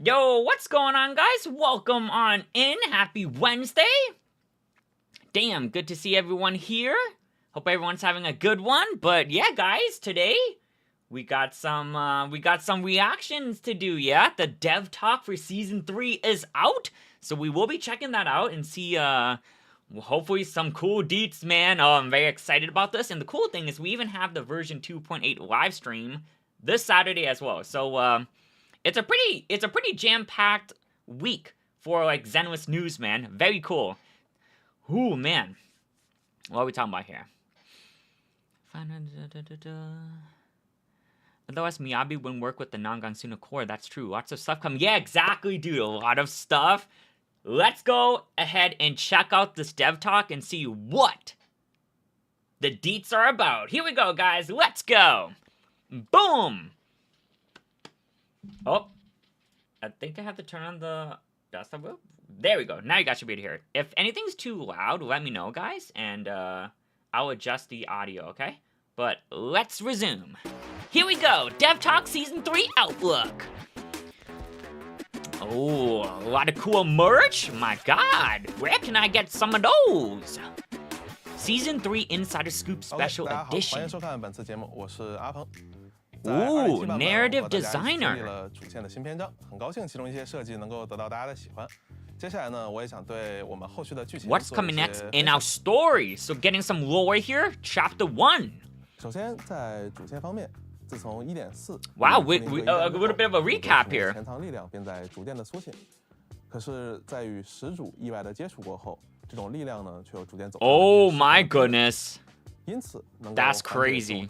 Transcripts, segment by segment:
Yo, what's going on, guys? Welcome on in. Happy Wednesday. Damn, good to see everyone here. Hope everyone's having a good one. But yeah, guys, today we got some reactions to do. Yeah, the dev talk for season 3 is out, so we will be checking that out and see hopefully some cool deets, man. Oh, I'm very excited about this. And the cool thing is we even have the version 2.8 live stream this Saturday as well. So it's a pretty jam-packed week for like Zenless news, man. Very cool. Ooh, man. What are we talking about here? Otherwise, Miyabi wouldn't work with the non-Gansuna core. That's true. Lots of stuff coming. Yeah, exactly, dude. A lot of stuff. Let's go ahead and check out this dev talk and see what the deets are about. Here we go, guys. Let's go. Boom. Oh, I think I have to turn on the desktop wheel. There we go. Now you guys should be able to hear it. If anything's too loud, let me know, guys, and I'll adjust the audio, okay? But let's resume. Here we go. Dev Talk Season 3 Outlook. Oh, a lot of cool merch. My God, where can I get some of those? Season 3 Insider Scoop Special Edition. Ooh, narrative designer. What's coming next in our story? So getting some lore here, chapter 1. Wow, a little bit of a recap here. Oh my goodness. That's crazy.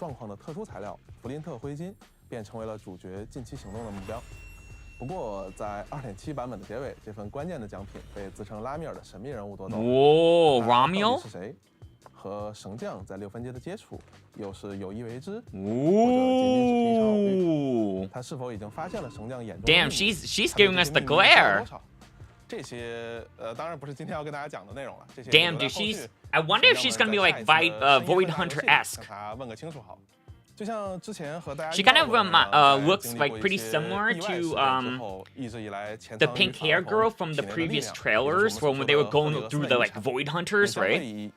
Whoa, Romeo? Ooh. Damn, she's giving us the glare. Damn, dude, I wonder if she's gonna be like Void Hunter-esque. She kind of looks like pretty similar to the pink hair girl from the previous trailers when they were going through the like Void Hunters, right?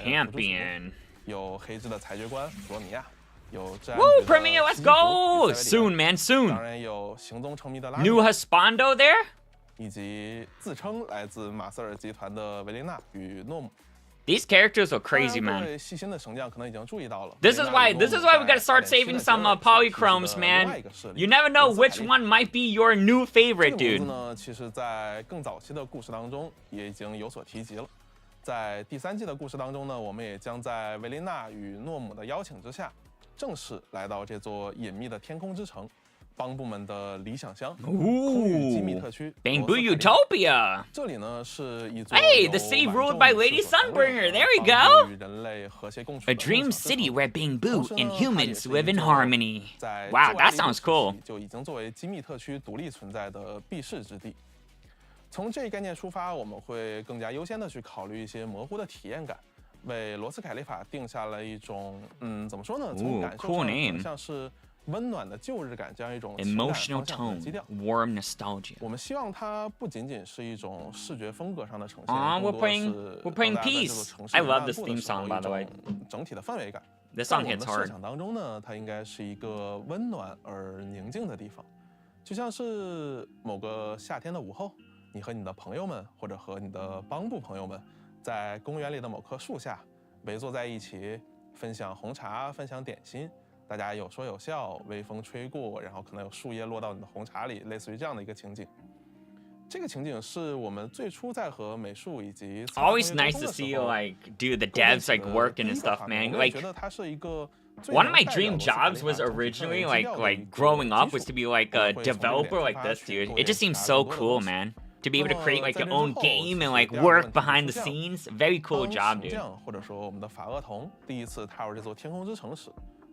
Champion. Woo, premiere, let's go! Soon, man, soon. New Husbando there? These characters are crazy, man. This is why we gotta start saving some polychromes, man. You never know which one might be your new favorite, dude. Ooh, Bamboo Utopia. Hey, the city ruled by Lady Sunbringer. There we go. A dream city where Bamboo and humans live in harmony. Wow, that sounds cool. Ooh, cool name. Emotional tone, warm nostalgia. We're playing Peace. I love this theme song, by the way. This song hits hard. Always nice to see you like do the devs like working and stuff, man. Like one of my dream jobs was originally like growing up was to be like a developer like this, dude. It just seems so cool, man. To be able to create like your own game and like work behind the scenes, very cool job, dude. 或者说我们的法厄同第一次踏入这座天空之城时，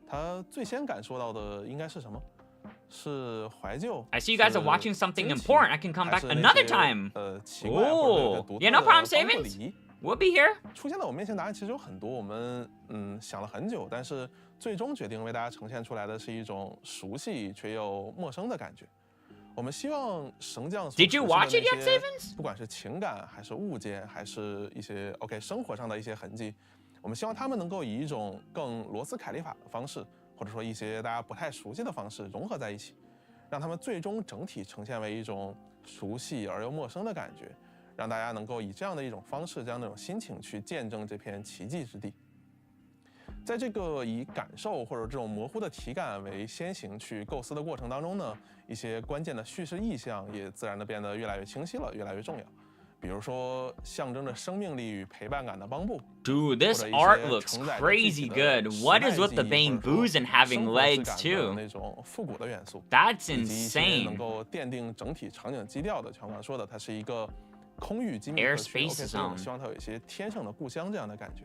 他最先感受到的应该是什么？是怀旧。I see you guys are watching something important. I can come back another time. 奇怪或者独特的 yeah, no problem, 邦布 Savings. 礼仪。We'll be here. 出现在我面前答案其实有很多，我们想了很久，但是最终决定为大家呈现出来的是一种熟悉却又陌生的感觉。我们希望绳匠 Did you watch it yet, Savins? 不管是情感还是物件，还是一些 生活上的一些痕迹，我们希望他们能够以一种更罗斯凯利法的方式，或者说一些大家不太熟悉的方式融合在一起，让他们最终整体呈现为一种熟悉而又陌生的感觉，让大家能够以这样的一种方式，这样的一种心情去见证这片奇迹之地。在这个以感受或者这种模糊的体感为先行去构思的过程当中呢，一些关键的叙事意象也自然的变得越来越清晰了，越来越重要。比如说象征着生命力与陪伴感的邦布。Dude, this art looks crazy good. What is with the bamboos and having legs too? 那种复古的元素。That's 以及一些能 insane. 够奠定整体场景基调的，像我刚刚说的，它是一个空域机密特区 Airspace 所以我们 zone 希望它有一些天上的故乡这样的感觉。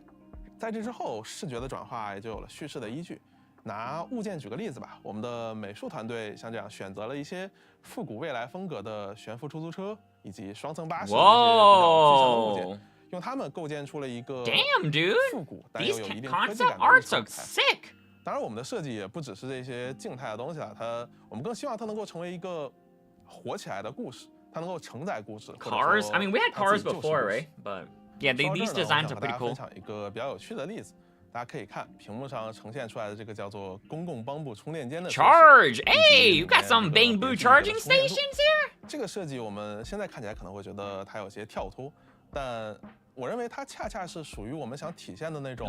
在这之后，视觉的转化也就有了叙事的依据。拿物件举个例子吧，我们的美术团队像这样选择了一些复古未来风格的悬浮出租车以及双层巴士这些比较具象的物件，用它们构建出了一个 Damn, dude. 复古但又 These 有一定科技 concept 感的 arts 日常 are 彩。 sick. 当然，我们的设计也不只是这些静态的东西了，我们更希望它能够成为一个活起来的故事，它能够承载故事。 Cars. I mean, we had 它自 cars 己就是故 before, 事 right? But yeah, 说到 these 这儿呢， designs 我 are 想和大 pretty 家分 cool. 享一个比较有趣的例子，大家可以看屏幕上呈现出来的这个叫做公共帮部充电间的设计。 Charge. Hey, you got some bamboo charging stations here? 这个设计我们现在看起来可能会觉得它有些跳脱，但我认为它恰恰是属于我们想体现的那种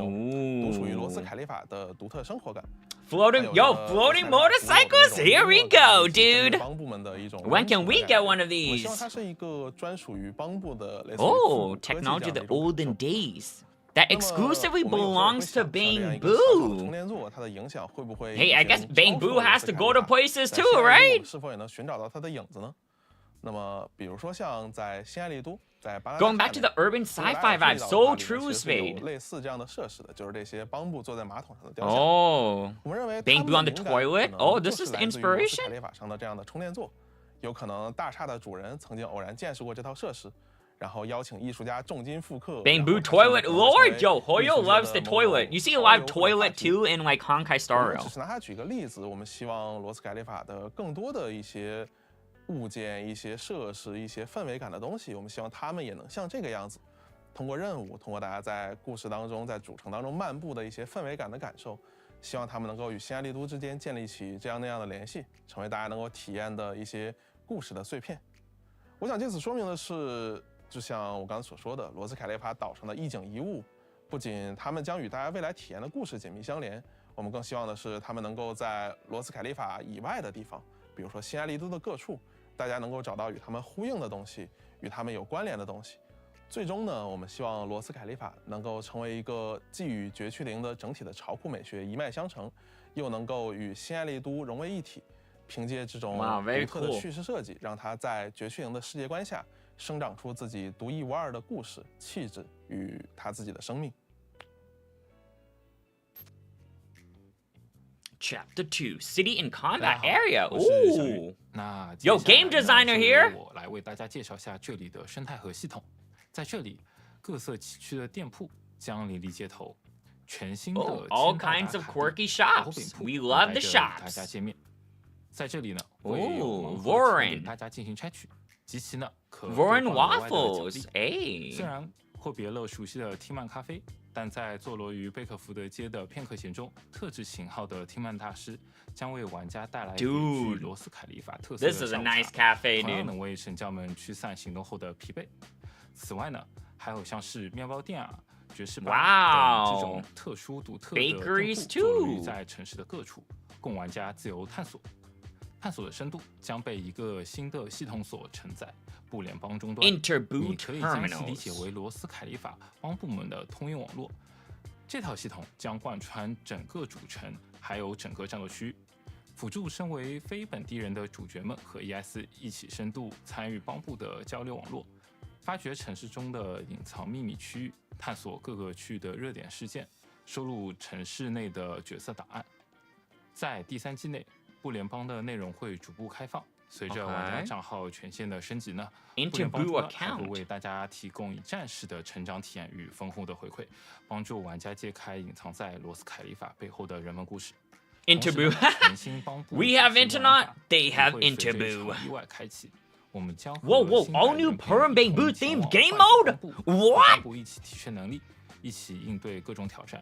独属于罗斯凯利法的独特生活感。 Floating motorcycles. Here we go, dude. 帮部们的一种 When can we get one of 我希 these? 望它是一个专属于帮部的类似于 Oh, 复古科技这样 technology 的 of 一 the 种 olden 感受。 days. That 那么 exclusively 我们有时候会 belongs to 想像这样一个小小的充 bamboo. 电座，它的影响会不会 Hey, I 已经 guess 超出 bamboo 了 has 罗斯 to 凯 go 利 to 法 places 在 too, 新爱丽都 right? 是否也能寻找到它的影子呢？那么，比如说像在新爱丽都，在巴拿 Going 大 back to 下 the 面 urban sci-fi vibe, so true, 有 Spade. 类似这样的设施的，就是这些帮部坐在马桶上的雕像。 Oh, 我们认为 bamboo on the 它们的灵感 toilet? 可能 Oh, 就 this 是 is the 来自于罗斯 inspiration? 凯利法上的这样的充电座，有可能大厦的主人曾经偶然见识过这套设施，然后邀请艺术家重金复刻。 Bamboo toilet lord, yo, Hoyo loves the toilet. You see a live toilet too in like Honkai 只 Star Rail. 是拿它举个例子，我们希望罗斯凯利法的更多的一些物件、一些设施、一些氛围感的东西，我们希望他们也能像这个样子，通过任务，通过大家在故事当中、在主城当中漫步的一些氛围感的感受，希望他们能够与新爱丽都之间建立起这样那样的联系，成为大家能够体验的一些故事的碎片。我想借此说明的是，就像我刚才所说的，罗斯凯利法岛上的一景一物，不仅他们将与大家未来体验的故事紧密相连，我们更希望的是他们能够在罗斯凯利法以外的地方，比如说新爱丽都的各处，大家能够找到与他们呼应的东西，与他们有关联的东西。最终呢，我们希望罗斯凯利法能够成为一个既与绝区灵的整体的潮酷美学一脉相承，又能够与新爱丽都融为一体。凭借这种 Wow, very 独特的 cool. 叙事设计，让它在绝区灵的世界观下生长出自己独一无二的故事、气质与它自己的生命。Chapter 2, City and Combat 大家好 Area. 我是小雨 Ooh. 那 Yo, 接下来 game 呢 designer 是 here 我来为大家介绍一下这里的生态和系统。在这里，各色崎岖的店铺将林立街头，全新的 Oh, all 千道大 kinds of 卡地 quirky 然后 shops. 饼铺 We 等 love 待 the 着大家 shops. 见面。在这里呢，会 Oh, 有盲盒 Voron 给大家进行拆取，及其呢可 Voron 兑换额外的奖 waffles. 励。Hey. 虽然阔别了熟悉的听曼咖啡，但在坐落于贝克福德街的片刻闲中，特制型号的听曼大师将为玩家带来别具 Dude, 罗斯凯利法特色的 This is 下 a 午 nice 茶， cafe, 同样 dude. 能为神教们驱散行动后的疲惫。此外呢，还有像是面包店啊、爵士吧等这种特殊独特的店铺 Bakeries 坐落于 too 在城市的各处，供玩家自由探索。探索的深度将被一个新的系统所承载——不联邦终端。 Interboot 你可以将其理 terminals. 解为罗斯凯利法帮部门的通用网络。这套系统将贯穿整个主城，还有整个战斗区。辅助身为非本地人的主角们和 ES 一起深度参与帮部的交流网络，发掘城市中的隐藏秘密区域，探索各个区域的热点事件，收录城市内的角色档案。在第3季内，不联邦的内容会逐步开放。随着玩家账号权限的升级呢，不联邦还会为大家提供一站式的成长体验与丰厚的回馈，帮助玩家揭开隐藏在罗斯凯利法背后的人文故事。Interview. We have internet. They have interview. 意外开启，我们将 Whoa, all new Purim Bamboo themed game mode? What? 一起提升能力，一起应对各种挑战。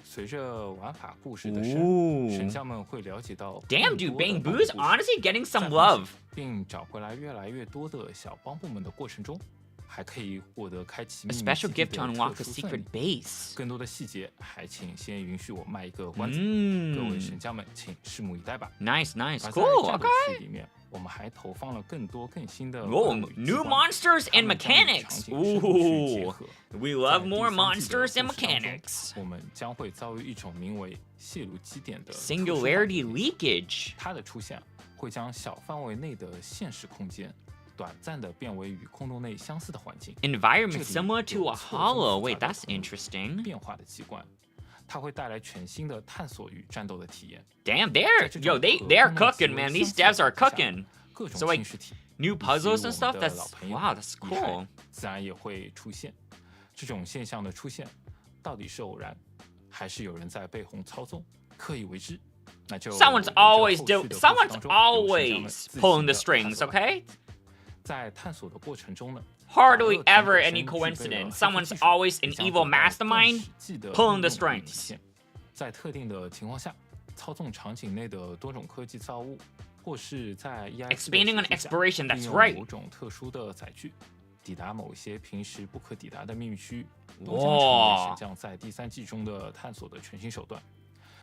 随着玩法故事的神将们会了解到 Damn, dude, Bamboo's honestly getting some love. 并找回来越来越多的小帮部们的过程中，还可以获得开启 A special gift to unlock a secret base. 更多的细节，还请先允许我卖一个关子。各位神将们，请拭目以待吧。Nice, cool. Okay. 里面我们还投放了更多更新的 new monsters and mechanics. Ooh, we love more monsters and mechanics. 我们将会遭遇一种名为泄露基点的 singularity leakage. 它的出现会将小范围内的现实空间短暂的变为与空洞内相似的环境 environment similar to a hollow. Wait, that's interesting. 变化的机关，它会带来全新的探索与战斗的体验。Damn, they are cooking, man. These devs are cooking. So like new puzzles and stuff. That's cool. 自然也会出现。这种现象的出现，到底是偶然，还是有人在背后操纵，刻意为之？那就 someone's always pulling the strings, okay? 在探索的过程中呢 Hardly ever any coincidence. Someone's always an evil mastermind pulling the strings. 在特定的情况下，操纵场景内的多种科技造物，或是在 expanding on exploration. That's 利用 right. 某种特殊的载具，抵达某些平时不可抵达的秘密区域，哇都将成为神将在第3季中的探索的全新手段。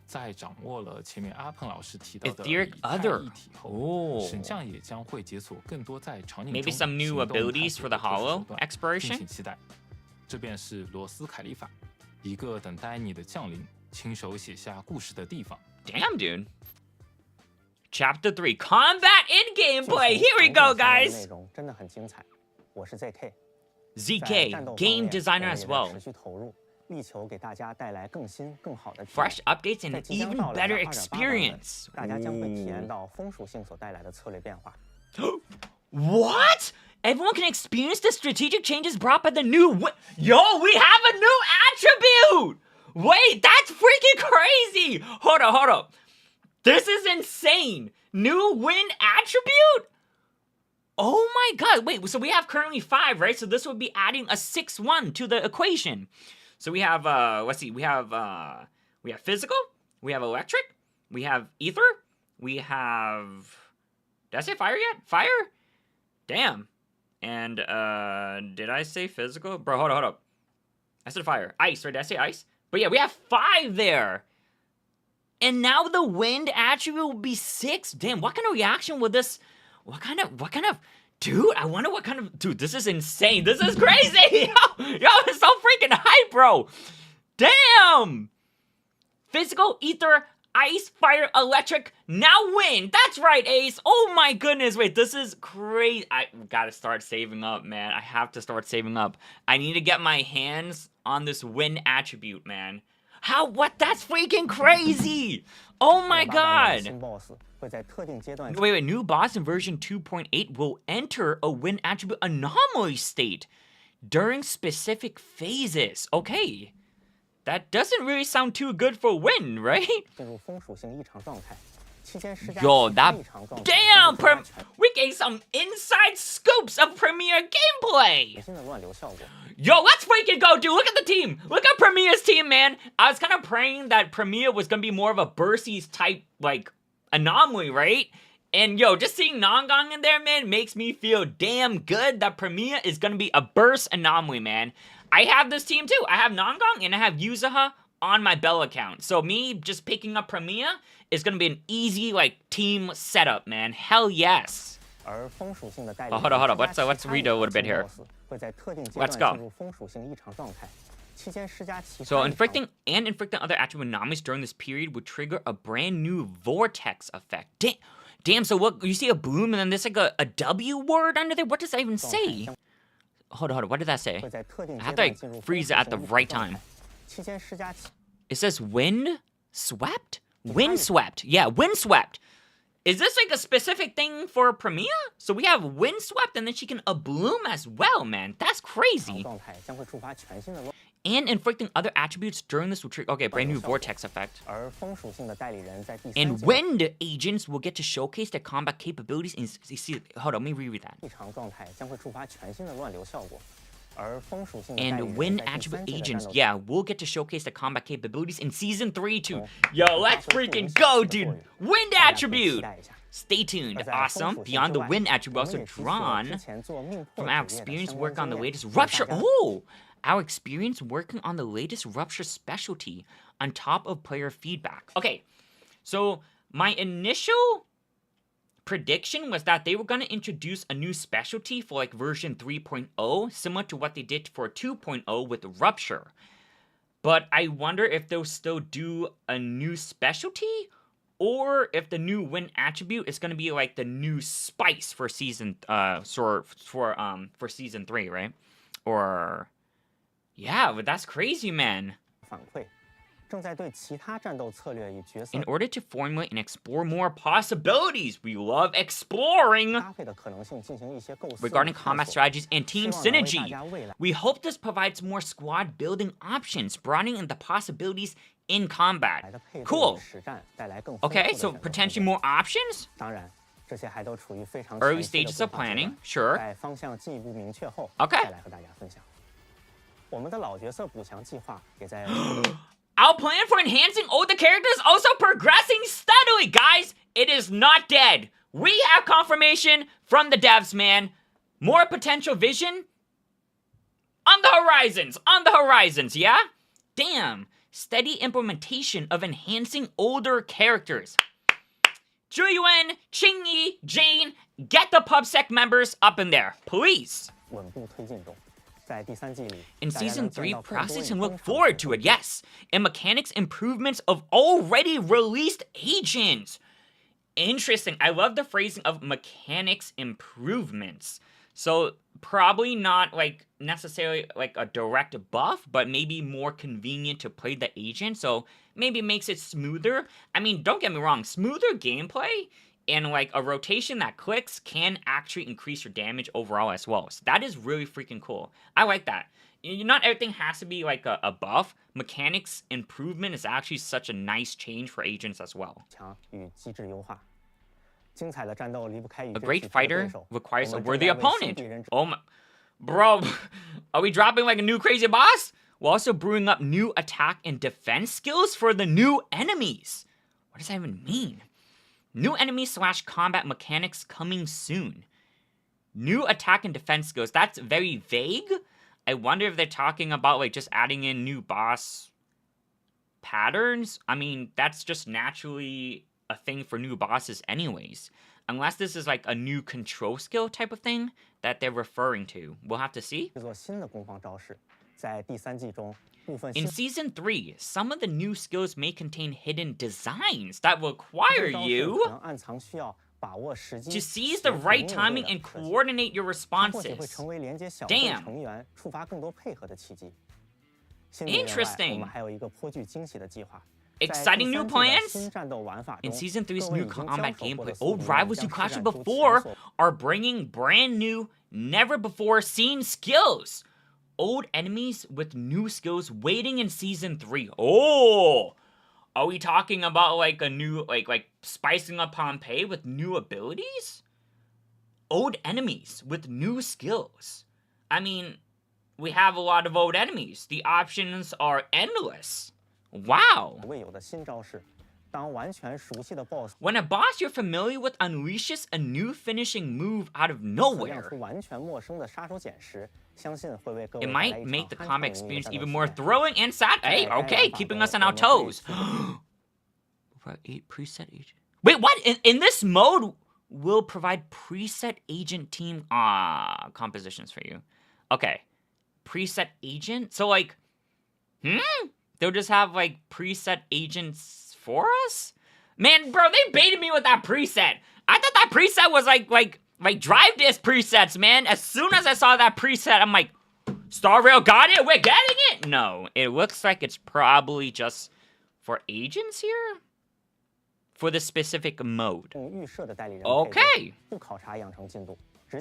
在掌握了前面阿鹏老师提到的 Etheric other. 一体后，神将也将会解锁更多在场景中 Maybe some new 行动 abilities for the 探索的特殊 hollow 手段 exploration. 敬请期待。这便是罗斯凯利法，一个等待你的降临，亲手写下故事的地方。Damn, dude. Chapter 3, Combat in Gameplay. Here we go, guys. 内容真的很精彩。我是 ZK， ZK, game designer as well. 持续投入，力求给大家带来更新更好的体验。 Fresh updates and 在 an 即将 even 到来的 better 2.8 experience. 大家将会体验到风属性所带来的策略变化。 What? Everyone can experience the strategic changes brought by the new Yo, we have a new attribute! Wait, that's freaking crazy! Hold up. This is insane! New wind attribute? Oh my god, wait, so we have currently 5, right? So this would be adding a 6th one to the equation. So we have, let's see, we have physical, we have electric, we have ether, we have, did I say fire yet? Fire? Damn. And, did I say physical? Bro, hold up. I said fire. Ice, right? Did I say ice? But yeah, we have 5 there. And now the wind attribute will be 6? Damn, what kind of reaction would this, what kind of, dude, I wonder what kind of, dude, this is insane. This is crazy. Yo, it's so freaking hype, bro. Damn. Physical, ether, ice, fire, electric, now wind. That's right, Ace. Oh my goodness. Wait, this is crazy. I gotta start saving up, man. I have to start saving up. I need to get my hands on this wind attribute, man. How? What? That's freaking crazy. Oh my god. 新 boss 会在特定阶段 Wait, new boss in version 2.8 will enter a wind attribute anomaly state during specific phases. Okay. That doesn't really sound too good for wind, right? 进入风属性异常状态，期间施加 Yo, 其 that 异常状态 damn, 将会加权 we get some inside scoops of Premiere gameplay. 新的乱流效果。 Yo, let's freaking go, dude. Look at the team. Look at Premiere's team, man. I was kind of praying that Premiere was going to be more of a Bursies type, like, anomaly, right? And yo, just seeing Nongong in there, man, makes me feel damn good that Premiere is going to be a burst anomaly, man. I have this team too. I have Nongong and I have Yuzaha on my Bell account. So me just picking up Premiere is going to be an easy, like, team setup, man. Hell yes. 而风属性的代理 hold up. Let's read a little bit here. 会在特定阶 Let's 段 go. 进入风属性异常状态， So inflicting other attribute anomalies during this period would trigger a brand new vortex effect. Damn, so what, you see a boom and then there's like a W word under there? What does that even say? Hold on, what did that say? I have to like freeze it at the right time. It says wind swept? Windswept. Yeah, windswept. Is this like a specific thing for Premiere? So we have windswept and then she can bloom as well, man. That's crazy. And inflicting other attributes during this will trigger, okay, brand new vortex effect. And wind agents will get to showcase their combat capabilities in, hold on, let me reread that. And wind attribute agents, yeah, will get to showcase their combat capabilities in Season 3 too. Yo, let's freaking go, dude! Wind attribute! Stay tuned. Awesome. Beyond the wind attribute, also drawn from our experience work on the latest Rupture. Oh! Our experience working on the latest Rupture specialty on top of player feedback. Okay, so my initial prediction was that they were going to introduce a new specialty for like version 3.0, similar to what they did for 2.0 with Rupture. But I wonder if they'll still do a new specialty, or if the new wind attribute is going to be like the new spice for season for season 3, right? Or yeah, but that's crazy, man. In order to formulate and explore more possibilities, we love exploring regarding combat strategies and team synergy. We hope this provides more squad building options, broadening the possibilities in combat. Cool. Okay, so potentially more options? Early stages of planning, sure. Okay. Our plan for enhancing older characters is also progressing steadily, guys! It is not dead. We have confirmation from the devs, man. More potential vision on the horizons, yeah? Damn. Steady implementation of enhancing older characters. Jueyuan, Qingyi, Jane, get the PubSec members up in there, please. In Season 3, Proxy can look forward to it, yes. And mechanics improvements of already released agents. Interesting. I love the phrasing of mechanics improvements. So probably not like necessarily like a direct buff, but maybe more convenient to play the agent. So maybe it makes it smoother. I mean, don't get me wrong, smoother gameplay and like a rotation that clicks can actually increase your damage overall as well. So that is really freaking cool. I like that. Not everything has to be like a buff. Mechanics improvement is actually such a nice change for agents as well. A great fighter requires a worthy opponent. Oh my, bro, are we dropping like a new crazy boss? We're also brewing up new attack and defense skills for the new enemies. What does that even mean? New enemies / combat mechanics coming soon. New attack and defense skills. That's very vague. I wonder if they're talking about like just adding in new boss patterns. I mean, that's just naturally a thing for new bosses anyways. Unless this is like a new control skill type of thing that they're referring to. We'll have to see. In Season 3, some of the new skills may contain hidden designs that require you to seize the right timing and coordinate your responses. Damn. Interesting. Exciting new plans? In Season 3's new combat gameplay, old rivals you clashed with before are bringing brand new, never-before-seen skills. Old enemies with new skills waiting in Season 3. Oh! Are we talking about like a new, like spicing up Pompeii with new abilities? Old enemies with new skills. I mean, we have a lot of old enemies. The options are endless. Wow. When a boss you're familiar with unleashes a new finishing move out of nowhere, it might make the combat experience even more thrilling and sad. Hey, okay, keeping us on our toes. 8 preset agent. Wait, what? In this mode, we'll provide preset agent team compositions for you. Okay, preset agent. So like, They'll just have, like, preset agents for us? Man, bro, they baited me with that preset. I thought that preset was, like drive disc presets, man. As soon as I saw that preset, I'm like, Star Rail got it? We're getting it? No, it looks like it's probably just for agents here? For the specific mode. Okay.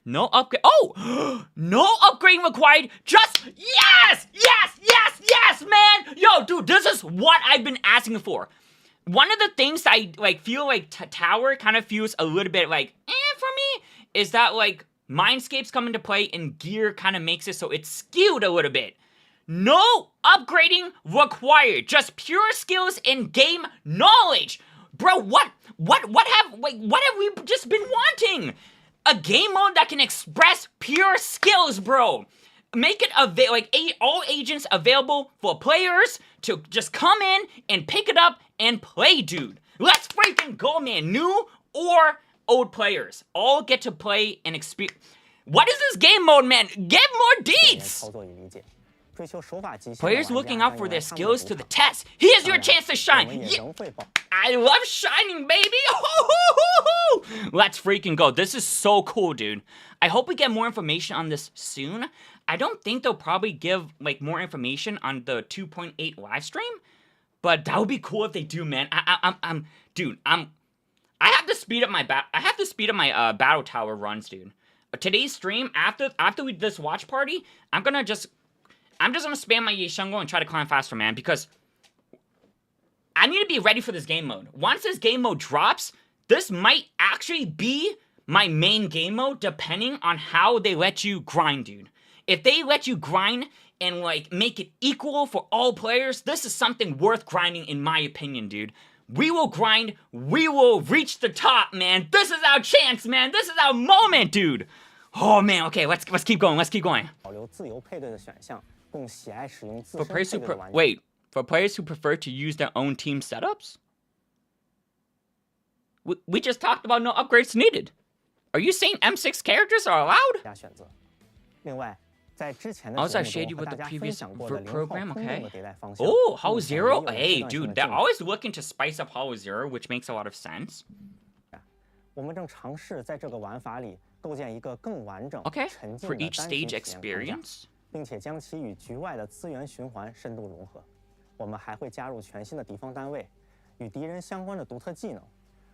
No upgrade. Oh! No upgrade required. Just, yes! Yes! Yes! Yes, man! Yo, dude, this is what I've been asking for. One of the things I, like, feel like Tower kind of feels a little bit, like, for me, is that, like, Mindscapes come into play and Gear kind of makes it so it's skewed a little bit. No upgrading required. Just pure skills and game knowledge. Bro, what have we just been wanting? A game mode that can express pure skills, bro. Make it all agents available for players to just come in and pick it up and play, dude. Let's freaking go, man. New or old players all get to play and experience. What is this game mode, man? Give more deeds! Players looking out for their skills to the test. Here's your chance to shine. Yeah. I love shining, baby. Let's freaking go. This is so cool, dude. I hope we get more information on this soon. I don't think they'll probably give, like, more information on the 2.8 live stream, but that would be cool if they do, man. I have to speed up my battle tower runs, dude. Today's stream, after this watch party, I'm just gonna spam my Yeshungo and try to climb faster, man, because I need to be ready for this game mode. Once this game mode drops, this might actually be my main game mode, depending on how they let you grind, dude. If they let you grind and, like, make it equal for all players, this is something worth grinding, in my opinion, dude. We will grind, we will reach the top, man. This is our chance, man. This is our moment, dude. Oh, man, okay, let's keep going, let's keep going. For players who prefer to use their own team setups? We just talked about no upgrades needed. Are you saying M6 characters are allowed? Also, I shared you with the previous program, okay? Oh, Hollow Zero? Hey, dude, they're always looking to spice up Hollow Zero, which makes a lot of sense. Okay, for each stage experience? 并且将其与局外的资源循环深度融合。我们还会加入全新的敌方单位，与敌人相关的独特技能。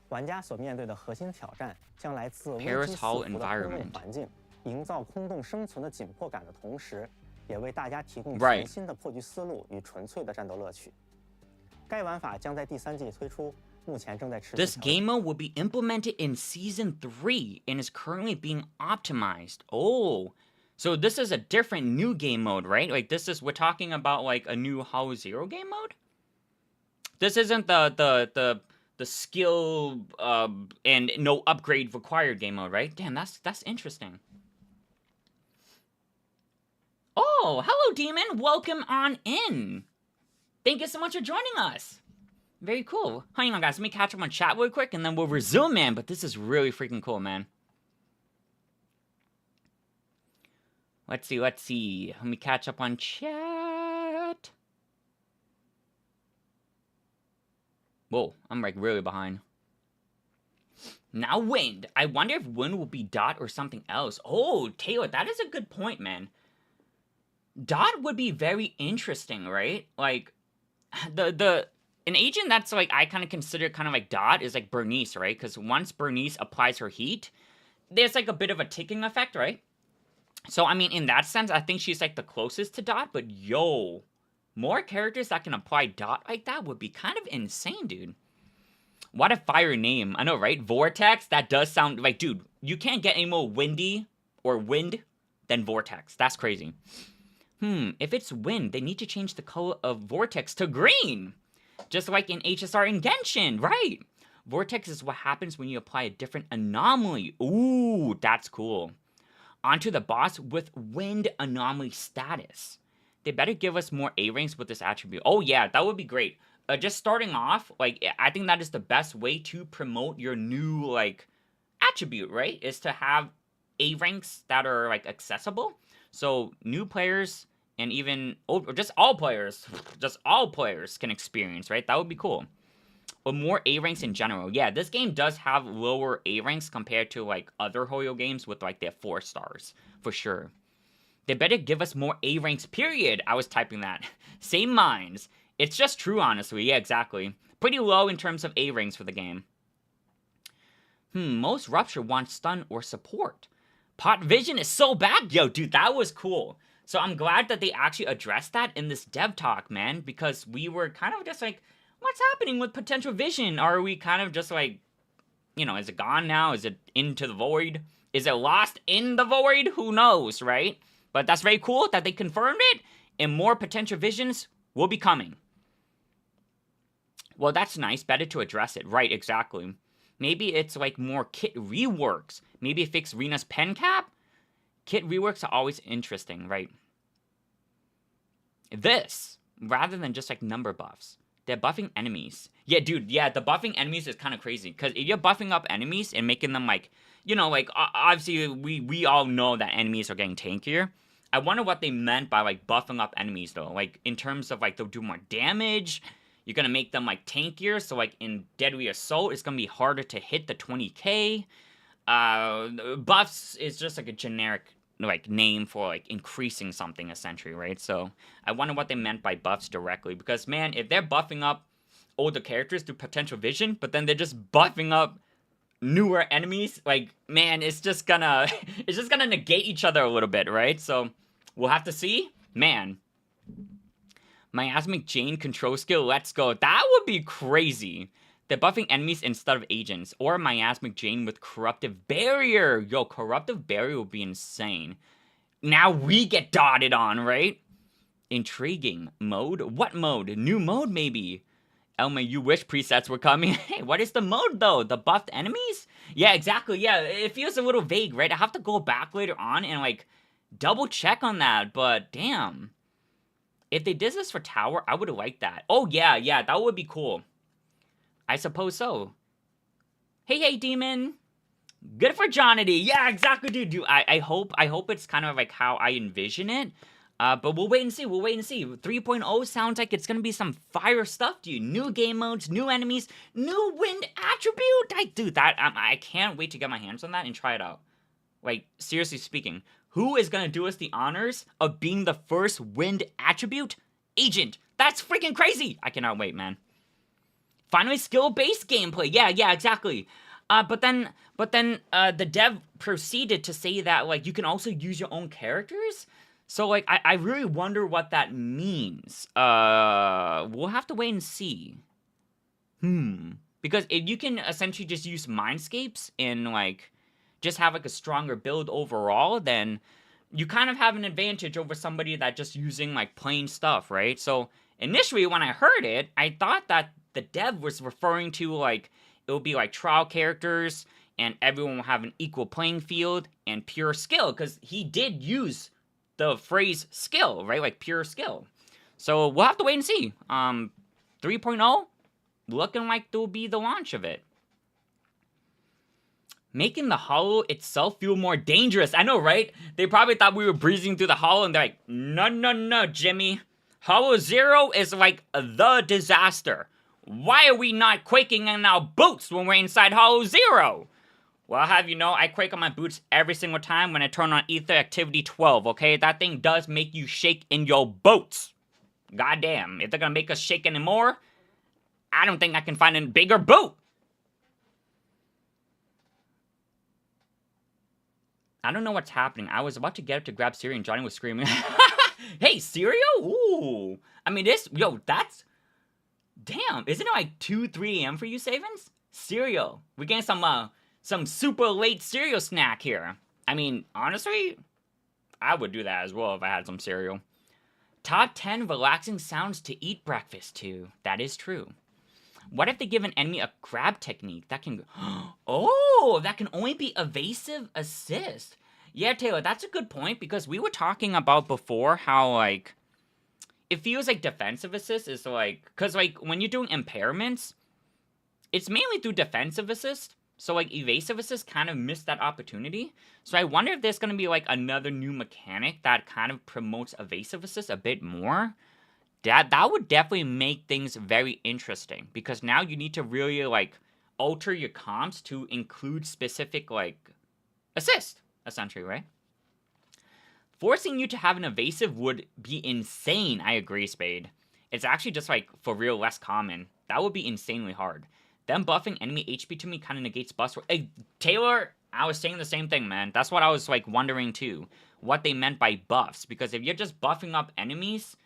玩家所面对的核心挑战将来自危机四伏的空洞环境，营造空洞生存的紧迫感的同时，也为大家提供全新的破局思路与纯粹的战斗乐趣。该玩法将在第3季推出，目前正在持续。This game mode will be implemented in Season 3 and is currently being optimized. Oh. So this is a different new game mode, right? Like, we're talking about, like, a new Hollow Zero game mode? This isn't the skill and no upgrade required game mode, right? Damn, that's interesting. Oh, hello, Demon. Welcome on in. Thank you so much for joining us. Very cool. Hang on, guys. Let me catch up on chat real quick, and then we'll resume, man. But this is really freaking cool, man. Let's see. Let me catch up on chat. Whoa, I'm, like, really behind. Now Wind. I wonder if Wind will be Dot or something else. Oh, Taylor, that is a good point, man. Dot would be very interesting, right? Like, an agent that's, like, I kind of consider kind of like Dot is, like, Bernice, right? Because once Bernice applies her heat, there's, like, a bit of a ticking effect, right? So, I mean, in that sense, I think she's, like, the closest to Dot, but yo, more characters that can apply Dot like that would be kind of insane, dude. What a fire name. I know, right? Vortex, that does sound like, dude, you can't get any more windy or wind than Vortex. That's crazy. If it's wind, they need to change the color of Vortex to green. Just like in HSR and Genshin, right? Vortex is what happens when you apply a different anomaly. Ooh, that's cool. Onto the boss with wind anomaly status. They better give us more A-ranks with this attribute. Oh yeah, that would be great. Just starting off, like, I think that is the best way to promote your new, like, attribute, right? Is to have A-ranks that are, like, accessible. So new players and even or just all players can experience, right? That would be cool. Or more A ranks in general. Yeah, this game does have lower A ranks compared to like other Hoyo games with like their 4 stars, for sure. They better give us more A ranks, period. I was typing that. Same minds. It's just true, honestly. Yeah, exactly. Pretty low in terms of A ranks for the game. Most Rupture wants stun or support. Pot Vision is so bad. Yo, dude, that was cool. So I'm glad that they actually addressed that in this dev talk, man, because we were kind of just like, what's happening with potential vision? Are we kind of just like, you know, is it gone now? Is it into the void? Is it lost in the void? Who knows, right? But that's very cool that they confirmed it, and more potential visions will be coming. Well, that's nice. Better to address it. Right, exactly. Maybe it's like more kit reworks. Maybe fix Rena's pen cap? Kit reworks are always interesting, right? This, rather than just like number buffs. They're buffing enemies. Yeah, dude, yeah, the buffing enemies is kind of crazy. Because if you're buffing up enemies and making them like, you know, like, obviously we all know that enemies are getting tankier. I wonder what they meant by like buffing up enemies though. Like in terms of like they'll do more damage. You're gonna make them like tankier. So like in Deadly Assault, it's gonna be harder to hit the 20k. Buffs is just like a generic like name for like increasing something essentially, right? So I wonder what they meant by buffs directly, because man, if they're buffing up older characters through potential vision, but then they're just buffing up newer enemies, like man, it's just gonna negate each other a little bit, right? So we'll have to see. Man, Miasmic Jane control skill, let's go. That would be crazy. They're buffing enemies instead of agents. Or Miasmic Jane with Corruptive Barrier. Yo, Corruptive Barrier would be insane. Now we get dotted on, right? Intriguing. Mode? What mode? New mode, maybe? Elma, you wish presets were coming. Hey, what is the mode, though? The buffed enemies? Yeah, exactly. Yeah, it feels a little vague, right? I have to go back later on and, like, double check on that. But, damn. If they did this for Tower, I would have liked that. Oh, yeah, that would be cool. I suppose so. Hey, Demon. Good for Johnity. Yeah, exactly, dude. I hope it's kind of like how I envision it. But we'll wait and see. 3.0 sounds like it's gonna be some fire stuff, dude. New game modes, new enemies, new wind attribute. I can't wait to get my hands on that and try it out. Like, seriously speaking, who is gonna do us the honors of being the first wind attribute agent? That's freaking crazy. I cannot wait, man. Finally, skill-based gameplay. Yeah, exactly. But then the dev proceeded to say that, like, you can also use your own characters. So, like, I really wonder what that means. We'll have to wait and see. Because if you can essentially just use Mindscapes and, like, just have, like, a stronger build overall, then you kind of have an advantage over somebody that just using, like, plain stuff, right? So, initially, when I heard it, I thought that the dev was referring to, like, it will be, like, trial characters, and everyone will have an equal playing field, and pure skill, because he did use the phrase skill, right? Like, pure skill. So, we'll have to wait and see. 3.0, looking like there'll be the launch of it. Making the hollow itself feel more dangerous. I know, right? They probably thought we were breezing through the hollow, and they're like, no, Jimmy. Hollow Zero is like the disaster. Why are we not quaking in our boots when we're inside Hollow Zero? Well, I'll have you know, I quake on my boots every single time when I turn on Ether Activity 12, okay? That thing does make you shake in your boots. Goddamn, if they're gonna make us shake anymore, I don't think I can find a bigger boot. I don't know what's happening. I was about to get up to grab cereal and Johnny was screaming. Hey, cereal? Ooh. I mean, that's... Damn, isn't it like 2, 3 a.m. for you, Savins? Cereal. We're getting some super late cereal snack here. I mean, honestly, I would do that as well if I had some cereal. Top 10 relaxing sounds to eat breakfast to. That is true. What if they give an enemy a grab technique that can... Oh, that can only be evasive assist. Yeah, Taylor, that's a good point, because we were talking about before how, like... It feels like defensive assist is like... Because, like, when you're doing impairments, it's mainly through defensive assist. So, like, Evasive Assist kind of missed that opportunity. So I wonder if there's going to be, like, another new mechanic that kind of promotes Evasive Assist a bit more. That would definitely make things very interesting. Because now you need to really, like, alter your comps to include specific, like, assist, essentially, right? Forcing you to have an evasive would be insane, I agree, Spade. It's actually just, like, for real less common. That would be insanely hard. Them buffing enemy HP to me kind of negates buffs. Hey, Taylor, I was saying the same thing, man. That's what I was, like, wondering, too. What they meant by buffs. Because if you're just buffing up enemies,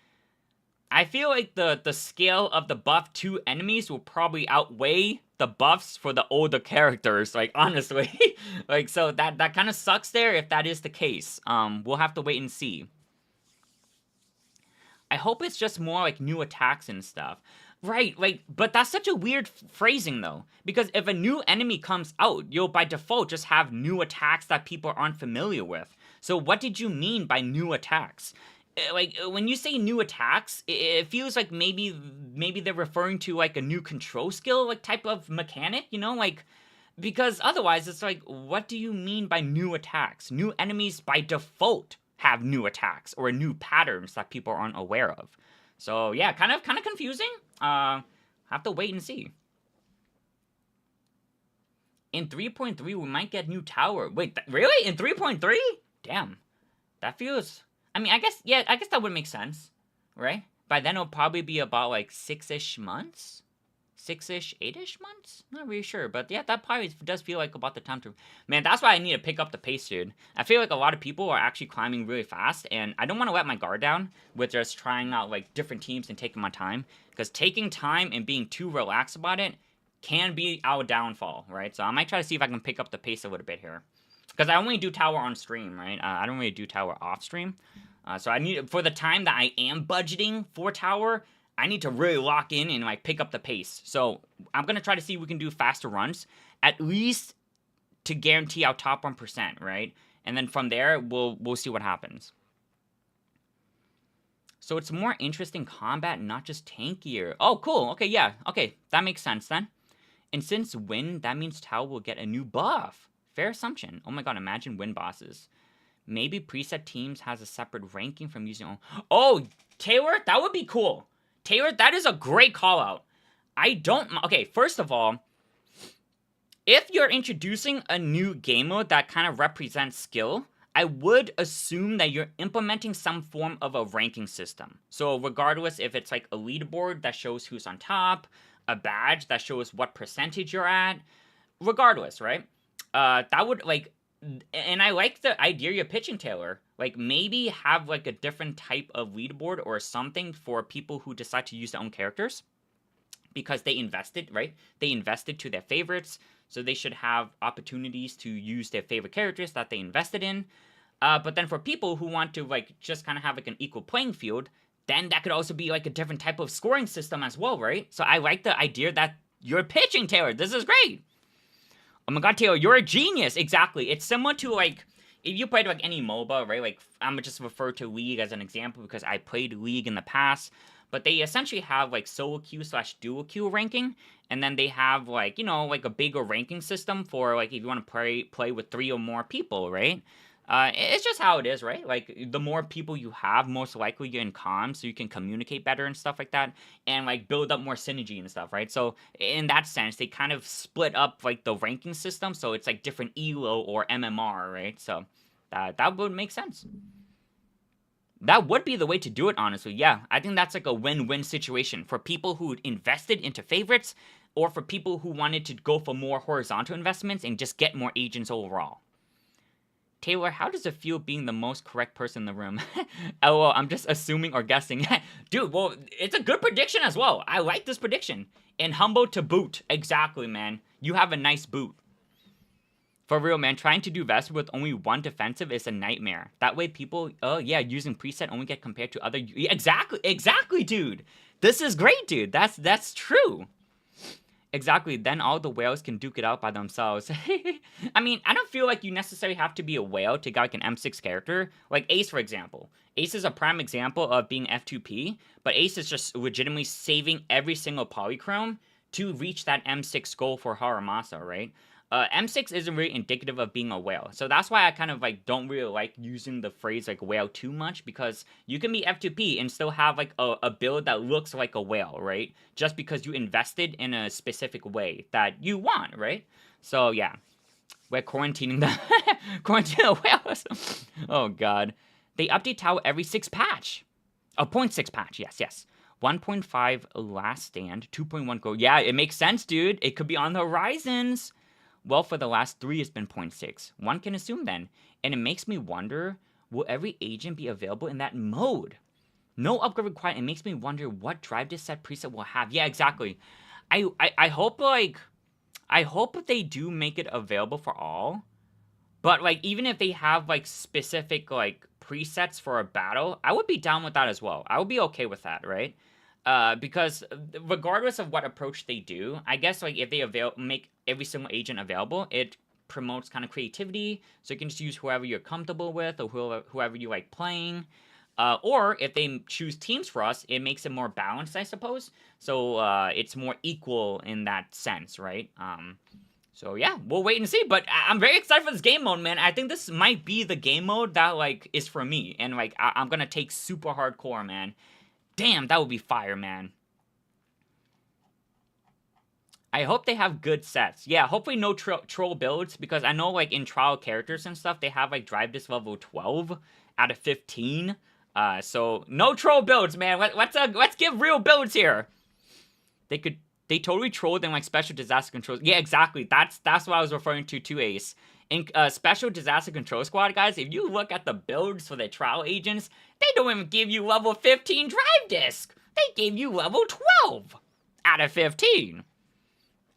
I feel like the scale of the buff to enemies will probably outweigh the buffs for the older characters, like, honestly. Like, so that kind of sucks there if that is the case. We'll have to wait and see. I hope it's just more, like, new attacks and stuff. Right, like, but that's such a weird phrasing, though. Because if a new enemy comes out, you'll by default just have new attacks that people aren't familiar with. So what did you mean by new attacks? Like, when you say new attacks, it feels like maybe they're referring to, like, a new control skill, like, type of mechanic, you know? Like, because otherwise, it's like, what do you mean by new attacks? New enemies, by default, have new attacks, or new patterns that people aren't aware of. So, yeah, kind of confusing. Have to wait and see. In 3.3, we might get new tower. Wait, really? In 3.3? Damn. That feels... I mean, I guess that would make sense, right? By then, it'll probably be about, like, 6-ish months? 6-ish, 8-ish months? Not really sure, but yeah, that probably does feel like about the time to... Man, that's why I need to pick up the pace, dude. I feel like a lot of people are actually climbing really fast, and I don't want to let my guard down with just trying out, like, different teams and taking my time, because taking time and being too relaxed about it can be our downfall, right? So I might try to see if I can pick up the pace a little bit here. Because I only do tower on stream, right? I don't really do tower off stream. So I need, for the time that I am budgeting for tower, I need to really lock in and, like, pick up the pace. So I'm going to try to see if we can do faster runs, at least to guarantee our top 1%, right? And then from there, we'll see what happens. So it's more interesting combat, not just tankier. Oh, cool. Okay, yeah. Okay, that makes sense then. And since win, that means Tao will get a new buff. Fair assumption. Oh my god, imagine win bosses. Maybe preset teams has a separate ranking from using... Oh, Taylor, that would be cool. Taylor, that is a great call out. I don't... Okay, first of all, if you're introducing a new game mode that kind of represents skill, I would assume that you're implementing some form of a ranking system. So regardless if it's like a leaderboard that shows who's on top, a badge that shows what percentage you're at, regardless, right? That would, like... And I like the idea you're pitching, Taylor. Like, maybe have, like, a different type of leaderboard or something for people who decide to use their own characters. Because they invested, right? They invested to their favorites, so they should have opportunities to use their favorite characters that they invested in. But then for people who want to, like, just kind of have, like, an equal playing field, then that could also be, like, a different type of scoring system as well, right? So I like the idea that you're pitching, Taylor. This is great. Oh my god, Taylor, you're a genius! Exactly. It's similar to, like, if you played, like, any MOBA, right? Like, I'm gonna just refer to League as an example because I played League in the past. But they essentially have, like, solo queue/dual queue ranking. And then they have, like, you know, like, a bigger ranking system for, like, if you want to play with 3 or more people, right? It's just how it is, right? Like, the more people you have, most likely you're in comms, so you can communicate better and stuff like that, and, like, build up more synergy and stuff, right? So, in that sense, they kind of split up, like, the ranking system, so it's, like, different ELO or MMR, right? So, that would make sense. That would be the way to do it, honestly, yeah. I think that's, like, a win-win situation for people who invested into favorites, or for people who wanted to go for more horizontal investments and just get more agents overall. Taylor, how does it feel being the most correct person in the room? LOL, I'm just assuming or guessing. Dude, well, it's a good prediction as well. I like this prediction. And humble to boot. Exactly, man. You have a nice boot. For real, man, trying to do Vesper with only one defensive is a nightmare. That way people, oh yeah, using preset only get compared to other... Exactly, dude. This is great, dude. That's true. Exactly, then all the whales can duke it out by themselves. I mean, I don't feel like you necessarily have to be a whale to get, like, an M6 character. Like Ace, for example. Ace is a prime example of being F2P, but Ace is just legitimately saving every single polychrome to reach that M6 goal for Haramasa, right? M6 isn't really indicative of being a whale. So that's why I kind of like don't really like using the phrase like whale too much, because you can be F2P and still have like a build that looks like a whale, right? Just because you invested in a specific way that you want, right? So yeah, we're quarantining the quarantine the whales. Oh god. They update Tau every 6 patch. Oh, 0.6 patch, yes. 1.5 last stand, 2.1 go. Yeah, it makes sense, dude. It could be on the horizons. Well, for the last 3, it's been 0.6. One can assume then. And it makes me wonder, will every agent be available in that mode? No upgrade required. It makes me wonder what drive this set preset will have. Yeah, exactly. I hope, like, I hope they do make it available for all. But, like, even if they have, like, specific, like, presets for a battle, I would be down with that as well. I would be okay with that, right? Because regardless of what approach they do, I guess, like, if they make every single agent available, it promotes kind of creativity, so you can just use whoever you're comfortable with or whoever you like playing. Or if they choose teams for us, it makes it more balanced, I suppose. So it's more equal in that sense, right? So yeah, we'll wait and see. But I'm very excited for this game mode, man. I think this might be the game mode that like is for me, and like I'm gonna take super hardcore, man. Damn, that would be fire, man. I hope they have good sets. Yeah, hopefully no troll builds, because I know like in trial characters and stuff, they have like drive disc level 12 out of 15. So no troll builds, man. Let's give real builds here. They totally trolled in like special disaster controls. Yeah, exactly. That's what I was referring to too, Ace. In special disaster control squad, guys, if you look at the builds for the trial agents, they don't even give you level 15 drive disc. They gave you level 12 out of 15.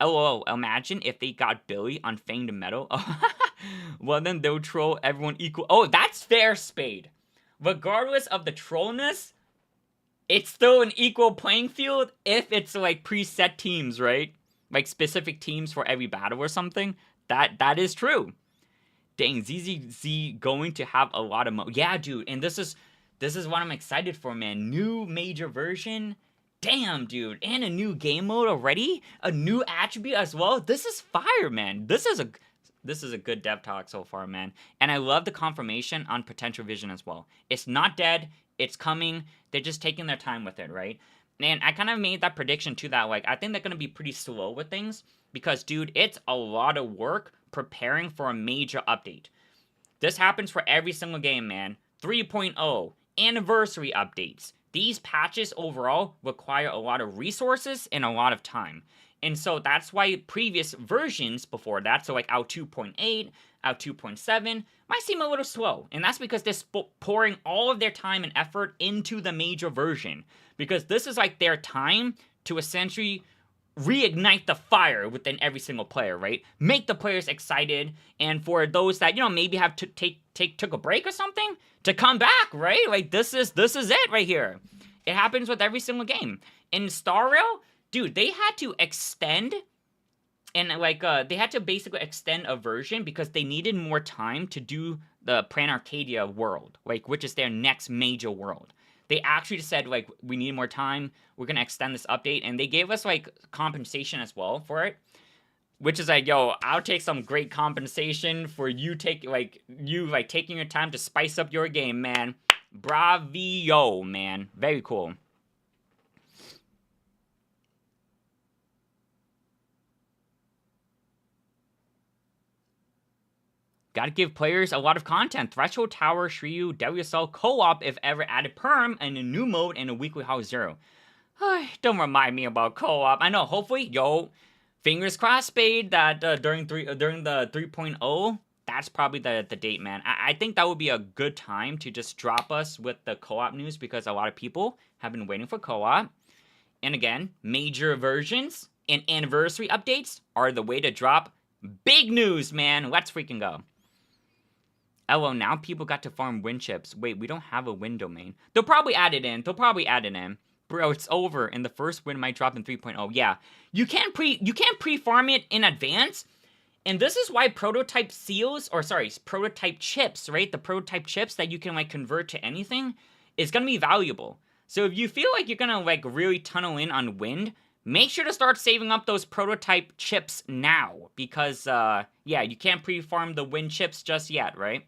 LOL, imagine if they got Billy on Fanged Metal. Well, then they'll troll everyone equal. Oh, that's fair, Spade. Regardless of the trollness, it's still an equal playing field if it's like preset teams, right? Like specific teams for every battle or something. That is true. Dang, ZZZ going to have a lot of yeah, dude, and this is what I'm excited for, man. New major version. Damn, dude, and a new game mode already? A new attribute as well? This is fire, man. This is a good dev talk so far, man. And I love the confirmation on potential vision as well. It's not dead. It's coming. They're just taking their time with it, right? And I kind of made that prediction too, that like I think they're going to be pretty slow with things because, dude, it's a lot of work preparing for a major update. This happens for every single game, man. 3.0, anniversary updates. These patches overall require a lot of resources and a lot of time. And so that's why previous versions before that, so like out 2.8, out 2.7, might seem a little slow. And that's because they're pouring all of their time and effort into the major version. Because this is like their time to essentially reignite the fire within every single player, right? Make the players excited, and for those that, you know, maybe have to took a break or something, to come back, right? Like this is it right here. It happens with every single game. In Star Rail, dude, they had to extend, and like they had to basically extend a version because they needed more time to do the Plan Arcadia world, like which is their next major world. They actually said, like, we need more time, we're gonna extend this update, and they gave us, like, compensation as well for it. Which is like, yo, I'll take some great compensation for you taking your time to spice up your game, man. Bravio, man. Very cool. Gotta give players a lot of content. Threshold Tower, Shiryu, WSL, co-op if ever added perm, and a new mode and a weekly house 0. Don't remind me about co-op. I know, hopefully, yo, fingers crossed, Spade, that during the 3.0, that's probably the date, man. I think that would be a good time to just drop us with the co-op news because a lot of people have been waiting for co-op. And again, major versions and anniversary updates are the way to drop big news, man. Let's freaking go. Oh, now people got to farm wind chips. Wait, we don't have a wind domain. They'll probably add it in. Bro, it's over, and the first win might drop in 3.0. Yeah, you can't pre-farm it in advance, and this is why prototype chips, right? The prototype chips that you can like convert to anything is gonna be valuable. So if you feel like you're gonna like really tunnel in on wind, Make sure to start saving up those prototype chips now, because, yeah, you can't pre-farm the wind chips just yet, right?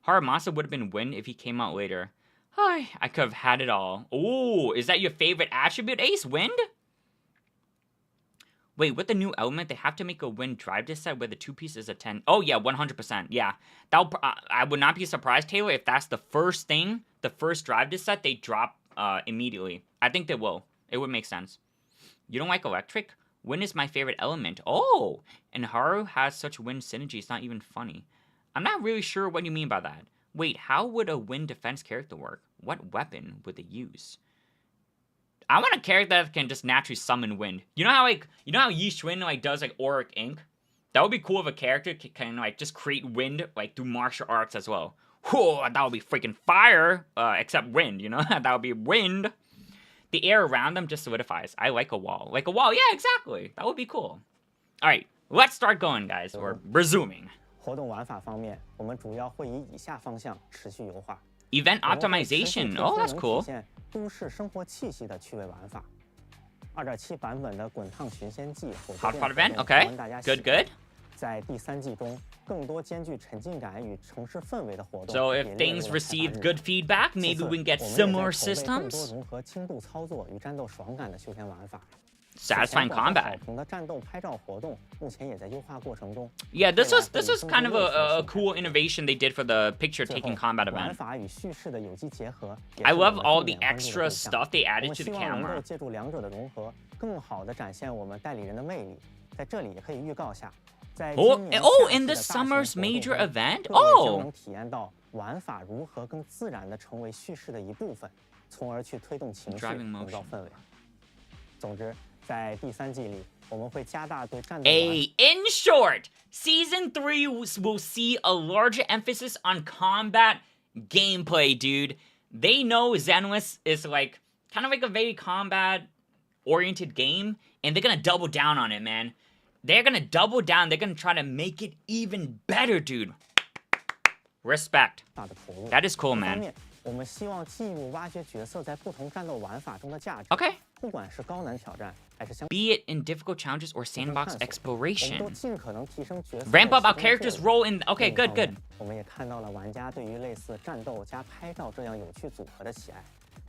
Haramasa would have been wind if he came out later. Hi, I could have had it all. Ooh, is that your favorite attribute, Ace? Wind? Wait, with the new element, they have to make a wind drive disc set where the 2-piece is a 10. Oh, yeah, 100%. Yeah, I would not be surprised, Taylor, if that's the first thing, the first drive disc set they drop immediately. I think they will. It would make sense. You don't like electric? Wind is my favorite element. Oh, and Haru has such wind synergy, it's not even funny. I'm not really sure what you mean by that. Wait, how would a wind defense character work? What weapon would they use? I want a character that can just naturally summon wind. You know how Yi Xuan like does like auric ink? That would be cool if a character can like just create wind like through martial arts as well. Whoa, that would be freaking fire. Except wind, you know? That would be wind. The air around them just solidifies. I like a wall. Like a wall, yeah, exactly. That would be cool. Alright, let's start going, guys. Or resuming. 活动玩法方面，我们主要会以下方向持续优化。 Event optimization. Oh, that's cool. 体现都市生活气息的趣味玩法。2.7版本的滚烫寻仙记火锅店 Hotspot event. Okay. Good, good. 在第3季中，更多兼具沉浸感与城市氛围的活动。 So if things receive good feedback, maybe we can get similar systems. 更多融合轻度操作与战斗爽感的休闲玩法。 Satisfying combat. Yeah, this was kind of a cool innovation they did for the picture-taking combat event. I love all the extra stuff they added to the camera. Oh, in the summer's major event? Oh! Driving motion. 总之，在第3季里，我们会加大对战斗。In short, season 3 will see a larger emphasis on combat gameplay, dude. They know Zenless is like kind of like a very combat-oriented game, and they're gonna double down on it, man. They're gonna double down. They're gonna try to make it even better, dude. Respect. That is cool, man. 我们希望进一步挖掘角色在不同战斗玩法中的价值。 Okay. 不管是高难挑战，还是 Be it in difficult challenges or sandbox 我们 exploration. 都尽可能提升角色。 Ramp up our characters' role in. Okay, good, good. 我们也看到了玩家对于类似战斗加拍照这样有趣组合的喜爱。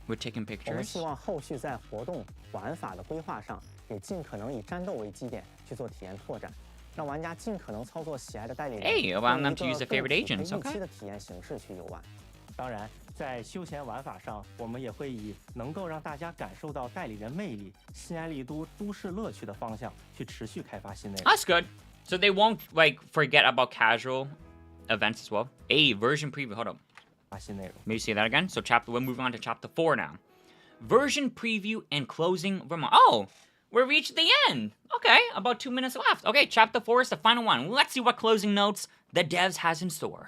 We're taking 我们 pictures. 希望后续在活动玩法的规划上，也尽可能以战斗为基点去做体验拓展，让玩家尽可能操作喜爱的代理人。 Hey, allow them to use their favorite agents. 用一个 Okay. 的体验形式去游玩。当然，在休闲玩法上，我们也会以能够让大家感受到代理人魅力、新爱丽都市乐趣的方向去持续开发新内容。 That's good. So they won't like forget about casual events as well. A version preview. Hold up. 发新内容。 Maybe say that again. So we're moving on to chapter 4 now. Version preview and closing remark. Oh, we reached the end. Okay, about 2 minutes left. Okay, chapter 4 is the final one. Let's see what closing notes the devs has in store.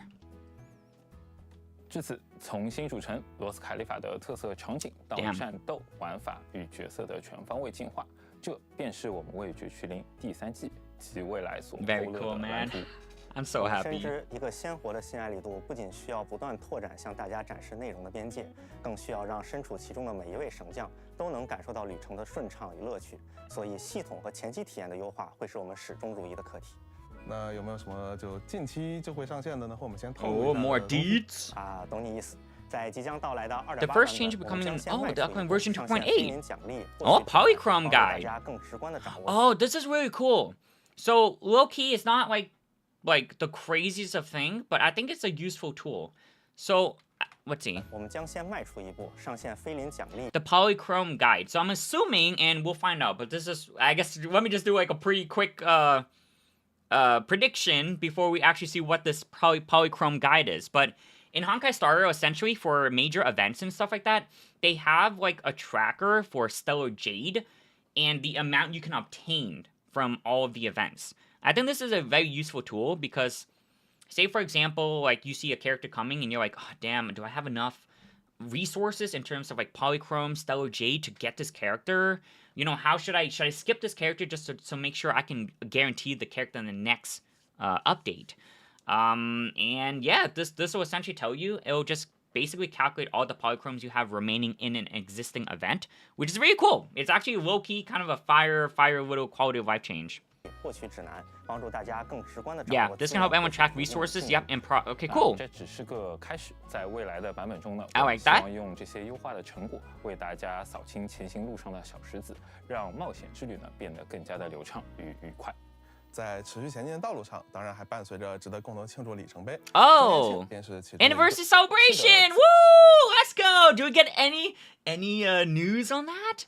至此，从新主城罗斯凯利法的特色场景到 Damn. 战斗玩法与角色的全方位进化，这便是我们为绝区零第3季及未来所谋 Very 略 cool, 的 man. 蓝图。 I'm so 我们 happy. 深知一个鲜活的新爱丽度不仅需要不断拓展向大家展示内容的边界，更需要让身处其中的每一位神将都能感受到旅程的顺畅与乐趣。所以，系统和前期体验的优化会是我们始终如一的课题。那有没有什么就近期就会上线的呢？和我们先透露 Oh, 一下 more 的东西 deeds. 啊，懂你意思。在即将到来的2.8 The 版 first 本 change 我 becoming 们 an 将 oh, 先 the 迈出 upcoming 一步 version 上线 2.8. 森林奖励 Oh, 获取 Polychrome 帮助大 guide. 家更直观地掌握 Oh, this is really cool. So low key, it's not like the craziest of thing, but I think it's a useful tool. So let's see. 我们将先迈出一步，上线菲林奖励。 The Polychrome guide. So I'm assuming, and we'll find out, but this is, I guess, let me just do like a pretty quick prediction before we actually see what this Polychrome guide is. But in Honkai Star Rail, essentially, for major events and stuff like that, they have like a tracker for Stellar Jade and the amount you can obtain from all of the events. I think this is a very useful tool because, say for example, like you see a character coming and you're like, oh damn, do I have enough resources in terms of like Polychrome, Stellar Jade to get this character? You know, how should I skip this character just to make sure I can guarantee the character in the next update? And yeah, this will essentially tell you, it'll just basically calculate all the polychromes you have remaining in an existing event, which is really cool. It's actually low-key kind of a fire little quality of life change. 获取指南，帮助大家更直观的掌 Yeah, 握 this 资 can 料 help everyone 获取 track 途径的 resources. 性 Yep, 能 and okay, cool. 这只是个开始，在未来的版本中呢， I 我 like 们希 that. 望用这些优化的成果，为大家扫清前行路上的小石子，让冒险之旅呢变得更加的流畅与愉快。 在持续前进的道路上，当然还伴随着值得共同庆祝里程碑。 Oh, 便是其中的一个 anniversary celebration! Woo! Let's go! Do we get any news on that?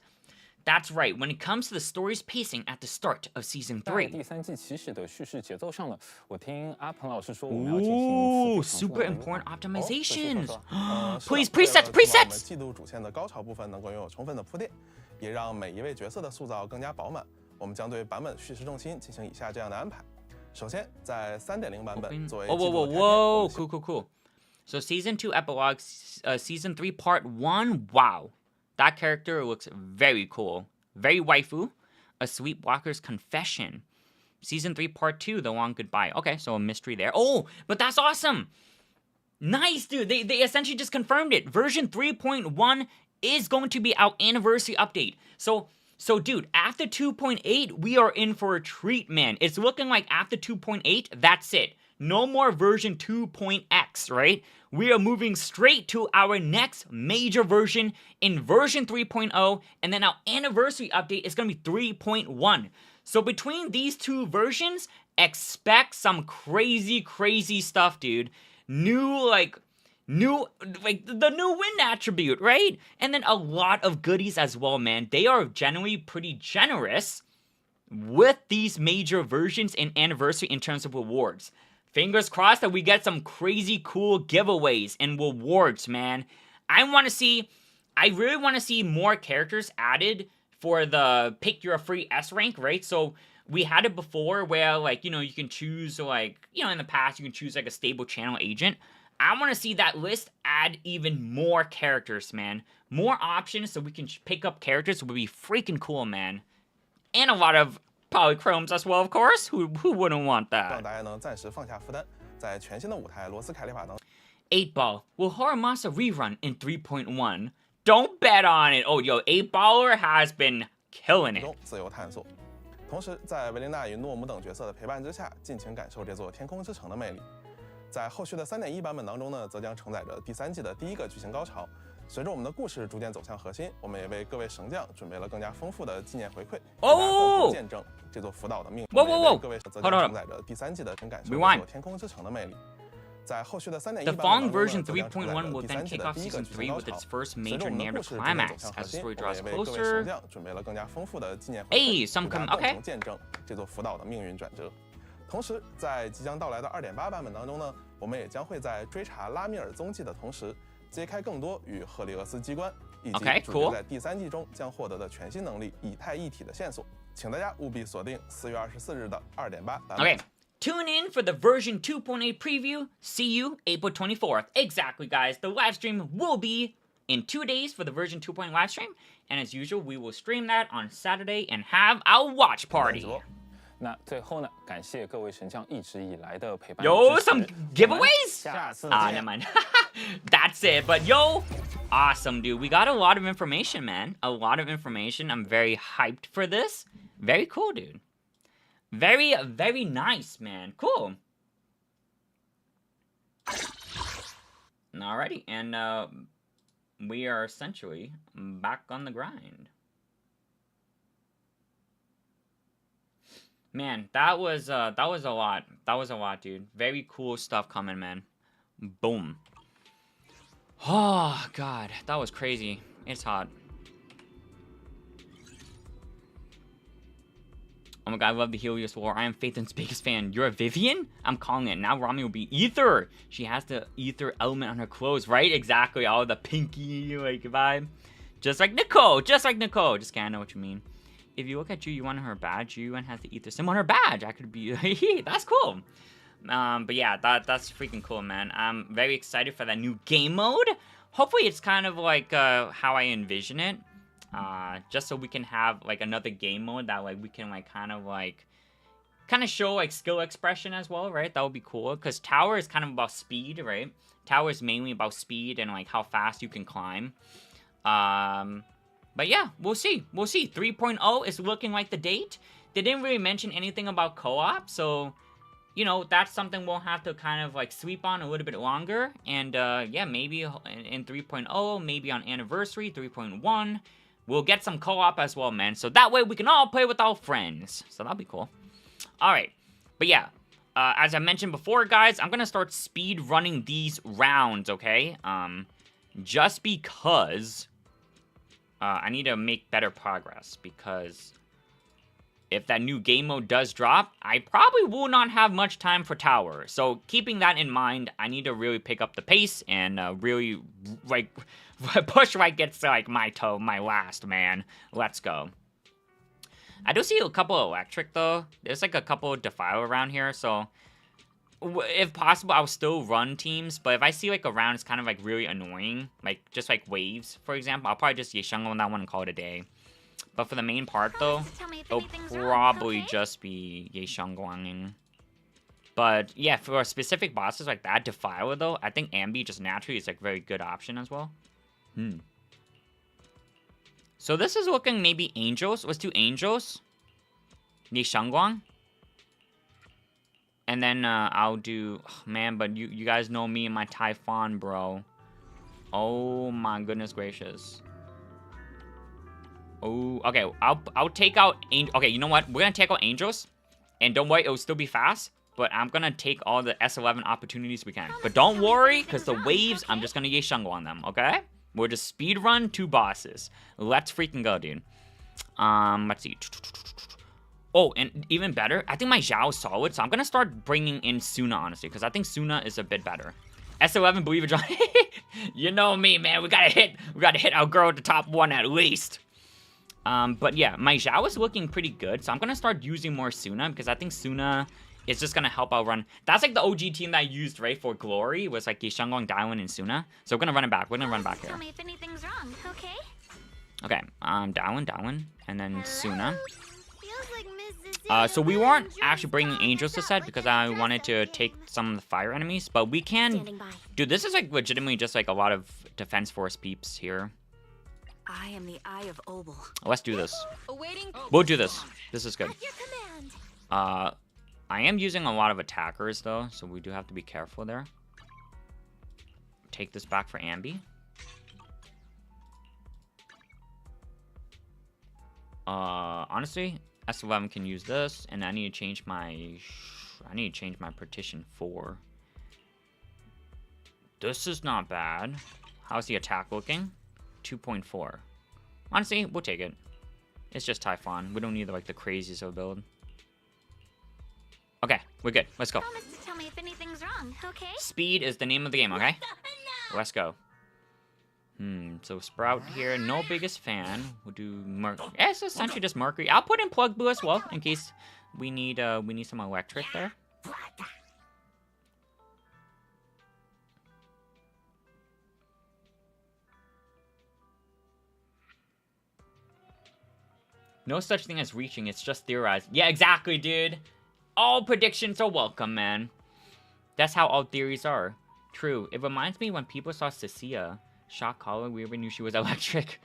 That's right. When it comes to the story's pacing at the start of season 在 3. 第3季起始的叙事节奏上呢，我听阿鹏老师说，我们要进行 Ooh, 4 super 非常重要 important 的 optimizations. 是的 Please, 为了 presets, 确保我们 presets. 季度主线的高潮部分能够拥有充分的铺垫，也让每一位角色的塑造更加饱满。我们将对版本叙事重心进行以下这样的安排。首先，在3.0版本作为 Whoa, 季 whoa, 度 whoa, 的开篇，我 whoa. 们 Cool, cool, cool. So season 2 epilogue, season 3 part 1. Wow. That character looks very cool. Very waifu. A Sweetwalker's Confession. Season 3 part 2, The Long Goodbye. Okay, so a mystery there. Oh, but that's awesome. Nice, dude. They essentially just confirmed it. Version 3.1 is going to be our anniversary update. So dude, after 2.8, we are in for a treat, man. It's looking like after 2.8, that's it. No more version 2.x, right? We are moving straight to our next major version in version 3.0, and then our anniversary update is going to be 3.1. So between these two versions, expect some crazy stuff, dude. The new wind attribute, right? And then a lot of goodies as well, man. They are generally pretty generous with these major versions and anniversary in terms of rewards. Fingers crossed that we get some crazy cool giveaways and rewards, man. I really want to see more characters added for the pick your free S rank, right? So we had it before where, like, you know, you can choose, like, you know, in the past, you can choose, like, a stable channel agent. I want to see that list add even more characters, man. More options so we can pick up characters would be freaking cool, man. And a lot of polychromes as well, of course. Who wouldn't want 让 that? 大家能暂时放下负担，在全新的舞台罗斯凯利法当 8 Ball. Will Horamasa rerun in 3.1? Don't bet on it. Oh, yo, 8 Baller has been killing it. 中自由探索。同时，在维琳娜与诺姆等角色的陪伴之下，尽情感受这座天空之城的魅力。在后续的3.1版本当中呢，则将承载着第3季的第一个剧情高潮。随着我们的故事逐渐走向核心，我们也为各位神将准备了更加丰富的纪念回馈，大家共同见证这座福岛的命运。各位则将承载着第3季的感受这座天空之城的魅力。在后续的3.1 The 版 following 本当 version 中呢，则将承载 3.1 will 着第 then 3季 kick 的 off 第一个 season 剧 3 with 情高潮。 its first 随 major 着我们的 narrative 故事逐渐走 climax 向 as 核 the 心， story 我们 draws 也为各位神 closer. 将准备了更加丰富的纪念回 Hey, 馈， some 大 come 家共 okay. 同见证这座福岛的命运转折。同时，在即将到来的2.8版本当中呢，我们也将会在追查拉米尔踪迹的同时，揭开更多与赫利俄斯机关以及 Okay, 主 cool. 角在第3季中将获得的全新能力以太一体的线索。请大家务必锁定4月24日的2.8版本。 Okay. Tune in for the version 2.8 preview. See you April 24th. Exactly, guys. The live stream will be in 2 days for the version 2.0 live stream. And as usual, we will stream that on Saturday and have our watch party. 那最后呢，感谢各位神将一直以来的陪伴。 Yo, some giveaways? 下次 Ah, 见 never mind. That's it. But yo, awesome, dude. We got a lot of information, man. A lot of information. I'm very hyped for this. Very cool, dude. Very, very nice, man. Cool. Alrighty, and we are essentially back on the grind. Man, that was a lot. That was a lot, dude. Very cool stuff coming, man. Boom. Oh, God. That was crazy. It's hot. Oh my god, I love the Helios War. I am Phaethon's biggest fan. You're a Vivian? I'm calling it. Now Rami will be Ether. She has the Ether element on her clothes, right? Exactly. All the pinky, like, vibe. Just like Nicole. Just like Nicole. Just kidding, I know what you mean. If you look at Ju-Yuan on her badge, Ju-Yuan has the Ether symbol on her badge. I could be... That's cool. But yeah, that's freaking cool, man. I'm very excited for that new game mode. Hopefully it's kind of like how I envision it. Just so we can have like another game mode that like we can like kind of like kind of show like skill expression as well, right? That would be cool because tower is kind of about speed, right? Tower is mainly about speed and like how fast you can climb. But yeah, we'll see. We'll see. 3.0 is looking like the date. They didn't really mention anything about co-op, so you know, that's something we'll have to kind of like sweep on a little bit longer. And yeah, maybe in 3.0, maybe on anniversary 3.1, we'll get some co-op as well, man. So that way we can all play with our friends. So that'll be cool. All right, but yeah, as I mentioned before, guys, I'm gonna start speed running these rounds, okay? Just because I need to make better progress because if that new game mode does drop, I probably will not have much time for tower. So keeping that in mind, I need to really pick up the pace and really like push right gets like my last, man. Let's go. I do see a couple of electric though. There's like a couple of defile around here, so if possible, I'll still run teams. But if I see like a round is kind of like really annoying, like just like waves, for example, I'll probably just Yeshungo on that one and call it a day. But for the main part, though, it'll probably just be Yeshunguanging. But yeah, for specific bosses like that, Defiler, though, I think Ambi just naturally is like a very good option as well. So this is looking maybe Angels. Let's do Angels. Yeshunguang. And then I'll do... Oh, man, but you guys know me and my Typhon, bro. Oh my goodness gracious. Oh, okay, I'll take out okay, you know what? We're gonna take out Angels, and don't worry, it'll still be fast. But I'm gonna take all the S11 opportunities we can. But don't worry, because the waves, I'm just gonna Yeshungo on them, okay? We'll just speed run 2 bosses. Let's freaking go, dude. Let's see. Oh, and even better, I think my Zhao is solid, so I'm gonna start bringing in Suna, honestly, because I think Suna is a bit better. S11, believe it, John. You know me, man. We gotta hit our girl at the top 1 at least. But yeah, my Zhao is looking pretty good, so I'm gonna start using more Suna, because I think Suna is just gonna help out run. That's like the OG team that I used, right, for Glory, was like Yeshunguang, Daiwen, and Suna. So we're gonna run it back. We're gonna run back here. Tell me if anything's wrong, okay? Okay, Daiwen, and then Suna. Feels like So we weren't actually bringing Angels to set, because I wanted to take some of the fire enemies, but we can... Standing by. Dude, this is like legitimately just like a lot of Defense Force peeps here. I am the Eye of Obel. Let's do this. Awaiting. We'll do this. This is good. At your command. I am using a lot of attackers, though, so we do have to be careful there. Take this back for Ambi. Honestly, S11 can use this, and I need to change my... partition 4. This is not bad. How's the attack looking? 2.4. Honestly, we'll take it. It's just Typhon. We don't need like the craziest of a build. Okay, we're good. Let's go. Promise to tell me if anything's wrong, okay? Speed is the name of the game, okay? Let's go. So Sprout here, no biggest fan. We'll do Mercury. Yeah, it's essentially just Mercury. I'll put in Plug Blue as well, in case we need some electric there. No such thing as reaching, it's just theorized. Yeah, exactly, dude. All predictions are welcome, man. That's how all theories are. True. It reminds me when people saw Cecilia. Shock collar, we ever knew she was electric.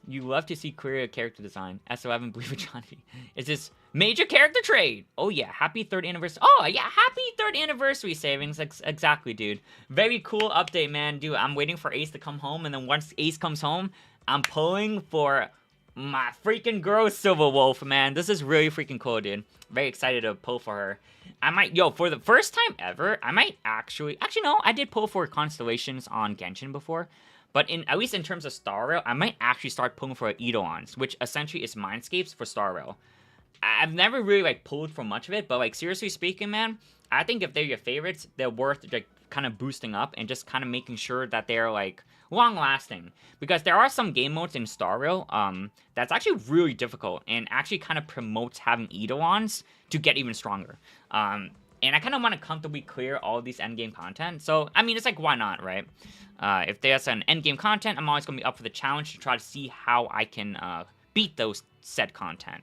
You love to see clear character design. S11, believe it, Johnny. Is this major character trade? Oh yeah, happy 3rd anniversary. Oh yeah, happy 3rd anniversary savings. Exactly, dude. Very cool update, man. Dude, I'm waiting for Ace to come home, and then once Ace comes home, I'm pulling for my freaking girl, Silver Wolf, man. This is really freaking cool, dude. Very excited to pull for her. I might, for the first time ever, I might actually no, I did pull for Constellations on Genshin before. But at least in terms of Star Rail, I might actually start pulling for Eidolons, which essentially is Mindscapes for Star Rail. I've never really, like, pulled for much of it, but, like, seriously speaking, man, I think if they're your favorites, they're worth, like, kind of boosting up and just kind of making sure that they're, like, long-lasting. Because there are some game modes in Star Rail that's actually really difficult and actually kind of promotes having Eidolons to get even stronger. And I kind of want to comfortably clear all of these endgame content. So, I mean, it's like, why not, right? If there's an endgame content, I'm always going to be up for the challenge to try to see how I can beat those said content.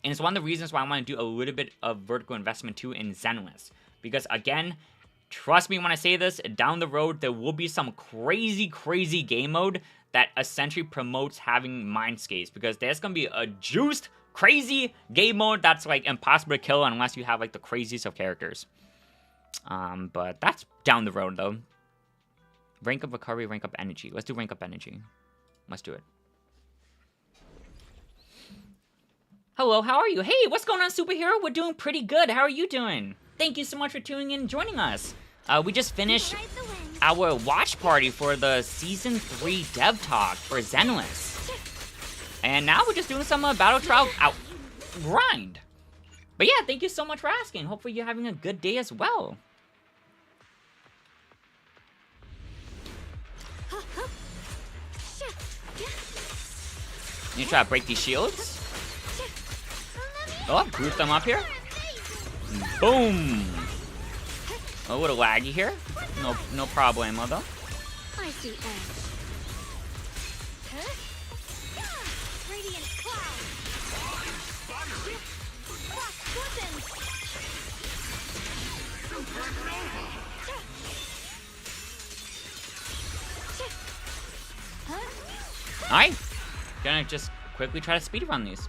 And it's one of the reasons why I want to do a little bit of vertical investment too in Zenless. Because again, trust me when I say this, down the road there will be some crazy game mode that essentially promotes having Mindscapes. Because there's going to be a juiced, crazy game mode that's like impossible to kill unless you have like the craziest of characters. But that's down the road though. Rank up recovery, rank up energy. Let's do rank up energy. Let's do it. Hello, how are you? Hey, what's going on, superhero? We're doing pretty good. How are you doing? Thank you so much for tuning in and joining us. We just finished our watch party for the Season 3 Dev Talk for Zenless. And now we're just doing some Battle Trial grind. But yeah, thank you so much for asking. Hopefully you're having a good day as well. You try to break these shields. Oh, group them up here. Boom. A little laggy here. No problemo though. I see edge. Radiant cloud. Alright. Gonna just quickly try to speedrun these.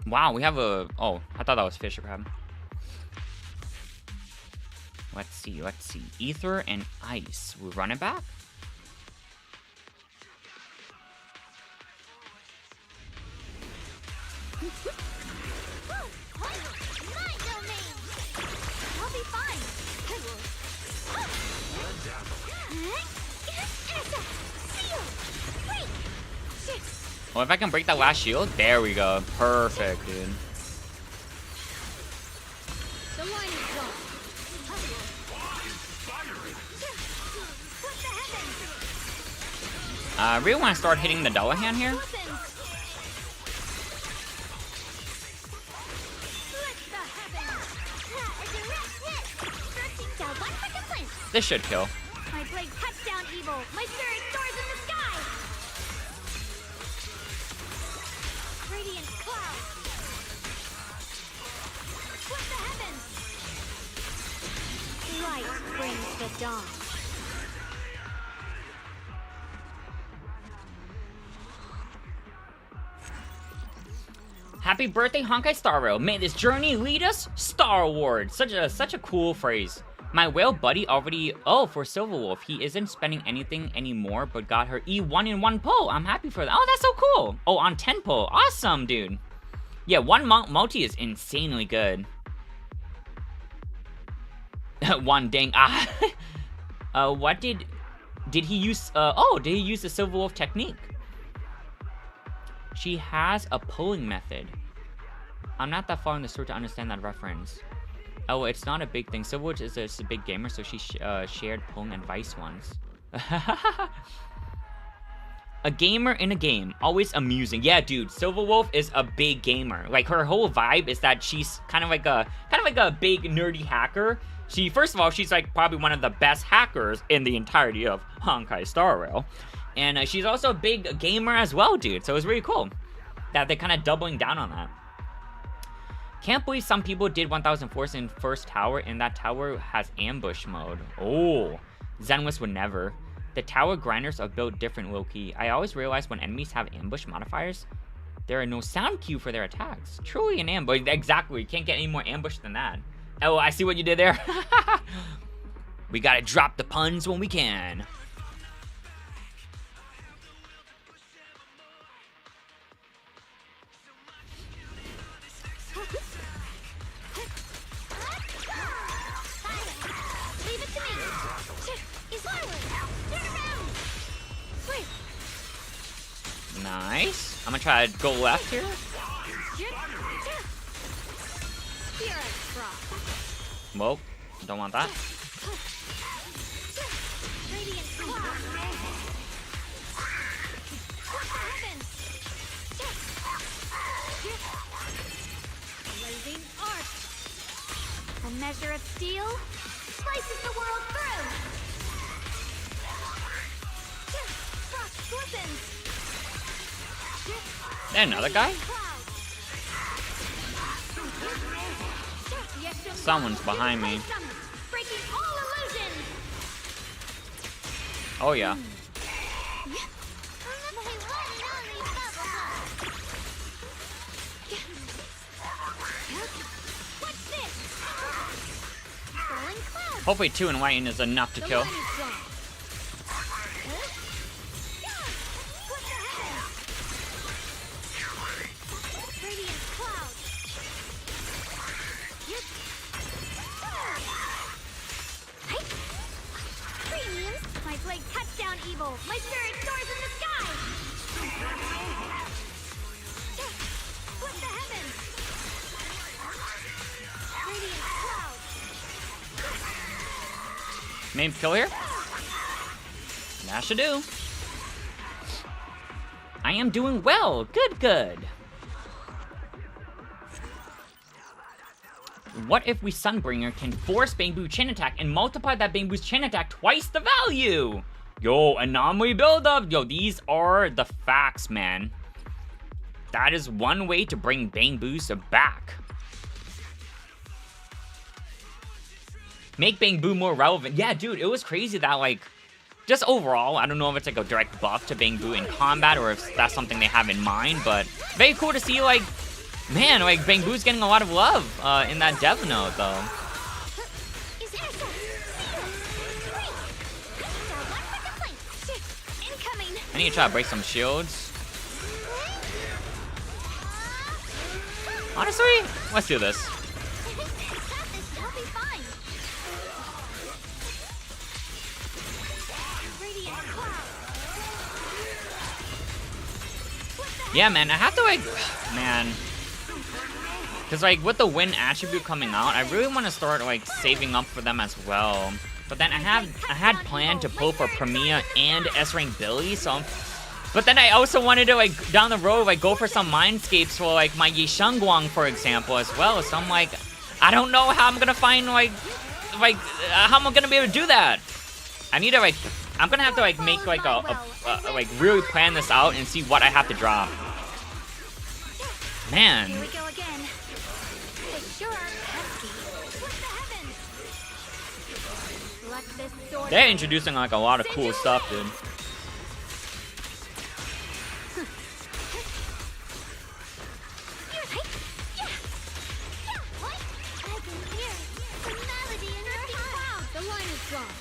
Wow, we have a... Oh, I thought that was Fisher Crab. Let's see. Ether and Ice. We run it back? Oh, if I can break that last shield, there we go. Perfect, dude. The line is gone. I really want to start hitting the Dullahan here. This should kill. My blade cuts down evil. My spirit soars in the sky. Radiant cloud. Split the heavens. Light brings the dawn. Happy birthday, Honkai Star Rail. May this journey lead us Starward. Such a cool phrase. My whale buddy already... Oh, for Silverwolf. He isn't spending anything anymore, but got her E1 in 1 pull. I'm happy for that. Oh, that's so cool. Oh, on 10 pull. Awesome, dude. Yeah, 1 multi is insanely good. 1 dang. What did he use? Did he use the Silverwolf technique? She has a pulling method. I'm not that far in the story to understand that reference. Oh, it's not a big thing. Silverwolf is a big gamer, so she shared pulling advice once. A gamer in a game, always amusing. Yeah, dude, Silverwolf is a big gamer. Like, her whole vibe is that she's kind of like a big nerdy hacker. First of all, she's like probably one of the best hackers in the entirety of Honkai Star Rail. And she's also a big gamer as well, dude. So it's really cool that they're kind of doubling down on that. Can't believe some people did 1000 force in first tower, and that tower has ambush mode. Oh, Zenless would never. The tower grinders are built different, low-key. I always realize when enemies have ambush modifiers, there are no sound cue for their attacks. Truly an ambush. Exactly, you can't get any more ambush than that. Oh, I see what you did there. We gotta drop the puns when we can. Nice. I'm gonna try to go left here. Whoa, don't want that. Blazing arc. A measure of steel slices the world through. Another guy? Someone's behind me. Oh yeah. Hopefully 2 and white is enough to kill. My blade cuts down evil. My spirit soars in the sky. Split the heavens. Radiant cloud. Main kill here? That should do. I am doing well. Good, good. What if we Sunbringer can force Bangbu chain attack and multiply that Bangbu's chain attack twice the value? Yo, anomaly buildup. Yo, these are the facts, man. That is one way to bring Bangbu's back. Make Bangbu more relevant. Yeah, dude, it was crazy that, like, just overall, I don't know if it's like a direct buff to Bangbu in combat or if that's something they have in mind, but very cool to see, like, man, like, Bangbu's getting a lot of love in that dev note, though. I need to try to break some shields. Honestly, let's do this. Yeah, man, I have to, like, man. Because, like, with the win attribute coming out, I really want to start, like, saving up for them as well. But then I had planned to pull for Premia and S-Rank Billy, so... But then I also wanted to, like, down the road, like, go for some Mindscapes for, like, my Yishengguang, for example, as well. So I'm like, I don't know how I'm gonna find, how am I gonna be able to do that? I need to, like... I'm gonna have to, like, make, like, like, really plan this out and see what I have to drop. Man. Here we go again. They sure are pesky. What the heavens? Let this sword They're introducing, like, a lot of cool stuff, dude. I can hear the melody in her cloud. The line is drawn.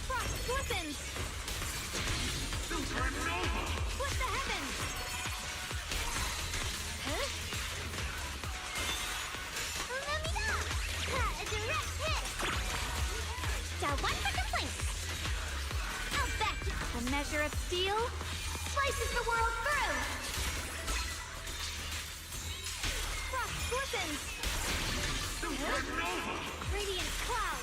Frost weapons. What the heavens? Huh? A direct hit. One for complaint. I'll bet a measure of steel slices the world through. Frost weapons. Radiant cloud.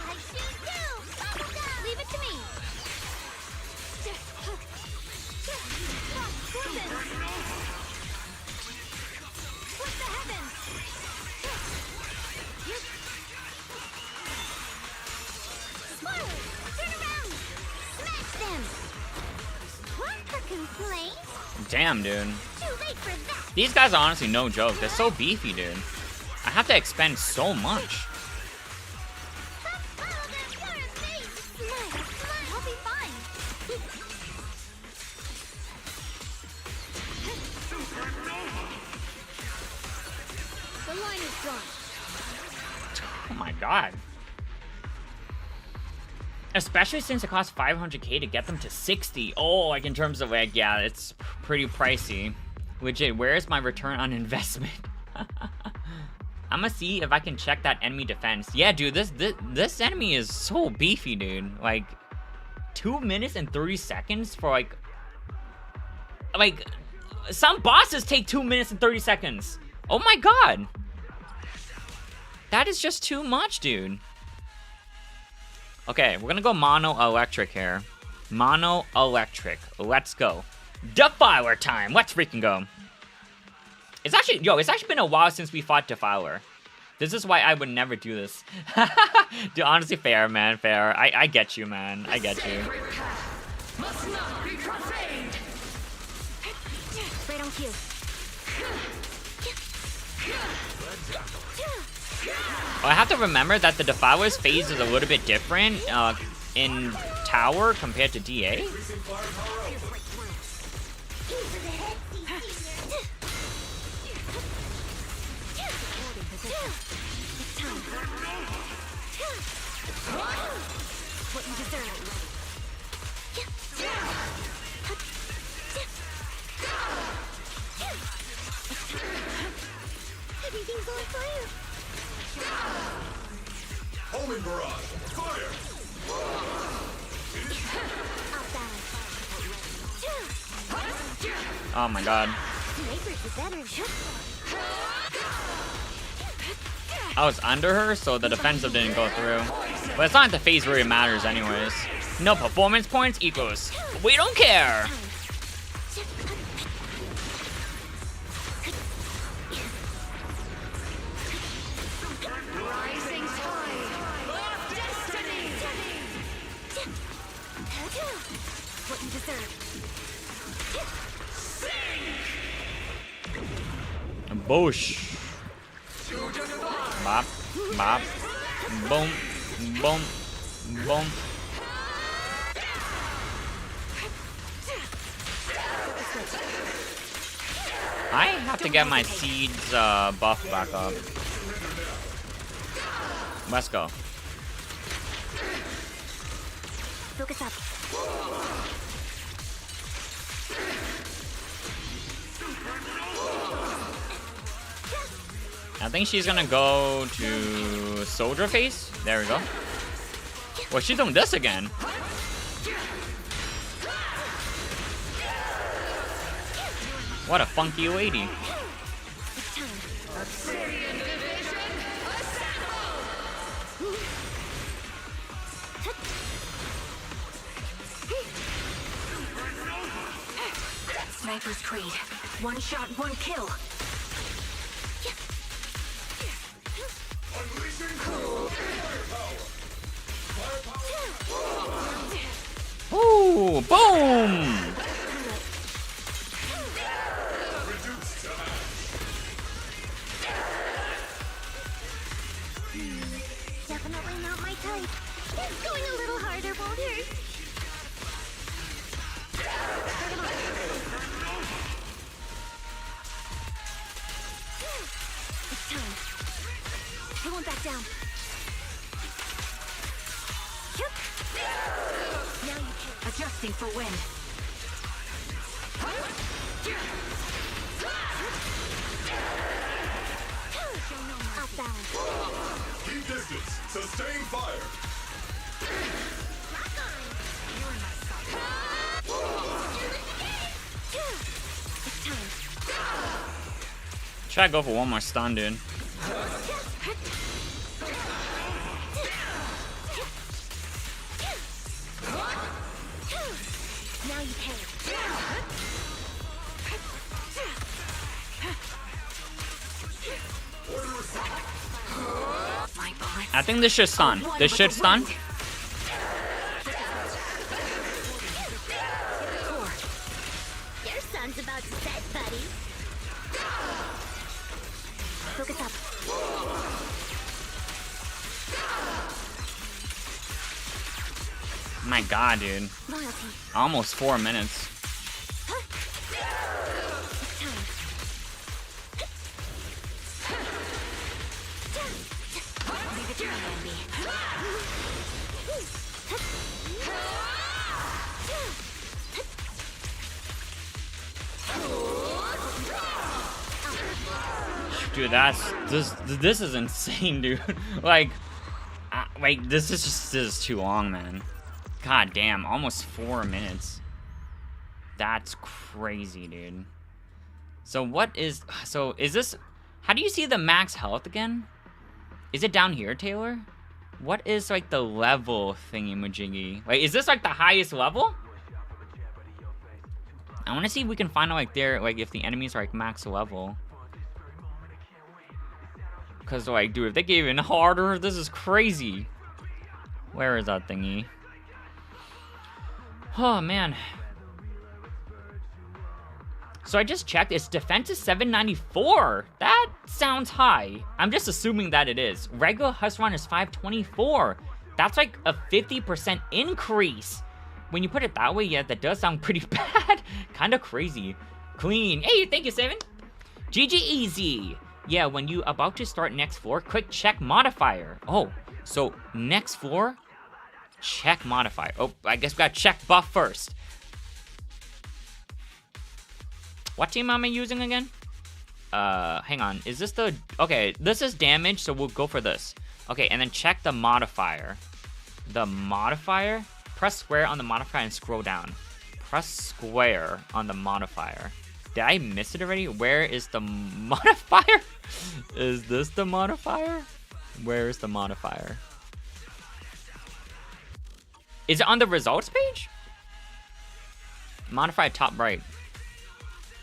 I shoot too! Leave it to me! What the heavens? Spoilers! Turn around! Smash them! One for complaint? Damn, dude. Too late for that! These guys are honestly no joke. They're so beefy, dude. I have to expend so much. I'll be fine. The line is drawn. Oh my god. Especially since it costs 500k to get them to 60. Oh, like in terms of, like, yeah, it's pretty pricey. Legit, where's my return on investment? I'm gonna see if I can check that enemy defense. Yeah, dude, this enemy is so beefy, dude. Like, 2 minutes and 30 seconds for, like, some bosses take 2 minutes and 30 seconds. Oh my god. That is just too much, dude. Okay, we're gonna go mono electric here. Mono electric. Let's go. Defiler time. Let's freaking go. It's actually, it's actually been a while since we fought Defiler. This is why I would never do this. Dude, honestly, fair, man, fair. I get you, man. I get you. Right on cue. I have to remember that the Defiler's phase is a little bit different in Tower compared to DA. What you deserve. Everything's on fire. Homing barrage! Fire! Off balance. Oh my god. Snipers is better. I was under her, so the defensive didn't go through. But it's not like the phase really matters anyways. No performance points equals we don't care. Rising tide of destiny. What you deserve. Boosh. Bop, bop, boom, boom, boom. I have to get my seeds buff back up. Let's go. Focus up. I think she's gonna go to Soldier Face. There we go. Well, she's doing this again. What a funky lady. Sniper's Creed. One shot, one kill. Ooh, boom! Definitely not my type. Going a little harder won't hurt. Bring him up. It's time. I won't back down. Now you can. Adjusting for wind. Off balance. Keep distance. Sustain fire. It's time. Try to go for one more stun, dude. Now you pay. My bullets. I think this should stun. This should stun. Your sun's about to set, buddy. Focus up. My god, dude. Loyalty. Almost 4 minutes. It's time. Leave it to me, Andy. Dude, this is insane, dude. Like this is too long, man. God damn, almost 4 minutes. That's crazy, dude. So is this, how do you see the max health again? Is it down here, Taylor? What is like the level thingy-majiggy? Like, is this like the highest level? I want to see if we can find out like if the enemies are like max level. Because, like, dude, if they gave even harder, this is crazy. Where is that thingy? Oh, man. So I just checked. Its defense is 794. That sounds high. I'm just assuming that it is. Regular Husron is 524. That's like a 50% increase. When you put it that way, yeah, that does sound pretty bad. Kind of crazy. Clean. Hey, thank you, Simon. GG Easy. Yeah, when you about to start next floor, click check modifier. Oh, so next floor, check modifier. Oh, I guess we got check buff first. What team am I using again? Hang on. Is this the... Okay, this is damage, so we'll go for this. Okay, and then check the modifier. The modifier? Press square on the modifier and scroll down. Press square on the modifier. Did I miss it already? Where is the modifier? Is this the modifier? Where is the modifier? Is it on the results page? Modify top right.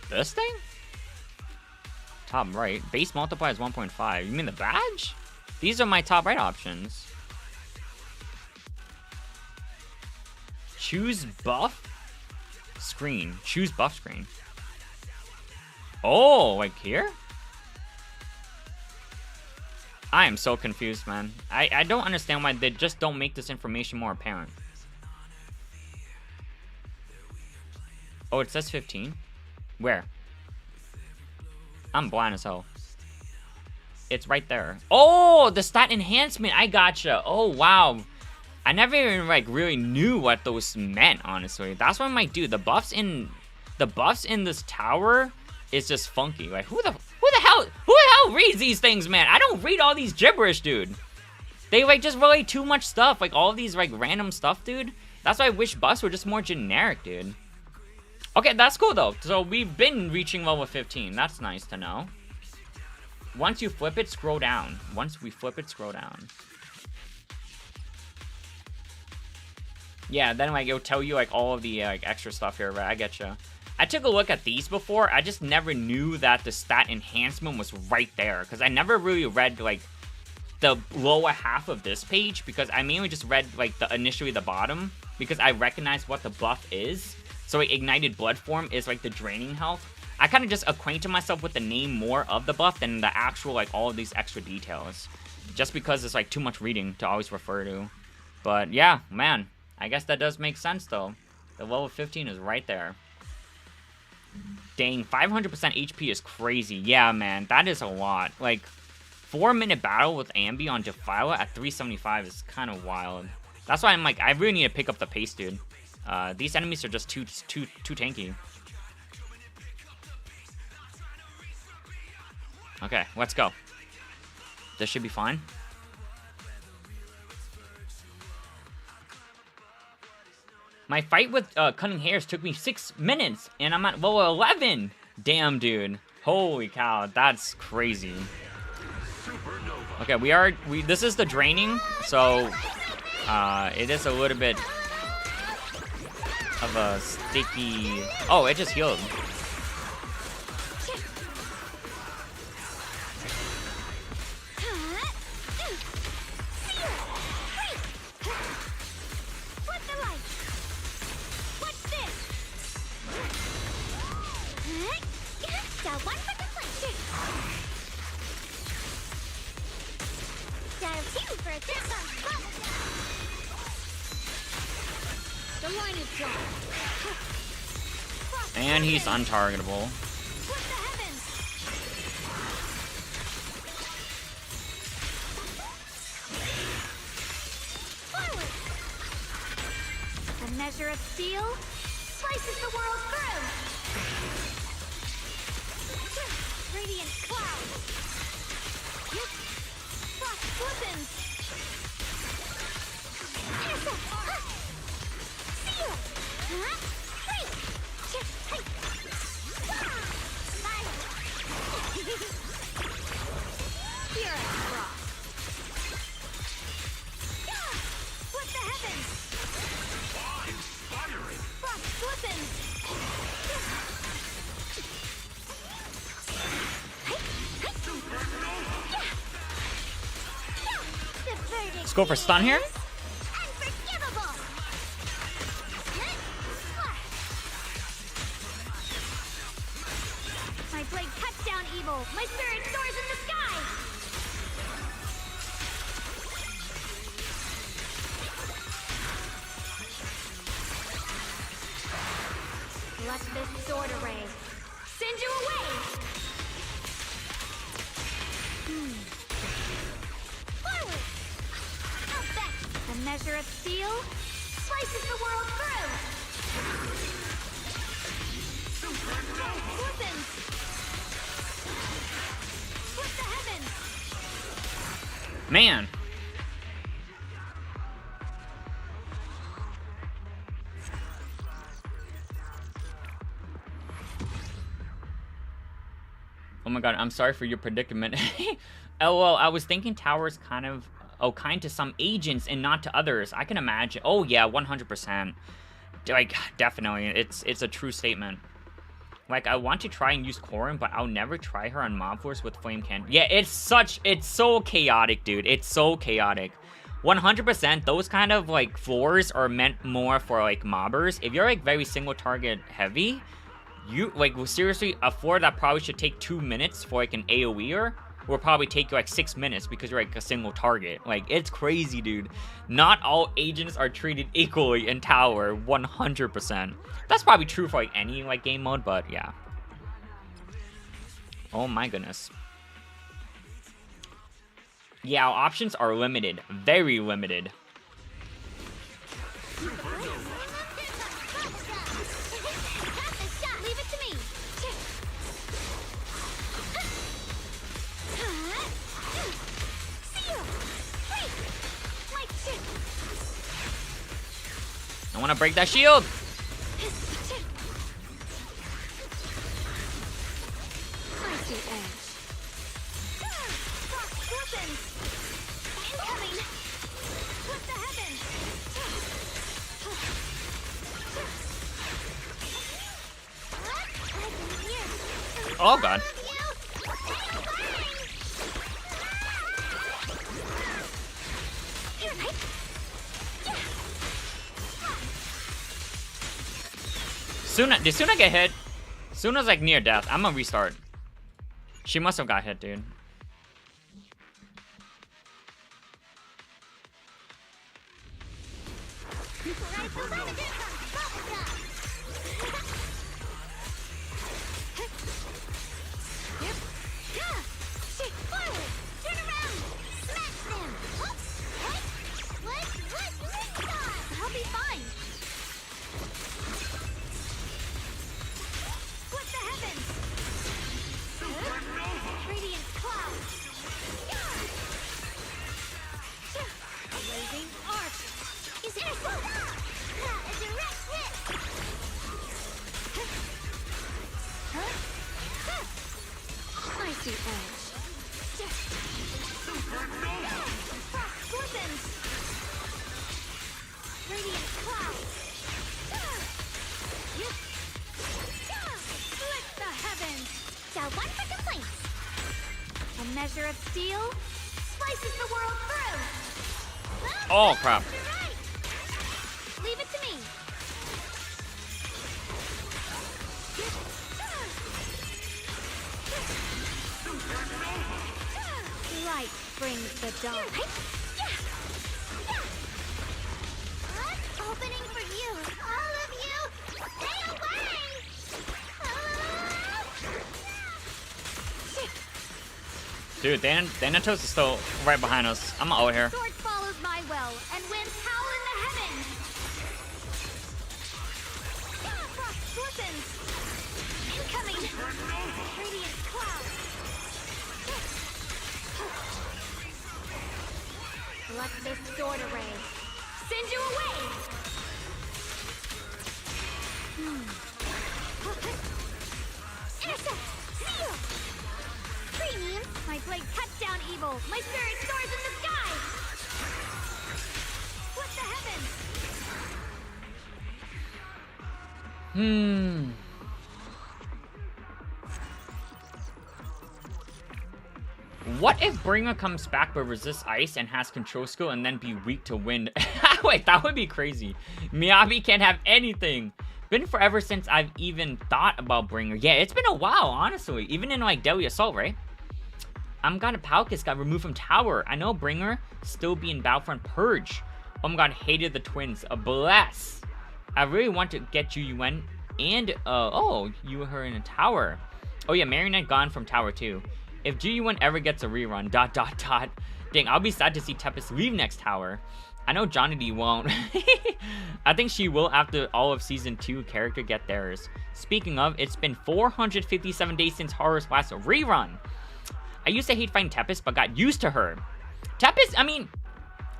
This thing? Top right. Base multiplier is 1.5. You mean the badge? These are my top right options. Choose buff screen. Choose buff screen. Oh, like here? I am so confused, man. I don't understand why they just don't make this information more apparent. Oh, it says 15? Where? I'm blind as hell. It's right there. Oh, the stat enhancement. I gotcha. Oh, wow. I never even like really knew what those meant, honestly. That's what I might do. The buffs in this tower is just funky. Like who the hell reads these things, man? I don't read all these gibberish, dude. They like just relate too much stuff, like all these like random stuff, dude. That's why I wish buffs were just more generic, dude. Okay, that's cool though. So we've been reaching level 15. That's nice to know. Once you flip it, scroll down. Once we flip it, scroll down. Yeah, then like it'll tell you like all of the like extra stuff here, right? I getcha. I took a look at these before. I just never knew that the stat enhancement was right there because I never really read like the lower half of this page because I mainly just read like initially the bottom because I recognized what the buff is. So like, ignited blood form is like the draining health. I kind of just acquainted myself with the name more of the buff than the actual like all of these extra details, just because it's like too much reading to always refer to. But yeah, man, I guess that does make sense though. The level 15 is right there. Dang, 500% HP is crazy. Yeah, man, that is a lot. Like, 4-minute battle with Ambi on Defiler at 375 is kind of wild. That's why I'm like, I really need to pick up the pace, dude. These enemies are just too tanky. Okay, let's go. This should be fine. My fight with Cunning Hairs took me 6 minutes, and I'm at level 11. Damn, dude. Holy cow, that's crazy. Okay, this is the draining, so it is a little bit of a sticky. Oh, it just healed. And he's untargetable. A measure of steel slices the world through. Radiant cloud. Frost flippins. Seal. What the heavens? Frost flippins. Let's go for stun here. Unforgivable. My blade cuts down evil. My spirit soars in the sky. Let this sword array send you away. Forward. Out back. A measure of steel slices the world through. Weapons. Split the heavens. Man. Oh my god, I'm sorry for your predicament. LOL, I was thinking towers kind of kind to some agents and not to others. I can imagine. Oh yeah, 100%. Like, definitely. It's a true statement. Like, I want to try and use Corrin, but I'll never try her on Mob Force with Flame Cannon. Yeah, it's so chaotic, dude. It's so chaotic. 100%, those kind of, like, floors are meant more for, like, mobbers. If you're, like, very single target heavy, you, like, seriously, a floor that probably should take 2 minutes for, like, an AoEer will probably take you, like, 6 minutes because you're, like, a single target. Like, it's crazy, dude. Not all agents are treated equally in Tower, 100%. That's probably true for, like, any, like, game mode, but, yeah. Oh, my goodness. Yeah, our options are limited. Very limited. Leave it to me. I want to break that shield. Oh god. Did Suna get hit? Suna's like near death. I'm gonna restart. She must have got hit, dude. I'll be fine. Split the heavens. Radiant cloud. Blazing arc. Is it a direct hit? Icy edge. Scorpions. Radiant cloud. Split the heavens. Shall one for complaints. A measure of steel slices the world through. Oh crap. You're right. Leave it to me. Light brings the dawn. Opening for you, all of you. Stay away! Dude, Thanatos is still right behind us. I'm out here. Sword follows my well, and winds howl in the heavens. Frost glistens. Incoming. Radiant cloud. Let this sword array send you away. Intercept. Seal. Premium. My blade cuts down evil. My spirit soars in the sky. Split the heavens. What if Bringer comes back but resists ice and has control skill and then be weak to wind? Wait, that would be crazy. Miyabi can't have anything. Been forever since I've even thought about Bringer. Yeah, it's been a while, honestly. Even in like Deadly Assault, right? I'm God, Palkus got removed from tower. I know Bringer still be in Battlefront Purge. Oh my god, hated the twins. A bless. I really want to get Yuen and oh, you were her in a tower. Oh yeah, Marionette gone from tower too. If Yuen ever gets a rerun, ... Dang, I'll be sad to see Tempest leave next tower. I know Johnity won't. I think she will after all of season 2 character get theirs. Speaking of, it's been 457 days since Horror's last rerun. I used to hate fighting Tempest, but got used to her. Tempest, I mean,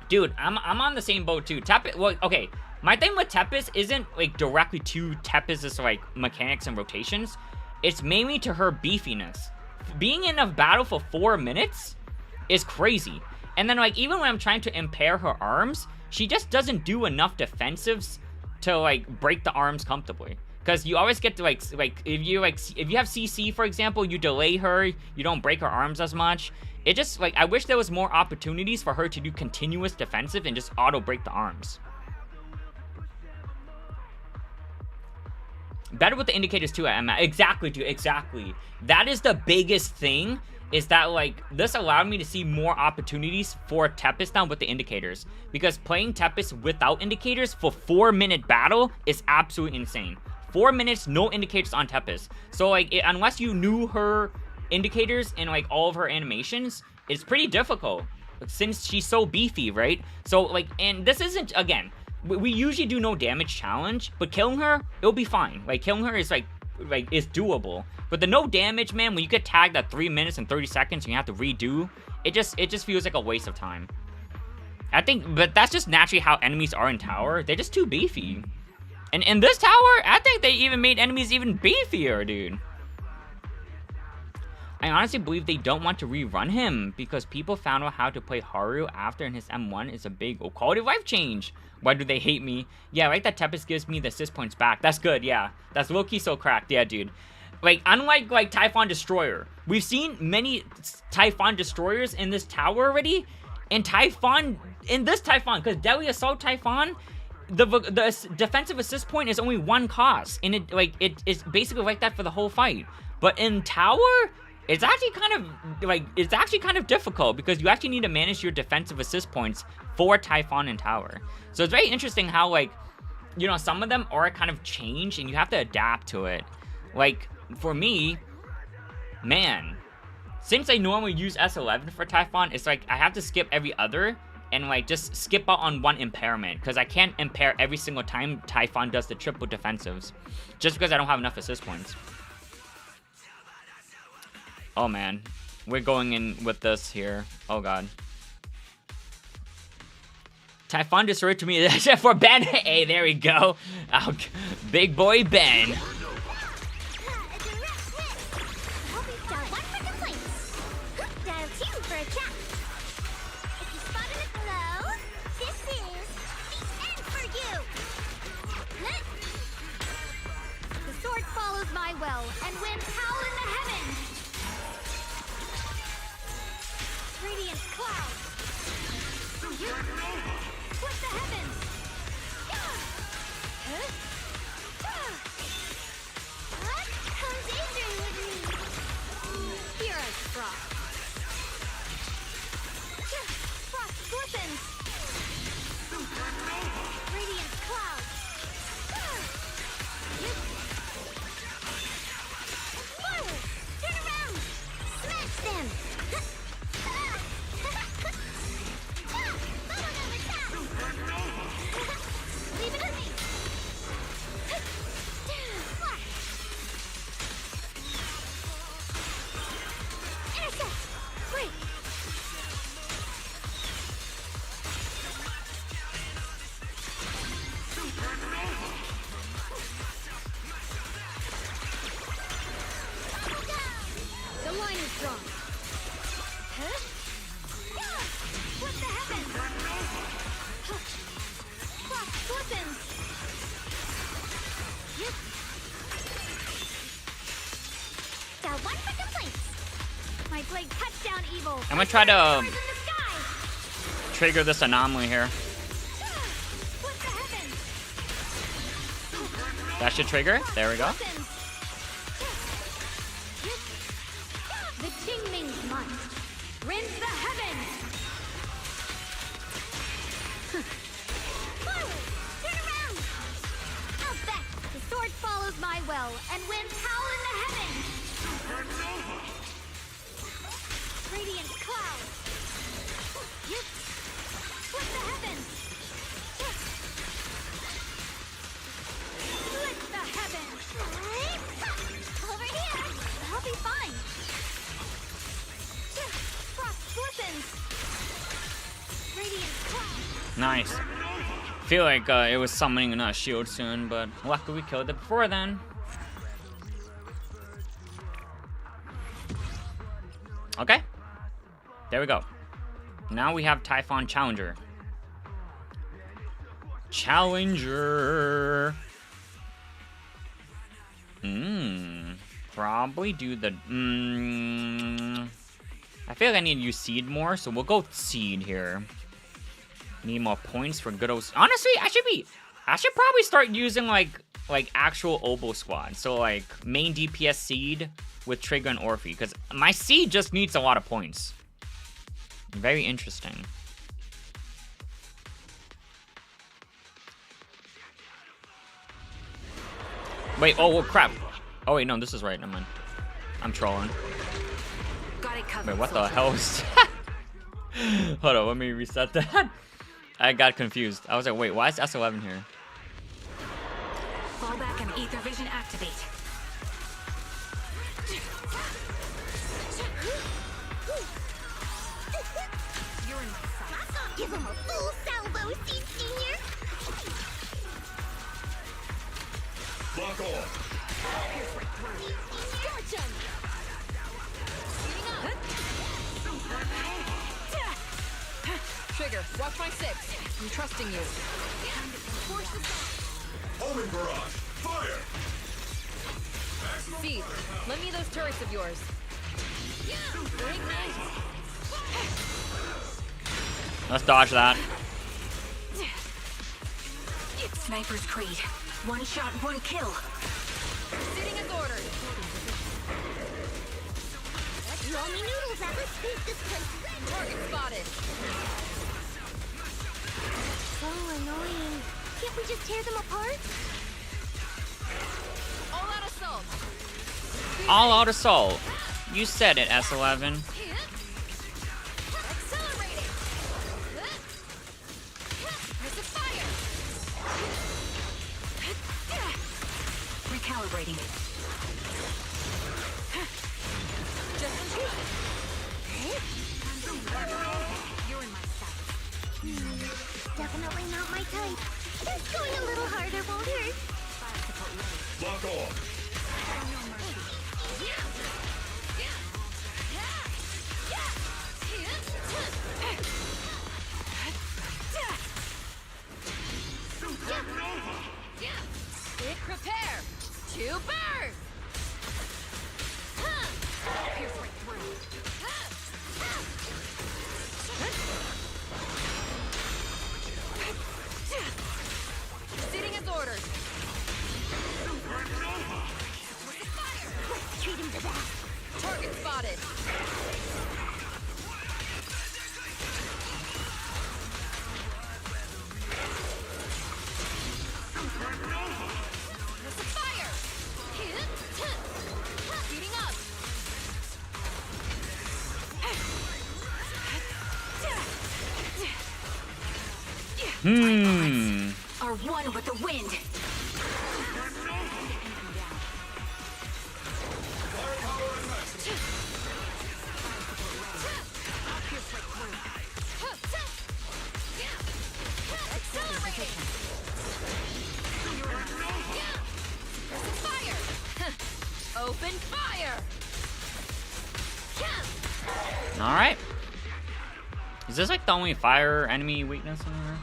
dude, I'm on the same boat too. Tempest, well, okay, my thing with Tempest isn't like directly to Tempest's like mechanics and rotations. It's mainly to her beefiness. Being in a battle for 4 minutes is crazy. And then like even when I'm trying to impair her arms, she just doesn't do enough defensives to like break the arms comfortably. Because you always get to like if you have CC for example, you delay her, you don't break her arms as much. It just like I wish there was more opportunities for her to do continuous defensive and just auto break the arms. Better with the indicators too, Emma. Exactly, dude, exactly. That is the biggest thing, is that like this allowed me to see more opportunities for Tempest now with the indicators. Because playing Tempest without indicators for 4-minute battle is absolutely insane. 4 minutes, no indicators on Tempest. So like unless you knew her indicators and like all of her animations, it's pretty difficult since she's so beefy, right? So like, and this isn't, again, we usually do no damage challenge, but killing her, it'll be fine. Like killing her is like is doable. But the no damage, man, when you get tagged at 3 minutes and 30 seconds and you have to redo, it just feels like a waste of time. I think, but that's just naturally how enemies are in tower. They're just too beefy. And in this tower, I think they even made enemies even beefier, dude. I honestly believe they don't want to rerun him because people found out how to play Haru after in his M1 is a big quality of life change. Why do they hate me? Yeah, right, that Tempest gives me the assist points back. That's good, yeah. That's low-key so cracked, yeah, dude. Like, unlike, like, Typhon Destroyer, we've seen many Typhon Destroyers in this tower already, and Typhon, in this Typhon, because Deadly Assault Typhon, the defensive assist point is only 1 cost, and it's basically like that for the whole fight. But in tower, it's actually kind of difficult because you actually need to manage your defensive assist points for Typhon and tower. So it's very interesting how, like, you know, some of them are kind of changed and you have to adapt to it. Like, for me, man, since I normally use S11 for Typhon, it's like I have to skip every other and like just skip out on 1 impairment because I can't impair every single time Typhon does the triple defensives just because I don't have enough assist points. Oh man, we're going in with this here. Oh god. Typhon destroyed to me for Ben. Hey, there we go. Oh, big boy Ben. My will and winds howl in the heavens. Radiant clouds. You split the heavens. Come daydream with me. Hero's frost. on evil. I'm gonna try to Stars in the sky. trigger this anomaly here. Split the heavens. That should trigger. There we go. Lessons. The Qingming's might. Rinse the heavens. Forward. Turn around. Out back. The sword follows my will, and winds howl in the heavens. Radiant cloud. Split the heavens. Split the heavens. Over here. I'll be fine. Frost glistens. Radiant cloud. Nice. Feel like it was summoning a shield soon, but luckily we killed it before then. Okay. There we go. Now we have Typhon Challenger. Challenger. Probably do the. I feel like I need to use Seed more, so we'll go Seed here. Need more points for good old. Honestly, I should probably start using like actual Oboe squad. So like main DPS Seed with Trigger and Orphe, because my Seed just needs a lot of points. Very interesting. Wait, oh crap. Oh wait, no, this is right. I'm trolling. Got it covered. Wait, what the hell is that? Hold on, let me reset that. I got confused. I was like, wait, why is S11 here? Fall back and ether vision activate. You're in my sight. Give him a full salvo, Seed Senior. Lock on. Scorch him. Trigger, watch my six. I'm trusting you. Homing barrage. Fire. Speed, lend me those turrets of yours. Ignite. Let's dodge that. Sniper's Creed. One shot, one kill. Sitting as ordered. Yummy noodles at the space this place. Target spotted. So annoying. Can't we just tear them apart? All out assault. All out assault. You said it, S11. Accelerating. Press of fire. Recalibrating. Just in time. You're in my sight. Definitely not my type. Just going a little harder won't hurt. Lock on. Hit prepare. To burn. Pierce right through. Sitting as ordered. Treat him to that. Target spotted. Press of fire. Speeding up. Are one with the wind. Accelerating. Press of fire. Open fire. All right. Is this like the only fire enemy weakness in here?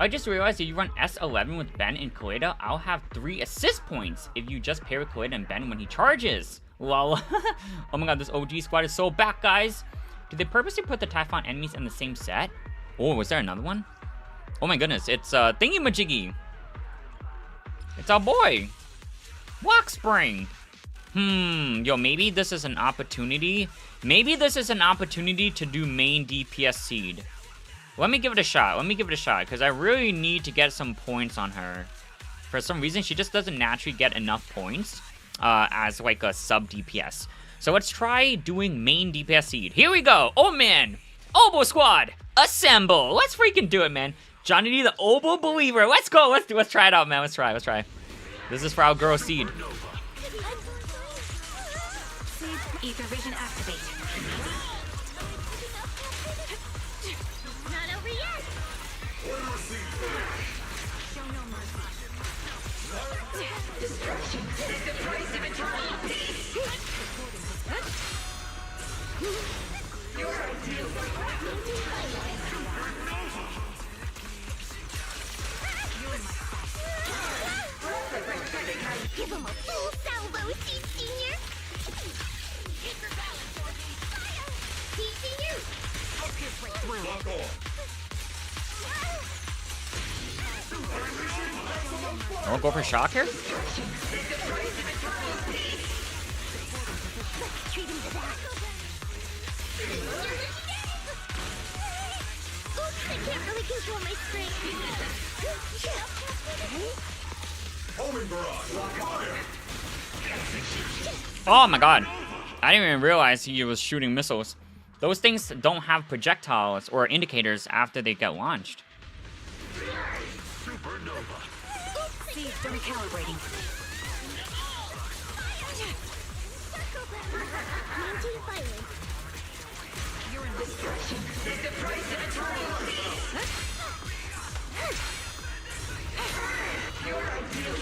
I just realized if you run S11 with Ben and Kaleda, I'll have 3 assist points if you just pair with Kaleda and Ben when he charges. Lol. Oh my god, this OG squad is so back, guys. Did they purposely put the Typhon enemies in the same set? Oh, was there another one? Oh my goodness, it's Thingy-Majiggy. It's our boy. Walk Spring. Yo, maybe this is an opportunity. Maybe this is an opportunity to do main DPS seed. Let me give it a shot. Because I really need to get some points on her. For some reason, she just doesn't naturally get enough points as like a sub DPS. So let's try doing main DPS seed. Here we go. Oh man. Oboe squad. Assemble. Let's freaking do it, man. Johnity the Oboe believer. Let's go. Let's try it out, man. Let's try. This is for our girl seed. Ether vision activate. Not over yet. Show no mercy. Destruction is the price of eternal peace. Your ideal. Give him a full salvo, Steve Senior. Steve Senior. I'll pierce right through. Lock on. I won't go for shock here. Treat him to that. Oops, I can't really control my strength. Homing barrage. Fire. Oh my god. I didn't even realize he was shooting missiles. Those things don't have projectiles or indicators after they get launched. Seeds recalibrating. Maintain firing. You're in destruction is the price of eternal peace. Your ideal.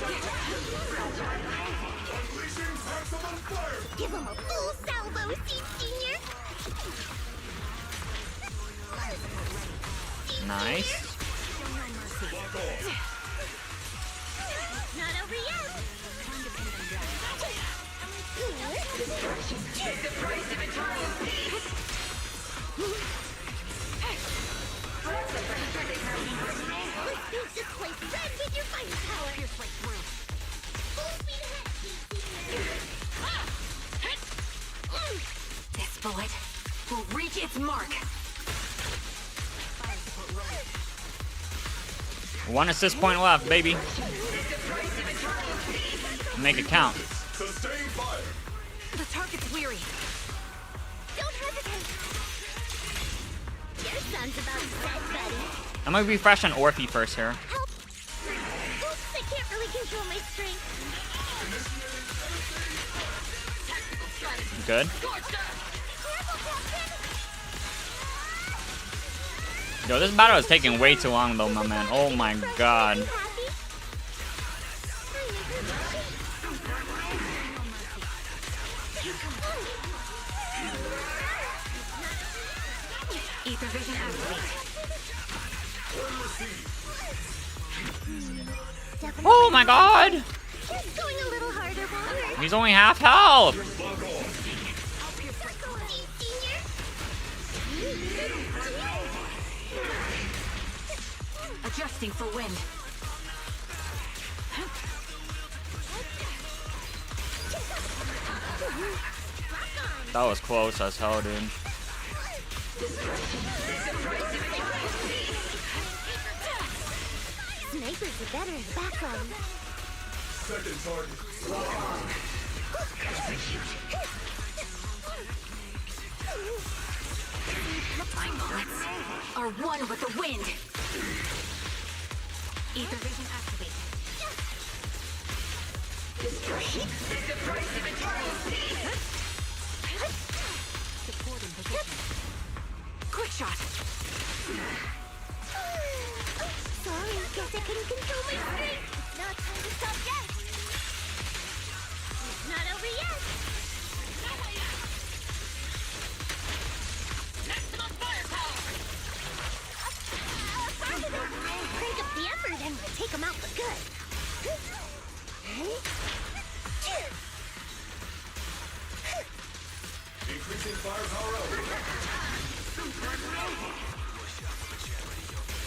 Unleashing maximum fire. Give him a full salvo, Steve Senior. Nice. Lock on. Not over yet. Destruction is the price of eternal peace. Let's beat this place red with your fire power. Pierce right through. Full speed ahead, Steve Senior. This bullet will reach its mark. 1 assist point left, baby. Make it count. Sustain fire. The target's weary. Don't hesitate. Your son's about set, buddy. I'm gonna refresh on Orphe first here. Help. Oops, I can't really control my strength. Good. Yo, this battle is taking way too long though, my man. Oh my god. Ether vision activate. Oh my god. Just going a little harder will hurt. He's only half health. Lock on. Adjusting for wind. That was close as hell, dude. Snipers are better in the background. Second target. My bullets are one with the wind. Ether vision activate. Destruction is the price of eternal peace. Supporting position. Quick shot. Sorry, guess I couldn't control my strength. Not time to stop yet. Not over yet. Maximum firepower. Crank up firepower up.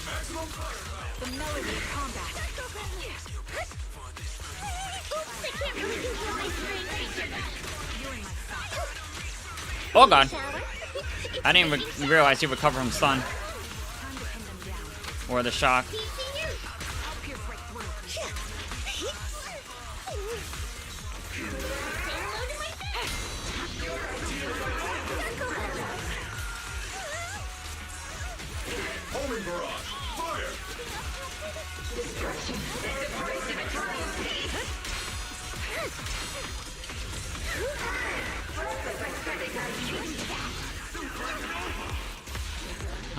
Maximum firepower. The melody of combat. Oops, I can't really control my strength. Oh god. Shower? I didn't even realize you recover from stun. Time to pin them down. Or the shock. Easy you. I'll pierce right through. Download in my face. Homing barrage. Fire.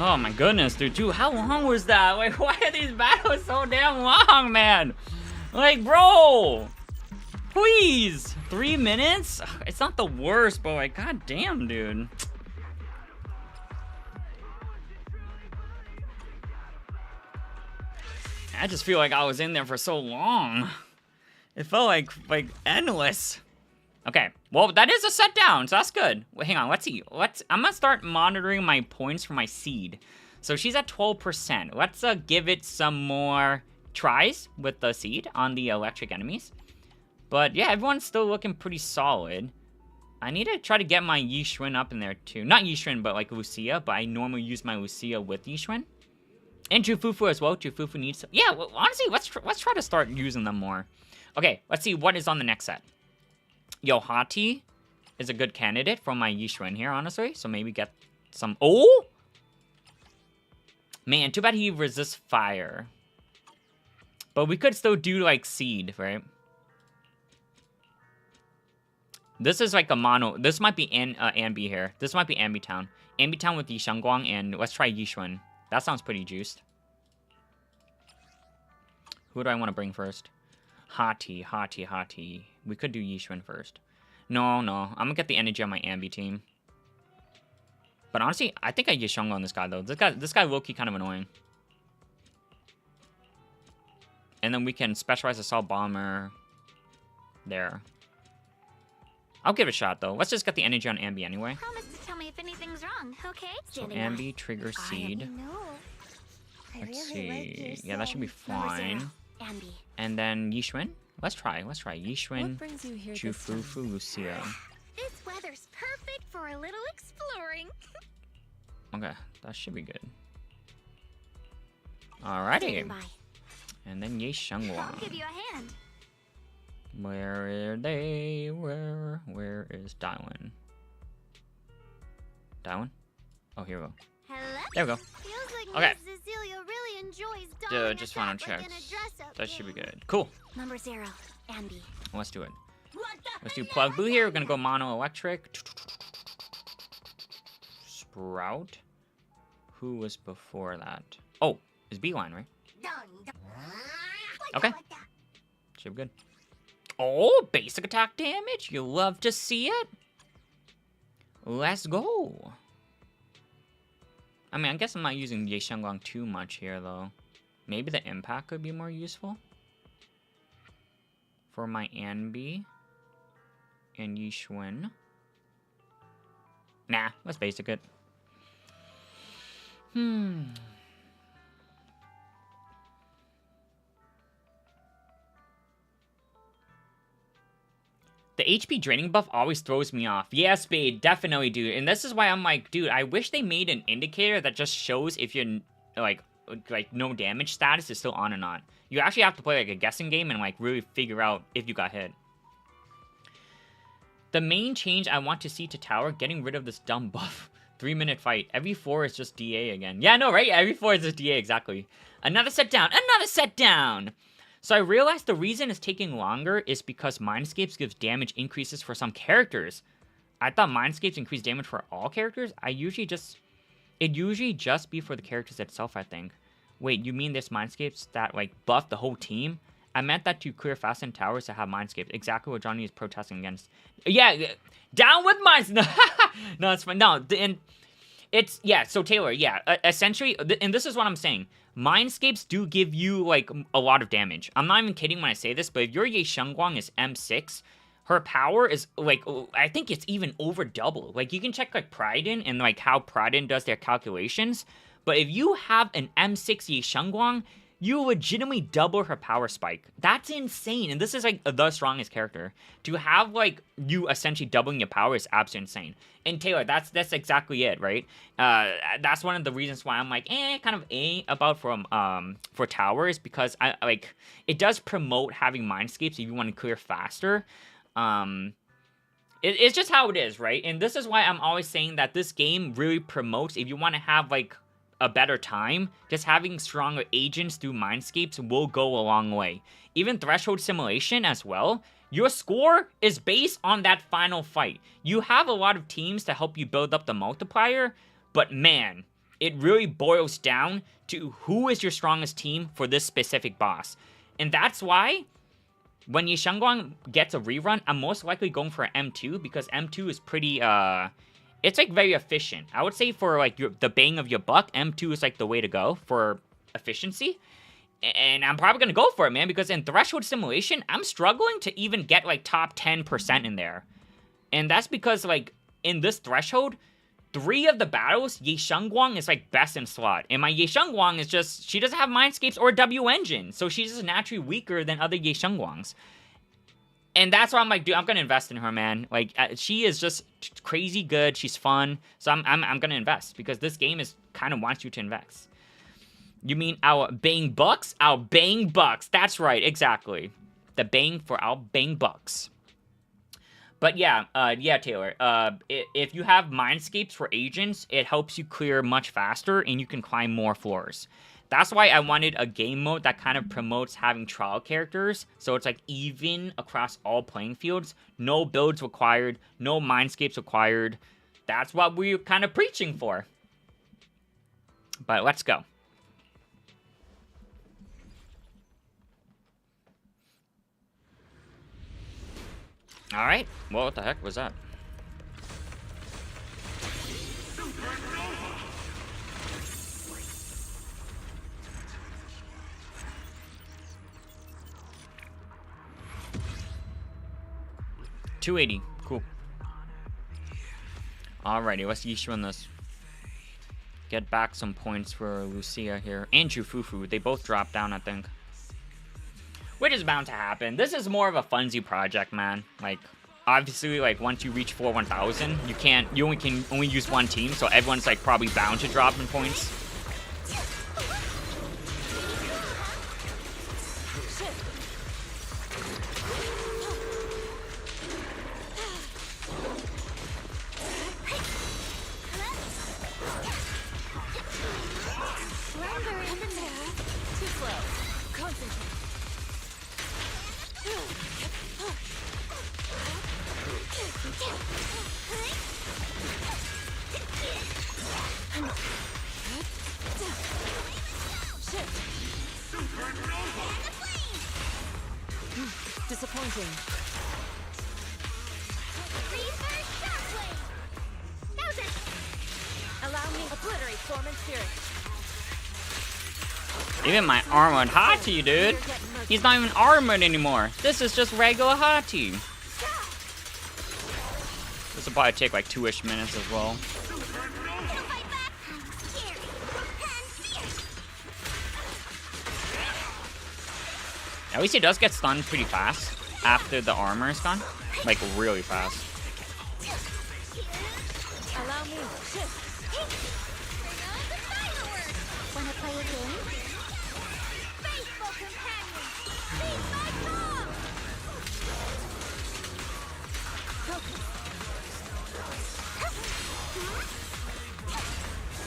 Oh my goodness, dude. How long was that? Like, why are these battles so damn long, man? Like, bro. Please. 3 minutes? Ugh, it's not the worst, but like, goddamn, dude. I just feel like I was in there for so long. It felt like endless. Okay, well, that is a set down, so that's good. Wait, hang on, let's see. I'm gonna start monitoring my points for my seed. So she's at 12%. Let's give it some more tries with the seed on the electric enemies. But yeah, everyone's still looking pretty solid. I need to try to get my Yi Xuan up in there too. Not Yi Xuan, but like Lucia, but I normally use my Lucia with Yi Xuan. And Jufufu as well. Jufufu needs... Yeah, well, honestly, let's try to start using them more. Okay, let's see what is on the next set. Johnity is a good candidate for my Yi Xuan here, honestly. So maybe get some... Oh! Man, too bad he resists fire. But we could still do, like, seed, right? This is like a mono... This might be Anbi here. This might be Anbi Town. Anbi Town with Yi Shengguang, and let's try Yi Xuan. That sounds pretty juiced. Who do I want to bring first? Hati. We could do Yi Xuan first. No. I'm gonna get the energy on my Anbi team. But honestly, I think I Yi Shengguang on this guy, though. This guy low-key kind of annoying. And then we can specialize Assault Bomber there. I'll give it a shot, though. Let's just get the energy on Anbi anyway. Promise to tell me if anything's wrong, okay? So Anbi, trigger seed. Let's see. Yeah, that should be fine. Anbi. And then Yi Xuan. Let's try. Yi Xuan, What brings you here this time? Jufufu, Lucia. This weather's perfect for a little exploring. Okay, that should be good. Alrighty. Stand by. And then Yi I'll Shengguang. give you a hand. Where are they? Where is Daiwen? Daiwen? Oh, here we go. Hello? There we go. Feels like Okay. Miss Cecilia really enjoys Dude, donning just a wanna top like check. in a dress-up That should be game. good. Cool. Number 0, Anbi. Let's do it. Let's do plug blue here. We're gonna go mono electric. Sprout. Who was before that? Oh, it's Beeline, right? Okay. Should be good. Oh, basic attack damage. You love to see it. Let's go. I mean, I guess I'm not using Yi Shengguang too much here, though. Maybe the impact could be more useful. For my Anbi. And Yi Xuan. Nah, let's basic it. The HP draining buff always throws me off. Yeah, Spade, definitely, dude. And this is why I'm like, dude, I wish they made an indicator that just shows if you're, like no damage status is still on or not. You actually have to play, like, a guessing game and, like, really figure out if you got hit. The main change I want to see to Tower, getting rid of this dumb buff. 3-minute fight. Every 4 is just DA again. Yeah, no, right? Every 4 is just DA, exactly. Another set down. Another set down! So I realized the reason it's taking longer is because Mindscapes gives damage increases for some characters. I thought Mindscapes increase damage for all characters. It usually just be for the characters itself, I think. Wait, you mean this Mindscapes that, like, buff the whole team? I meant that to clear fastened towers to have Mindscapes. Exactly what Johnny is protesting against. Yeah, down with Minds. No, it's fine. No, and it's, yeah, so Taylor, yeah, essentially, and this is what I'm saying. Mindscapes do give you, like, a lot of damage. I'm not even kidding when I say this, but if your Yi Shengguang is M6, her power is like, I think it's even over double. Like you can check like Pridin and like how Pridin does their calculations. But if you have an M6 Yi Shengguang, you legitimately double her power spike. That's insane. And this is like the strongest character. To have like you essentially doubling your power is absolutely insane. And Taylor, that's exactly it, right? That's one of the reasons why I'm like, kind of about for towers, because I like it does promote having mindscapes if you want to clear faster. It's just how it is, right? And this is why I'm always saying that this game really promotes, if you want to have like a better time, just having stronger agents through mindscapes will go a long way. Even Threshold Simulation as well, your score is based on that final fight. You have a lot of teams to help you build up the multiplier, but man, it really boils down to who is your strongest team for this specific boss. And that's why when Yi Shengguang gets a rerun, I'm most likely going for an M2, because M2 is pretty, it's like very efficient. I would say for like the bang of your buck, M2 is like the way to go for efficiency. And I'm probably gonna go for it, man, because in Threshold Simulation, I'm struggling to even get like top 10% in there. And that's because like in this Threshold, 3 of the battles, Yi Shengguang is like best in slot. And my Yi Shengguang is just, she doesn't have Mindscapes or W Engine. So she's just naturally weaker than other Yi Shengguangs. And that's why I'm like, dude, I'm gonna invest in her, man. Like, she is just crazy good. She's fun. So I'm gonna invest, because this game is kind of wants you to invest. You mean our bang bucks? Our bang bucks. That's right, exactly. The bang for our bang bucks. But yeah, Taylor. If you have mindscapes for agents, it helps you clear much faster and you can climb more floors. That's why I wanted a game mode that kind of promotes having trial characters, so it's like even across all playing fields. No builds required, no mindscapes required. That's what we're kind of preaching for. But let's go. All right. Well, what the heck was that? $280. Cool. Alrighty, let's Yishuan this. Get back some points for Lucia here. And Jufufu. They both dropped down, I think. Which is bound to happen. This is more of a funsy project, man. Like, obviously, like, once you reach 1000, you can only use one team, so everyone's, like, probably bound to drop in points. Disappointing. Allow me obliterate form and spirit. Even my armored Hati, dude. He's not even armored anymore. This is just regular Hati. This will probably take like 2-ish minutes as well. At least he does get stunned pretty fast after the armor is gone. Like, really fast. Allow me. Wanna play a game? Faithful companion, be my dog!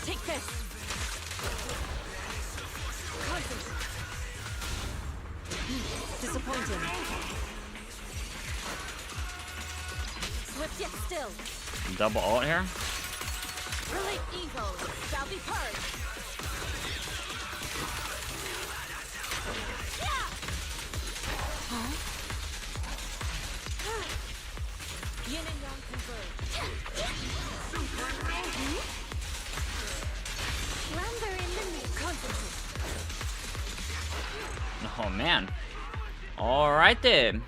Take this. Concentrate. Disappointing. Swift yet still. Double ult here. Relate evil shall be purged. Yin and yang converge. Slumber in the mist. Concentrate. Oh, man. Alright then.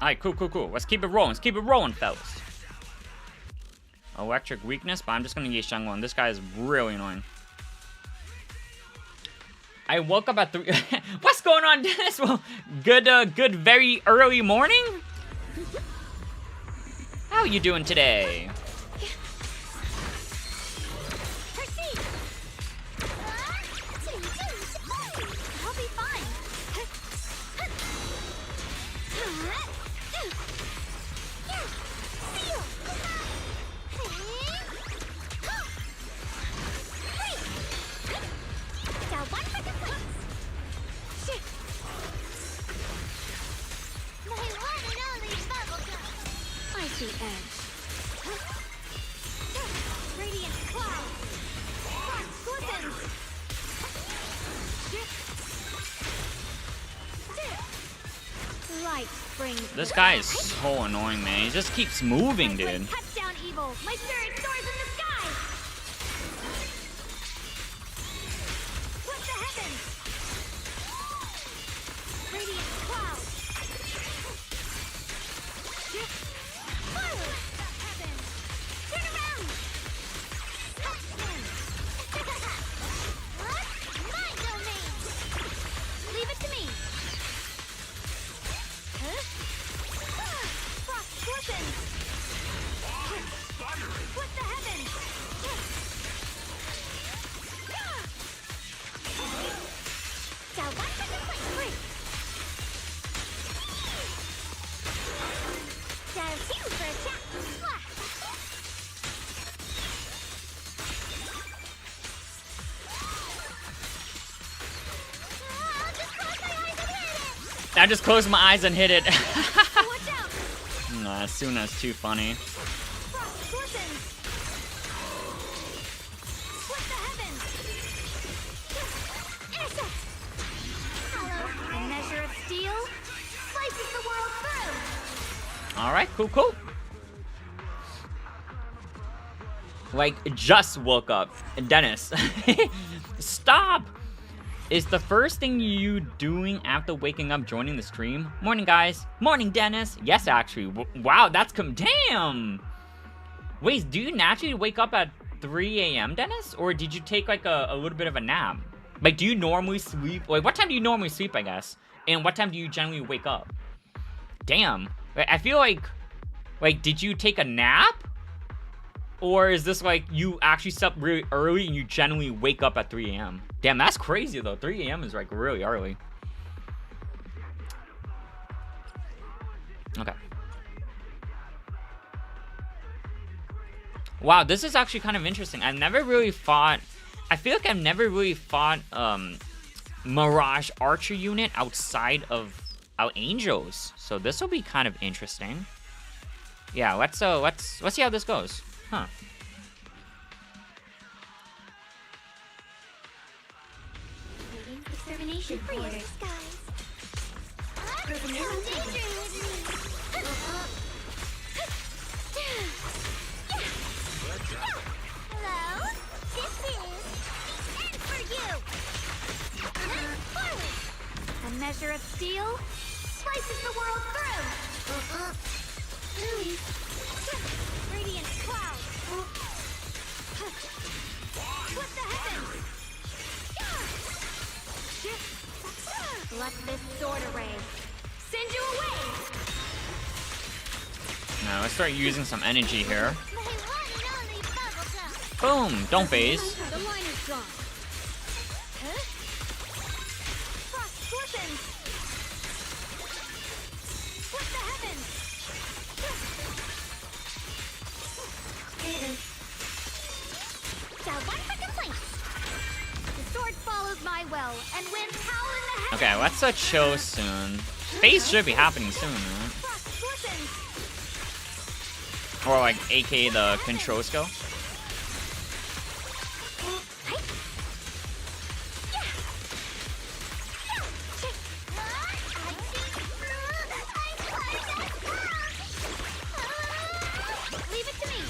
Alright, cool. Let's keep it rolling, fellas. Electric weakness, but I'm just gonna use Shangwon. This guy is really annoying. I woke up at 3. What's going on, Dennis? Well, good, very early morning. How are you doing today? I'll be fine. Icy edge. Radiant cloud. Frost glistens. Light brings. This guy is so annoying, man. He just keeps moving, dude. Touch down evil. My spirit soars in the sky. What the heavens? Radiant cloud. Forward. The heavens. Turn around. My domain. Leave it to me. Frost glistens. What the heavens? Got one for the plate. Got two for a chat. I just closed my eyes and hit it. Watch out! Nah, Suna's too funny. Frost glistens. What the heavens? Innocent. Hello. A measure of steel slices the world through. Alright, cool. Like, just woke up. Dennis. Stop! Is the first thing you doing after waking up joining the stream? Morning, guys. Morning, Dennis. Yes, actually. Wow, that's damn! Wait, do you naturally wake up at 3 a.m., Dennis? Or did you take, like, a little bit of a nap? Like, do you normally sleep? Like, what time do you normally sleep, I guess? And what time do you generally wake up? Damn. I feel like, did you take a nap? Or is this, like, you actually slept really early and you generally wake up at 3 a.m.? Damn, that's crazy, though. 3 a.m. is, like, really early. Okay. Wow, this is actually kind of interesting. I've never really fought... I feel like I've never really fought Mirage Archer unit outside of our Angels. So this will be kind of interesting. Yeah, let's see how this goes. Huh. Extermination quarters. Hello? This is the end for you. Forward. A measure of steel Slices the world through. Radiant cloud. What the heavens? Let this sword array Send you away. Now let's start using some energy here. My one and only bubblegum. Boom! Don't phase. The line is gone. Frost glistens. What the heavens? Got one for complaints. The sword follows my will And wins power in the heavens. Okay, let's chill soon. Phase should be happening soon, right? Frost glistens. Or like, aka the control skill. Leave it to me.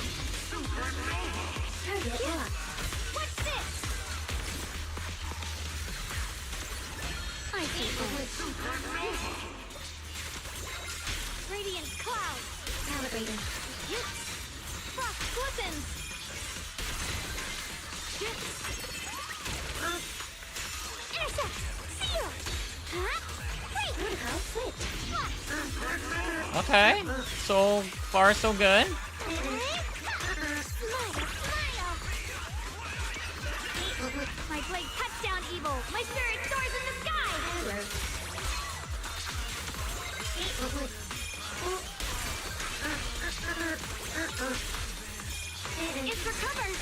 What's this? icy edge. Radiant cloud. Calibrating. Frost weapons. Intercept. Seal. Huh? Wait. Okay, so far so good. My blade cuts down evil. My spirit soars in the sky. It's recovered.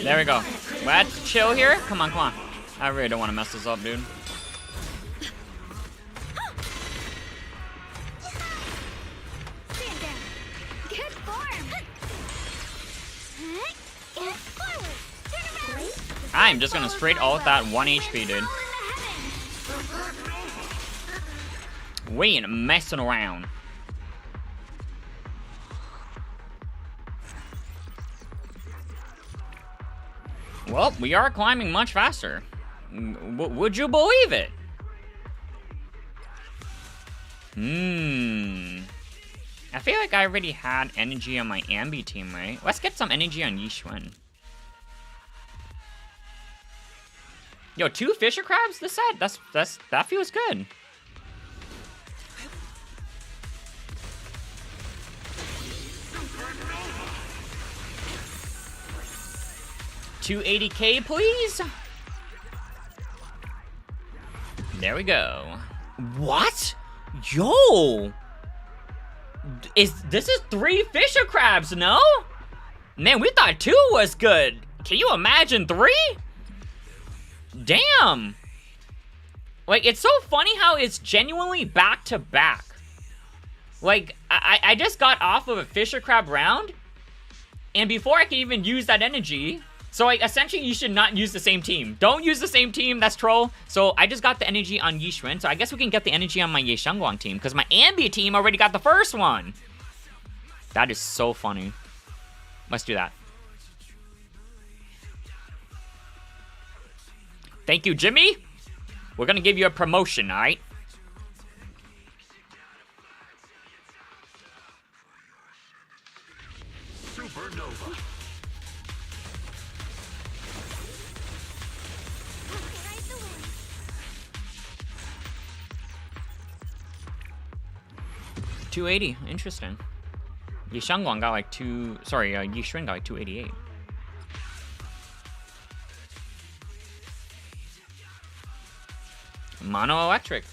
There we go. Let's chill here. Come on, come on. I really don't want to mess this up, dude. Stand down. Good form. Forward. Turn around. I'm just gonna straight ult that 1 HP, dude. Fall in the heavens. We ain't messing around. Well, we are climbing much faster. Would you believe it? I feel like I already had energy on my Ambi team, right? Let's get some energy on Yixuan. Yo, 2 Fisher Crabs this set? That feels good. $280K, please. There we go. What? Yo! This is 3 Fisher Crabs, no? Man, we thought 2 was good. Can you imagine 3? Damn! Like, it's so funny how it's genuinely back to back. Like, I just got off of a Fisher Crab round, and before I could even use that energy, so like, essentially you should not use the same team. Don't use the same team, that's troll. So I just got the energy on Yixuan, so I guess we can get the energy on my Yexiangguang team, because my Ambi team already got the first one. That is so funny. Let's do that. Thank you, Jimmy. We're gonna give you a promotion, alright? Supernova. Ride the wind. $280, interesting. Yexiangguang got like Yixuan got like 288. Mono electric.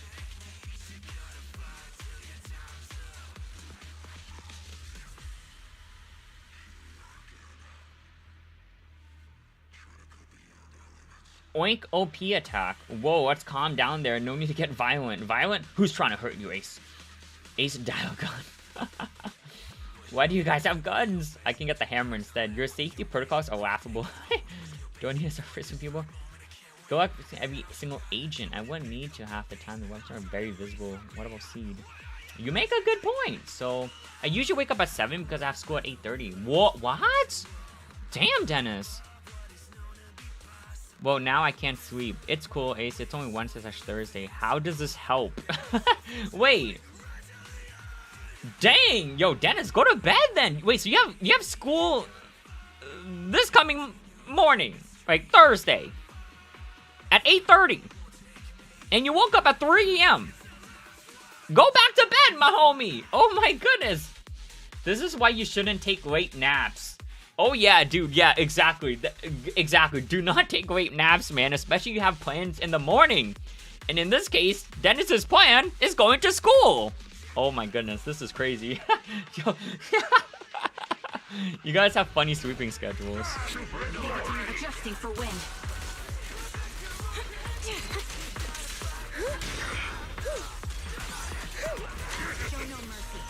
Oink OP attack. Whoa, let's calm down there. No need to get violent. Violent? Who's trying to hurt you, Ace? Ace dial gun. Why do you guys have guns? I can get the hammer instead. Your safety protocols are laughable. Do I need to start frisking people? Go up with every single agent. I wouldn't need to half the time. The websites are very visible. What about Seed? You make a good point. So, I usually wake up at 7 because I have school at 8:30. What? Damn, Dennis. Well, now I can't sleep. It's cool, Ace. It's only Wednesday/Thursday. How does this help? Wait. Dang. Yo, Dennis, go to bed then. Wait, so you have school this coming morning, like Thursday, at 8:30, and you woke up at 3 a.m. Go back to bed, my homie. Oh my goodness. This is why you shouldn't take late naps. Oh yeah, dude, yeah, exactly. Exactly. Do not take late naps, man, especially if you have plans in the morning. And in this case, Dennis's plan is going to school. Oh my goodness, this is crazy. Yo, you guys have funny sleeping schedules. Adjusting for wind. Show no mercy.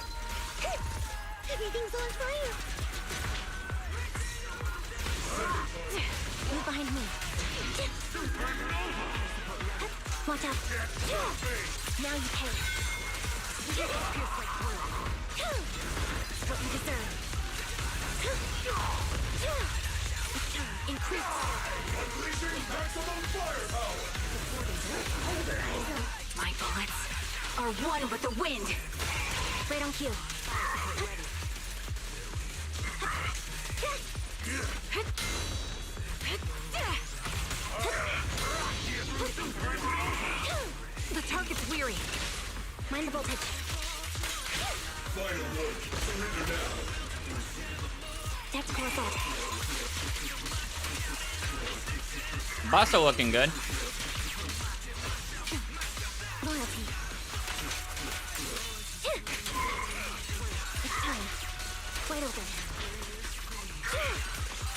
Everything's on fire. Move behind me. Watch out. Now you pay. What you deserve. Increase. My bullets are are one with the wind. Right on cue. The target's weary. Mind the voltage. Final one. Surrender now. Tactical assault. Basso looking good. Loyalty. It's time. Wide open.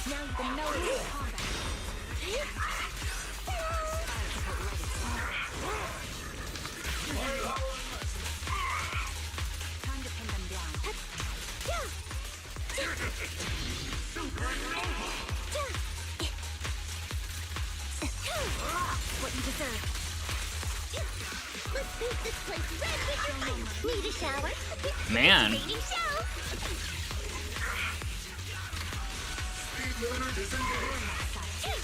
Now you can know it's combat. Time to pin them down. What you deserve. Let's paint this place red with your paint. Need a shower? Man. Painting show. It's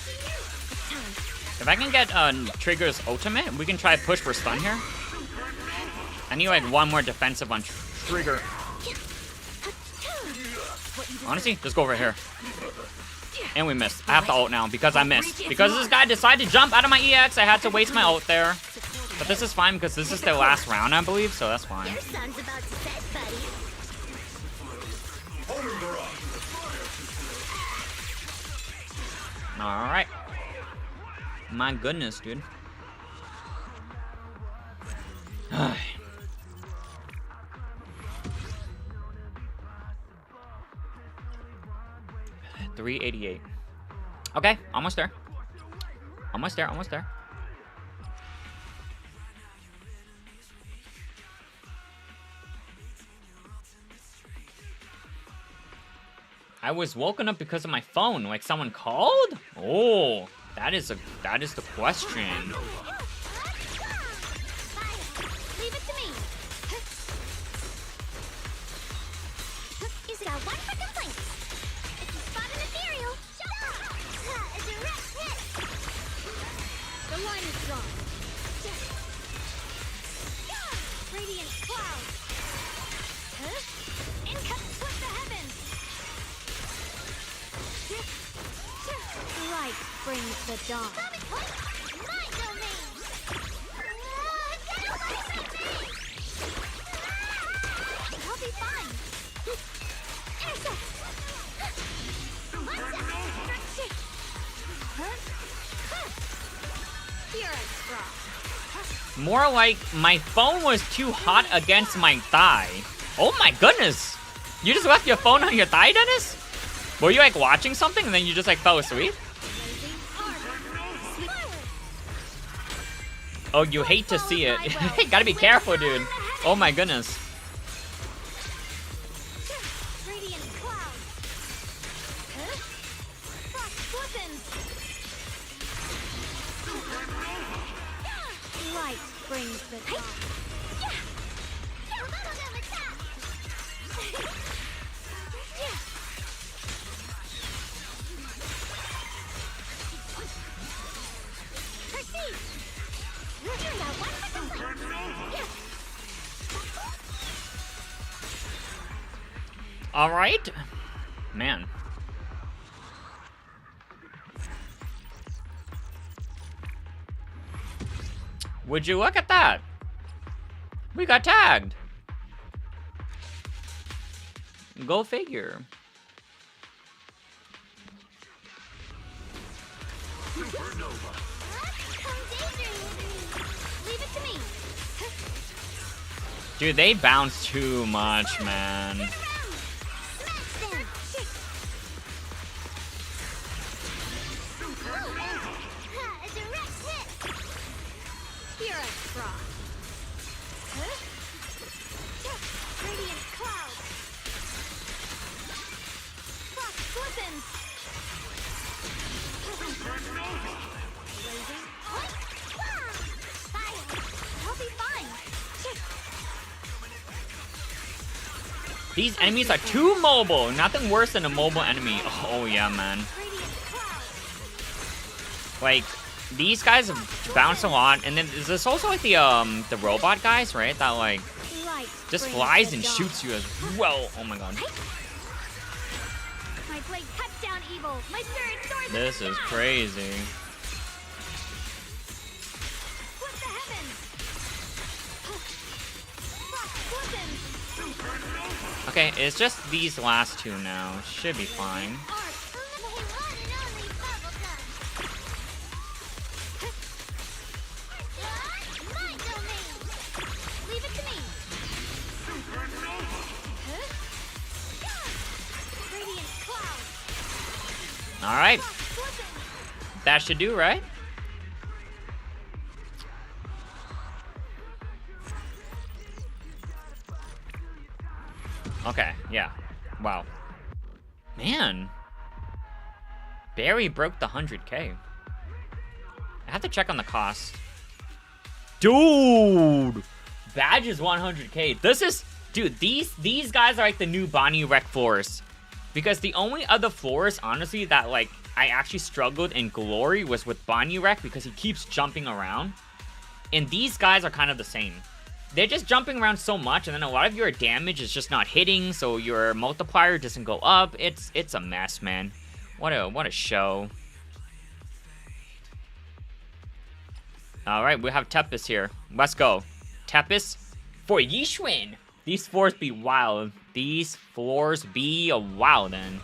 time. If I can get Trigger's ultimate, we can try push for stun here. I need like one more defensive on Trigger. Honestly, just go over here. And we missed. I have to ult now because I missed. Because this guy decided to jump out of my EX, I had to waste my ult there. But this is fine because this is the last round, I believe, so that's fine. Your sun's about to set, buddy. Homing barrage. Alright. My goodness, dude. 388. Okay, almost there. Almost there, almost there. I was woken up because of my phone. Like someone called? Oh, that is the question. Leave it to me. Is it our one for complaints? If you spot an ethereal, a direct hit. The line is drawn. Radiant cloud. In comes split the heavens. Light brings the dawn. My domain. Get away from me. I'll be fine. Intercept. Here I draw. More like my phone was too hot against my thigh. Oh my goodness. You just left your phone on your thigh, Dennis? Were you like watching something and then you just like fell asleep? Oh, you hate to see it. Gotta be careful, dude. Oh my goodness. Radiant cloud. Frost weapons. Light brings the dawn. All right, man. Would you look at that? We got tagged. Go figure. Leave it to me. Dude, they bounce too much, man. Here I draw. Radiant cloud. Frost weapons. Blazing. Fire. I'll be fine. These enemies are too mobile. Nothing worse than a mobile enemy. Oh yeah, man. Radiant cloud. Like, these guys bounce a lot, and then is this also like the robot guys, right? That like Light just brings flies the and dawn. shoots you as well. Oh my god. My blade cuts down evil. My spirit soars. This is crazy. Split the heavens. Frost glistens. Okay, it's just these last two now. Should be fine. Art. The one and only bubblegum. My domain. Leave it to me. Radiant cloud. Alright, Frost glistens. that should do, right? Okay, yeah. Wow. Man. Barry broke the 100K. I have to check on the cost. Dude! Badge is 100K. This is... Dude, these guys are like the new Bonnie Wreck floors. Because the only other floors, honestly, that like I actually struggled in Glory was with Bonnie Wreck because he keeps jumping around. And these guys are kind of the same. They're just jumping around so much, and then a lot of your damage is just not hitting, so your multiplier doesn't go up. It's a mess, man. What a show. All right, we have Tepis here. Let's go. Tepis for Yishwin. These floors be wild. These floors be a wild, then.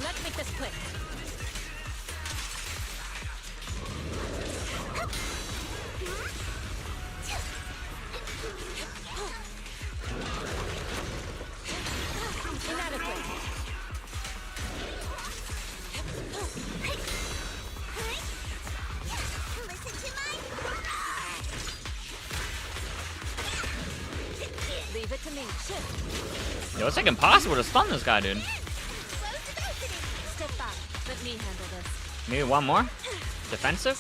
Let's make this quick. Inadequate. Listen to my Leave it to me. Shift. Yo, it's like impossible to stun this guy, dude. Step back. Let me handle this. Maybe one more? Defensive?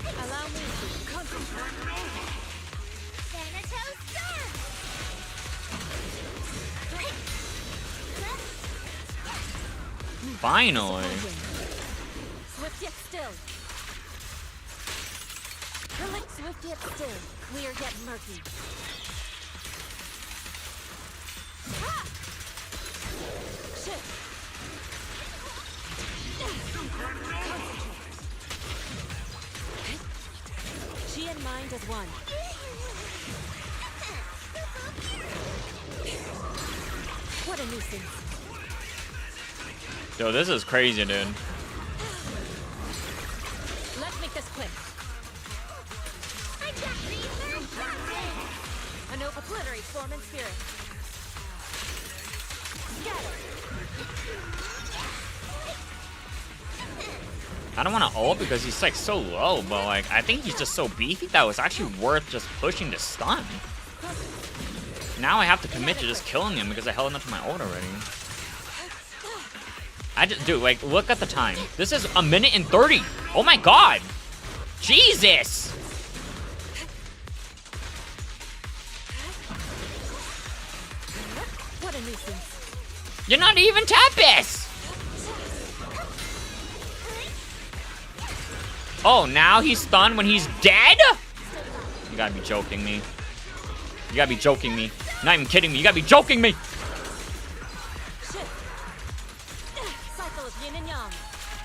Allow me to concentrate. Thanatos Storm. Finally. Swift yet still. Relic swift yet still. Clear yet murky. Ha! Shift. Concentrate. She and mind as one. What a nuisance. Yo, this is crazy, dude. Let's make this quick. I got research. An obliterate form and spirit. Scatter. I don't want to ult because he's like so low, but like I think he's just so beefy that it was actually worth just pushing to stun. Now I have to commit to just killing him because I held onto my ult already. Dude, like, look at the time. This is 1 minute and 30. Oh my god. Jesus. What a nuisance. You're not even Tepis. Oh, now he's stunned when he's dead? You gotta be joking me. You gotta be joking me. Not even kidding me. You gotta be joking me. Cycle of yin and yang.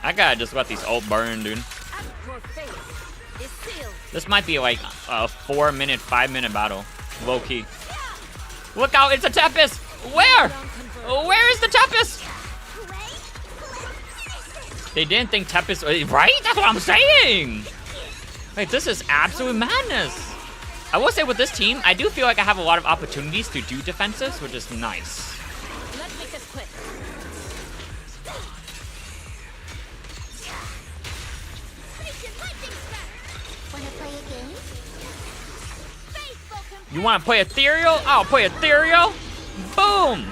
I gotta just let these ult burn, dude. Your fate is sealed. This might be like a 4 minute, 5 minute battle. Low key. Look out, it's a Tepis! Where? Where is the Tepis? They didn't think Tepis, right? That's what I'm saying! Wait, this is absolute madness. I will say with this team, I do feel like I have a lot of opportunities to do defensives, which is nice. Let's make this quick. Wanna play a game? You wanna play Ethereal? I'll play Ethereal. Boom!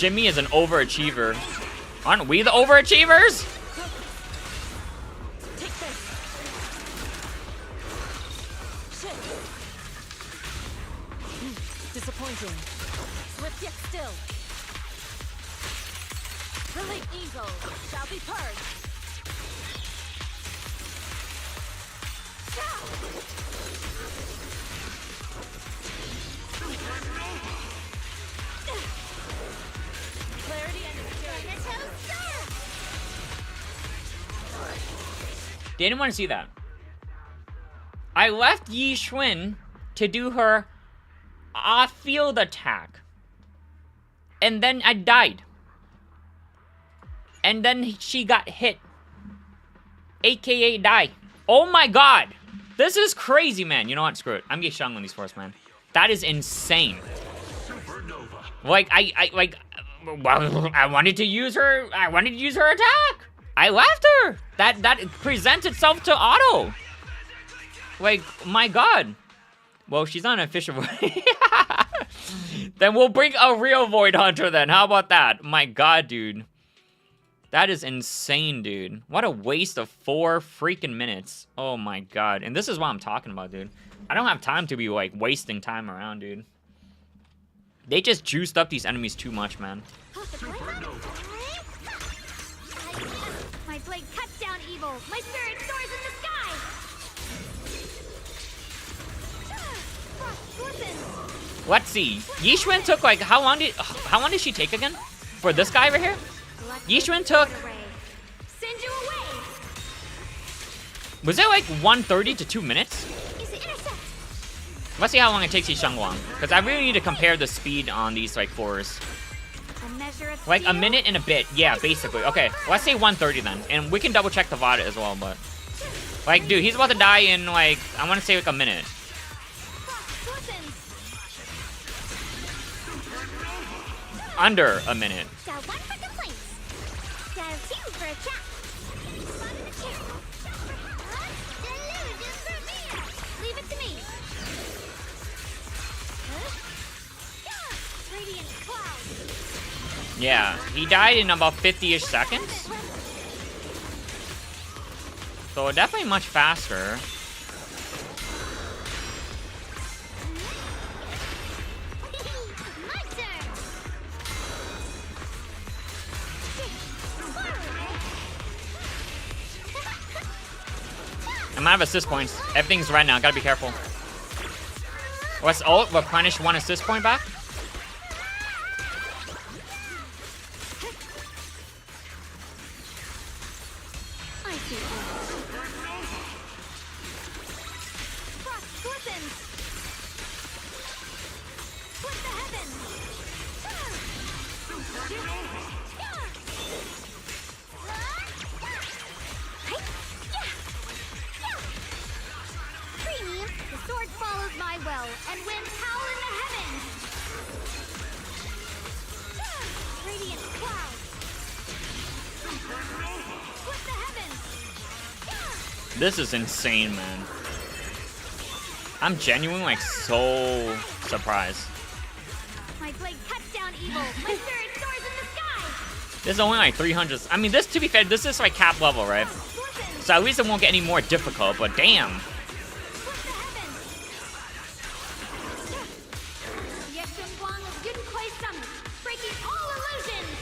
Jimmy is an overachiever. Aren't we the overachievers? Take this. Shit. Disappointing. Swift yet still. Relate evil shall be purged. Clarity and experience. Didn't want to see that. I left Yi Xuan to do her off-field attack. And then I died. And then she got hit. AKA die. Oh my god. This is crazy, man. You know what? Screw it. I'm getting Shang on these first, man. That is insane. Like, I wanted to use her. I wanted to use her attack. I left her. That presents itself to auto. Like, my god. Well, she's not an official Void. Then we'll bring a real Void Hunter then. How about that? My god, dude. That is insane, dude. What a waste of 4 freaking minutes. Oh my god. And this is what I'm talking about, dude. I don't have time to be, like, wasting time around, dude. They just juiced up these enemies too much, man. My blade cuts down evil. My spirit soars in the sky. Frost glistens. Let's see. Yi Xuan took, like, how long did she take again? For this guy right here? Yi Xuan took... Send you away. Was it like 1:30 to 2 minutes? Is it intercept? Let's see how long it takes Yi Shangwang. Because I really need to compare the speed on these, like, fours. A measure of Like, a steel? minute and a bit. Yeah, basically. Okay, let's say 1:30 then. And we can double check the VOD as well, but... Like, dude, he's about to die in, like, I want to say, like, a minute. Frost glistens. Under a minute. Got one for complaints. Got two for a chat. Spot in the chair. Delusions for me. Leave it to me. Radiant cloud. Yeah, he died in about 50-ish seconds. So definitely much faster. My turn. I'm out of assist points. Everything's red now. Gotta be careful. Let's ult. Replenish 1 assist point back. I see you. Frost glistens. Split the heavens. Premium, the sword follows my well, and winds howl in the heavens. Radiant cloud. Split the heavens. This is insane, man. I'm genuinely, like, so surprised. My blade cuts down evil. My spirit soars in the sky. This is only like 300. I mean, this, to be fair, this is like cap level, right? Glistens. So at least it won't get any more difficult, but damn. Split the heavens. Yexun Guang of Yun Kuei Summit, breaking all illusions.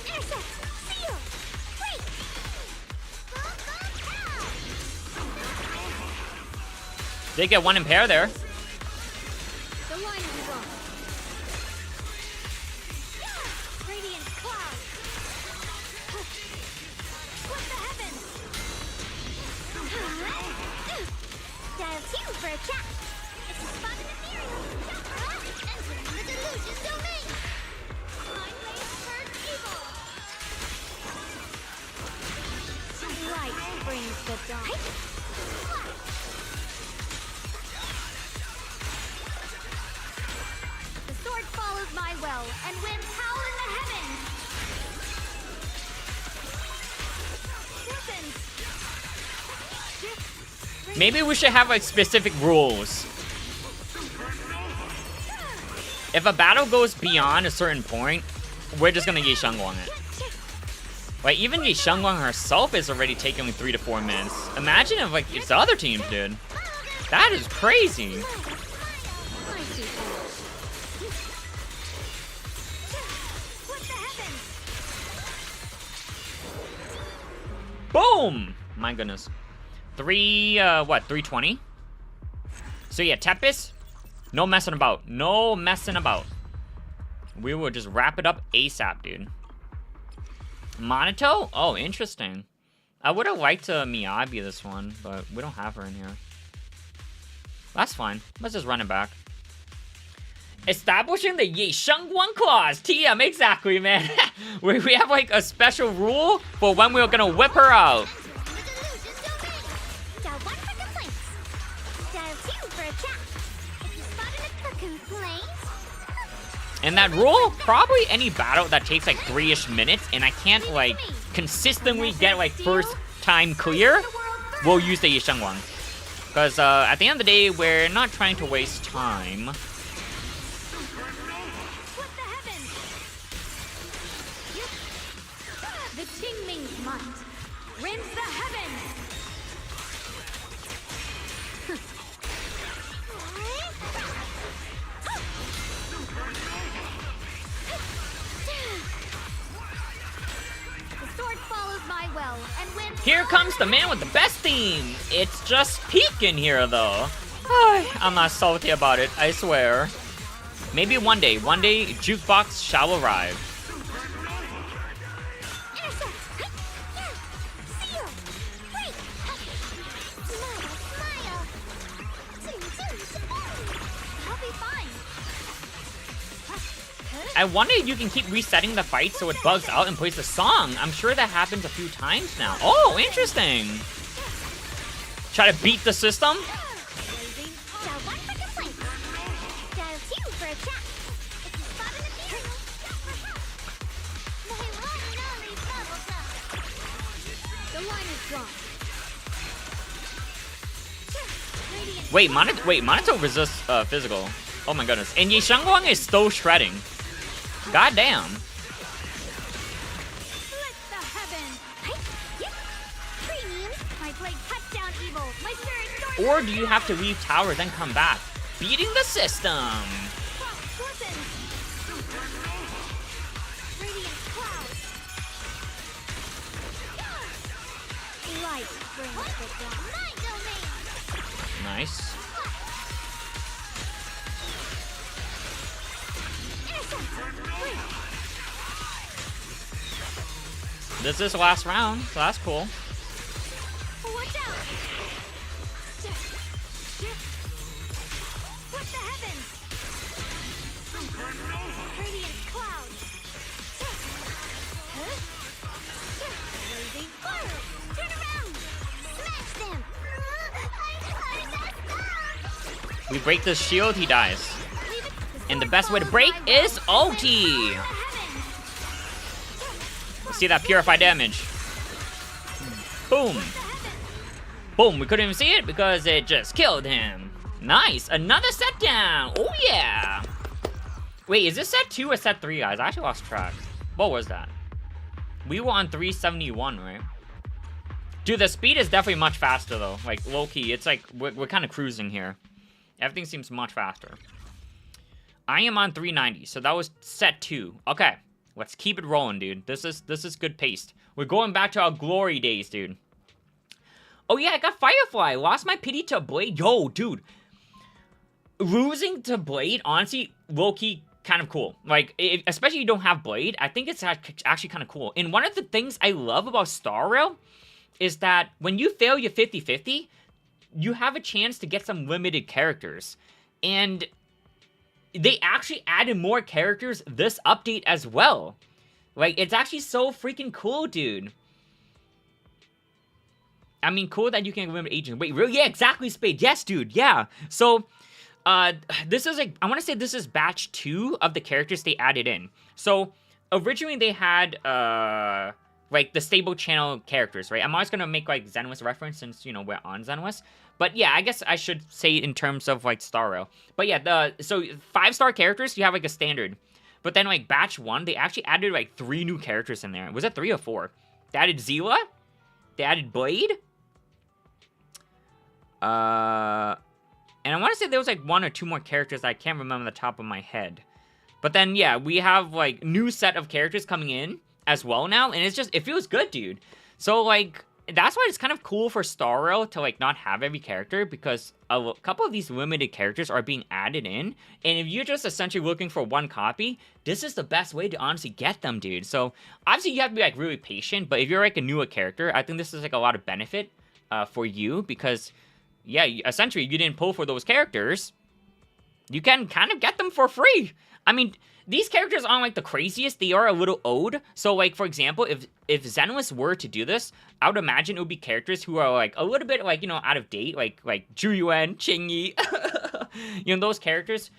Intercept. Seal. Break. They get 1 impair there. The line is gone. Radiant cloud. Split the heavens. Dial 2 for a chat. It's a spot in ethereal. Entering the delusion domain. My blade purge evil. Light brings the dawn. The sword follows my well, and winds howl in the heavens. Listen. Maybe we should have like specific rules. If a battle goes beyond a certain point, we're just gonna Yi Shengwang it. Like, even Yi Shengwang herself is already taking like 3 to 4 minutes. Imagine if, like, it's the other teams, dude. That is crazy. Boom! My goodness. 320? So yeah, Tepis, no messing about. No messing about. We will just wrap it up ASAP, dude. Monato? Oh, interesting. I would have liked Miyabi this one, but we don't have her in here. That's fine. Let's just run it back. Establishing the Yi Shengwang clause. TM, exactly, man. we have like a special rule for when we're gonna whip her out. Dial 1 for complaints. Dial 2 for a chat. If you spotted a complaint, And that rule, probably any battle that takes like 3-ish minutes and I can't like consistently get like first time clear, we'll use the Yi Shengwang. Because at the end of the day, we're not trying to waste time. what the heavens? The Qingming's might rends the heavens. The sword follows my will and wins. Here comes the man with the best theme. It's just peak in here, though. I'm not salty about it, I swear. Maybe one day, Jukebox shall arrive. Intercept. Seal. Break. Smile. I'll be fine. I wonder if you can keep resetting the fight so it bugs out and plays the song. I'm sure that happens a few times now. Oh, interesting. Try to beat the system? Dial 1 for complaints. Dial 2 for a chat. If you spot an appearance, jump for help. My one and only bubblegum. The line is drawn. Radiant Monato resists physical. Oh my goodness. And Yi Shengwang is still shredding. Goddamn. Split the heavens. premium. My blade cuts down evil. My spirit soars. Or do you have to leave tower then come back? Beating the system. Glistens. Radiant clouds. Light brings the dawn. My domain. Nice. This is the last round, so that's cool. Watch out. What the heavens? Radiant clouds. Blazing fire. Turn around. Smash them. We break this shield, he dies. And the best way to break is ulti. See that purify damage. Boom. Boom, we couldn't even see it because it just killed him. Nice, another set down. Oh yeah. Wait, is this set 2 or set 3, guys? I actually lost track. What was that? We were on 371, right? Dude, the speed is definitely much faster though. Like, low-key, it's like, we're kind of cruising here. Everything seems much faster. I am on 390, so that was set 2. Okay, let's keep it rolling, dude. This is good pace. We're going back to our glory days, dude. Oh yeah, I got Firefly. Lost my pity to Blade. Yo, dude. Losing to Blade, honestly, low-key, kind of cool. Like, especially if you don't have Blade, I think it's actually kind of cool. And one of the things I love about Star Rail is that when you fail your 50-50, you have a chance to get some limited characters. And they actually added more characters this update as well. Like, it's actually so freaking cool, dude. I mean, cool that you can limit agents. Wait, really? Yeah, exactly, Spade. Yes, dude. Yeah. So, this is like, I want to say this is batch 2 of the characters they added in. So, originally they had, like the stable channel characters, right? I'm always gonna make like Zenwis reference since, you know, we're on Zenwis. But yeah, I guess I should say in terms of like Star Rail. But yeah, so 5-star characters, you have like a standard. But then like batch 1, they actually added like 3 new characters in there. Was it 3 or 4? They added Zila. They added Blade. And I want to say there was like 1 or 2 more characters that I can't remember on the top of my head. But then yeah, we have like new set of characters coming in as well now, and it feels good, dude. So like that's why it's kind of cool for Star Rail to like not have every character, because a couple of these limited characters are being added in, and if you're just essentially looking for 1 copy, this is the best way to honestly get them, dude. So obviously you have to be like really patient, but if you're like a newer character, I think this is like a lot of benefit for you, because yeah, essentially you didn't pull for those characters, you can kind of get them for free. I mean, these characters aren't like the craziest, they are a little old. So like, for example, if Zenwis were to do this, I would imagine it would be characters who are like a little bit like, you know, out of date, like Zhu Yuan, Qingyi, you know, those characters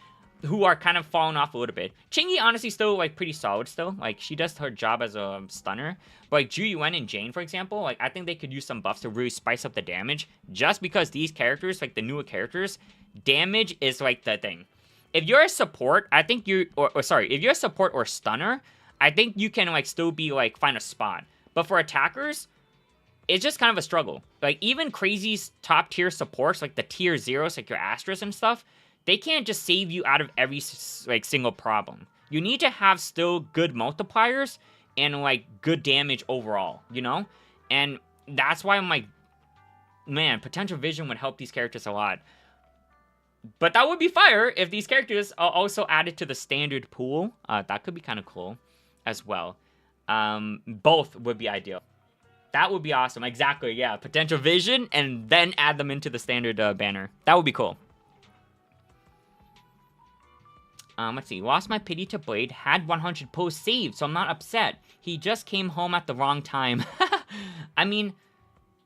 who are kind of falling off a little bit. Qingyi honestly still like pretty solid still, like she does her job as a stunner. But like Zhu Yuan and Jane, for example, like I think they could use some buffs to really spice up the damage, just because these characters, like the newer characters, damage is like the thing. If you're a support, I think if you're a support or stunner, I think you can like still be like find a spot. But for attackers, it's just kind of a struggle. Like even crazy top tier supports, like the tier 0s, like your Astras and stuff, they can't just save you out of every like single problem. You need to have still good multipliers and like good damage overall, you know? And that's why I'm like, man, potential vision would help these characters a lot. But that would be fire if these characters are also added to the standard pool. That could be kind of cool as well. Both would be ideal. That would be awesome. Exactly, yeah. Potential vision and then add them into the standard banner. That would be cool. Let's see. Lost my pity to Blade. Had 100 posts saved, so I'm not upset. He just came home at the wrong time. I mean,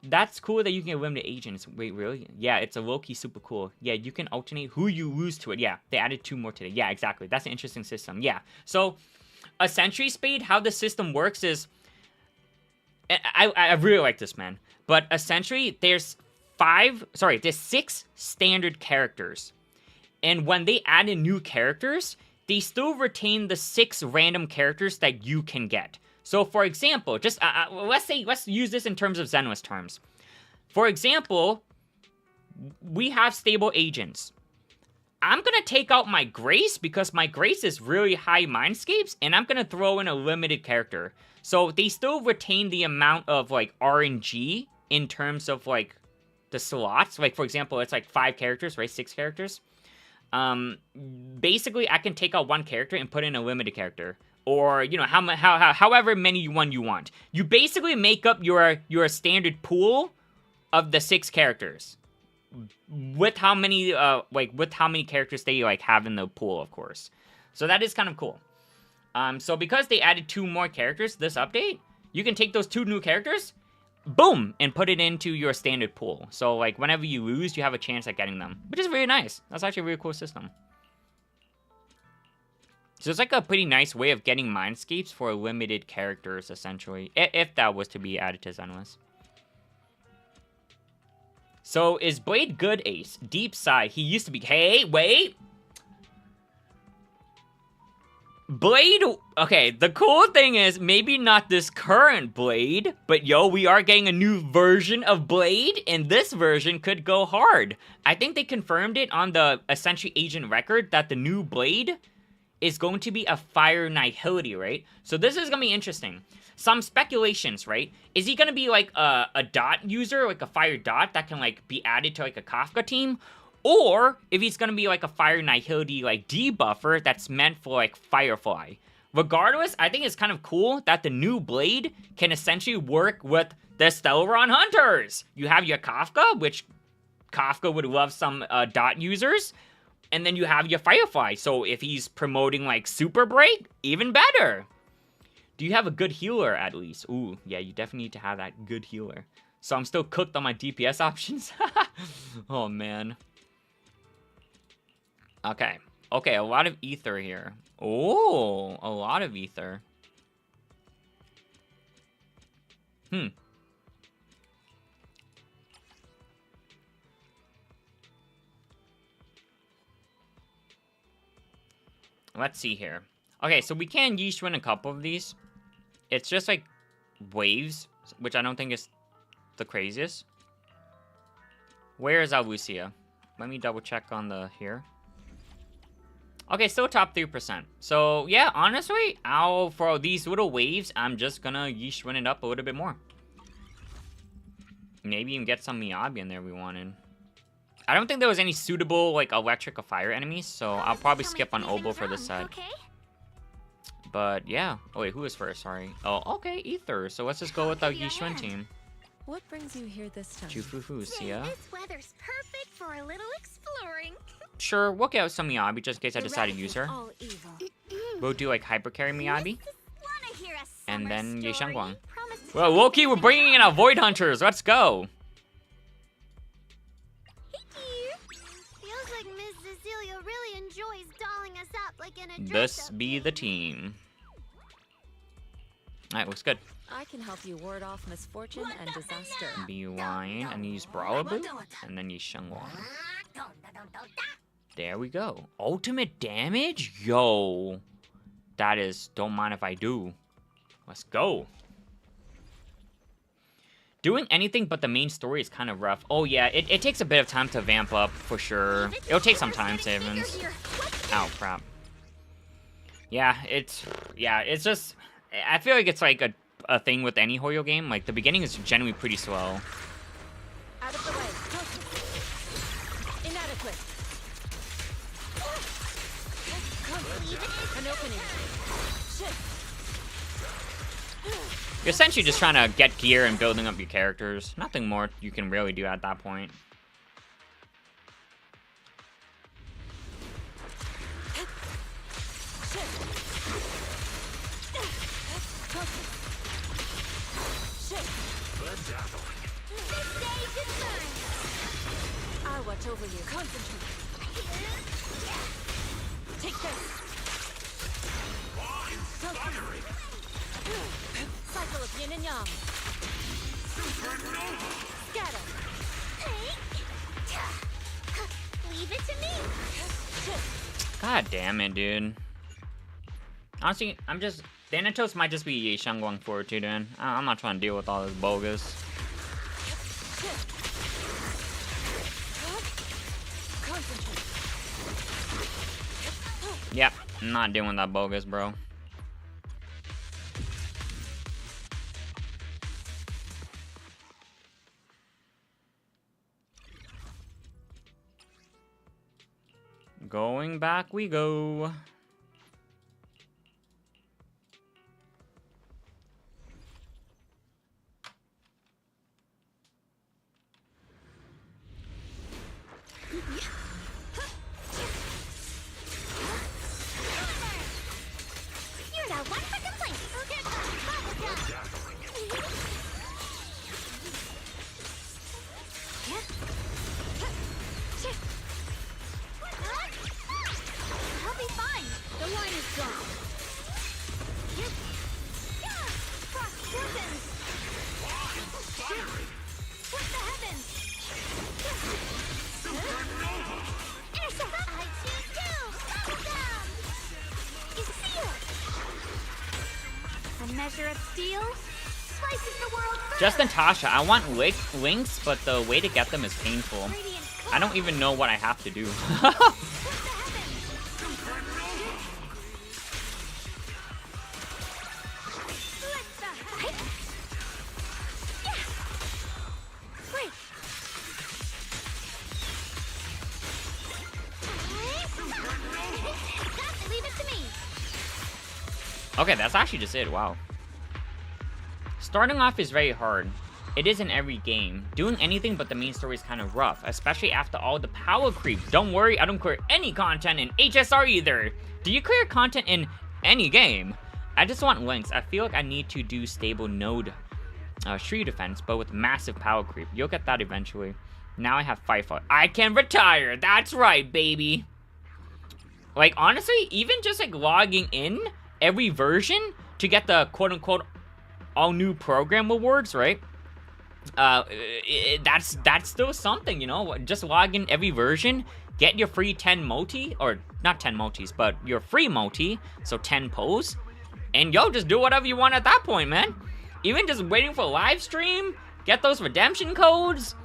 that's cool that you can get limited agents. Wait, really? Yeah, it's a low-key super cool. Yeah, you can alternate who you lose to it. Yeah, they added 2 more today. Yeah, exactly. That's an interesting system. Yeah. So, a Sentry Spade, how the system works is... I really like this, man. But a Sentry, there's 6 standard characters. And when they add in new characters, they still retain the 6 random characters that you can get. So, for example, just let's use this in terms of Zenwis terms. For example, we have stable agents. I'm gonna take out my Grace because my Grace is really high Mindscapes, and I'm gonna throw in a limited character. So they still retain the amount of like RNG in terms of like the slots. Like for example, it's like 5 characters, right? 6 characters. Basically, I can take out 1 character and put in a limited character. Or, you know, however many you want. You basically make up your standard pool of the 6 characters. With how many, with how many characters they, like, have in the pool, of course. So that is kind of cool. So because they added 2 more characters this update, you can take those 2 new characters, boom, and put it into your standard pool. So, like, whenever you lose, you have a chance at getting them. Which is really nice. That's actually a really cool system. So it's like a pretty nice way of getting Mindscapes for limited characters, essentially. If that was to be added to Zenwis. So, is Blade good, Ace? Deep sigh. He used to be... Hey, wait! Blade... Okay, the cool thing is, maybe not this current Blade, but yo, we are getting a new version of Blade, and this version could go hard. I think they confirmed it on the Essentially Agent record that the new Blade is going to be a Fire Nihility, right? So this is going to be interesting. Some speculations, right? Is he going to be like a dot user, like a Fire Dot that can like be added to like a Kafka team? Or if he's going to be like a Fire Nihility like debuffer that's meant for like Firefly. Regardless, I think it's kind of cool that the new Blade can essentially work with the Stellaron Hunters. You have your Kafka, which Kafka would love some dot users. And then you have your Firefly, so if he's promoting, like, Super Break, even better. Do you have a good healer, at least? Ooh, yeah, you definitely need to have that good healer. So I'm still cooked on my DPS options? Oh, man. Okay. Okay, a lot of ether here. Oh, a lot of ether. Let's see here. Okay, so we can yeast win a couple of these. It's just like waves, which I don't think is the craziest. Where is Alucia? Let me double check on the here. Okay, still top 3%. So yeah, honestly, for these little waves, I'm just gonna yeast win it up a little bit more. Maybe even get some Miyabi in there we wanted. I don't think there was any suitable like electric or fire enemies, so I'll probably skip on Obo for this side. Okay? But yeah. Oh wait, who was first? Sorry. Oh, okay, Ether. So let's just go with the Yishun team. What brings you here this time? Chufufu, Hey, yeah. this weather's perfect for a little exploring. Sure, we'll get out some Miyabi just in case I The decide to wrath use is her. all evil. We'll do like hyper carry Miyabi. Wanna hear a And summer then Ye story? Shangguang. Promise to Well, tell Loki, you we're bringing in our Void Hunters. Let's go. Hey, dear. Feels like Miss Cecilia really enjoys dolling us up like in a This dress-up be the game. team. Alright, looks good. I can help you ward off misfortune and disaster. Be wine and use Brawler Boot. And then use Shangguang. There we go. Ultimate damage? Yo. That is, don't mind if I do. Let's go. Doing anything but the main story is kind of rough. Oh yeah, it takes a bit of time to vamp up, for sure. It'll take some time, Savins. Ow, crap. Yeah, it's just... I feel like it's like a thing with any Hoyo game. Like, the beginning is generally pretty slow. Out of the way. Inadequate. An opening. Shit. You're essentially just trying to get gear and building up your characters. Nothing more you can really do at that point. I'll watch over you. Concentrate. Take this. Cycle of yin and yang. Scatter. Leave it to me. God damn it, dude. Honestly, I'm just... Thanatos might just be Shangguang forward too, dude. I'm not trying to deal with all this bogus. Concentrate. Yep, I'm not dealing with that bogus, bro. Going back we go. You're the one for complaints. Get that I'll be fine. The line is gone. Frost forces. What the heavens? I choose two. Bubblegum. Is sealed. A measure of steel slices the world through. Justin Tasha, I want links, but the way to get them is painful. Radiant I don't even know what I have to do. Leave it to me. Okay, that's actually just it. Wow. Starting off is very hard. It is in every game. Doing anything but the main story is kind of rough, especially after all the power creep. Don't worry, I don't clear any content in HSR either. Do you clear content in any game? I just want links. I feel like I need to do stable node tree defense, but with massive power creep. You'll get that eventually. Now I have Firefight. I can retire. That's right, baby. Like, honestly, even just like logging in every version to get the quote-unquote all new program awards, right? That's still something, you know. Just log in every version, get your free 10 multi, or not 10 multis, but your free multi, so 10 pulls, and yo, just do whatever you want at that point, man. Even just waiting for live stream, get those redemption codes,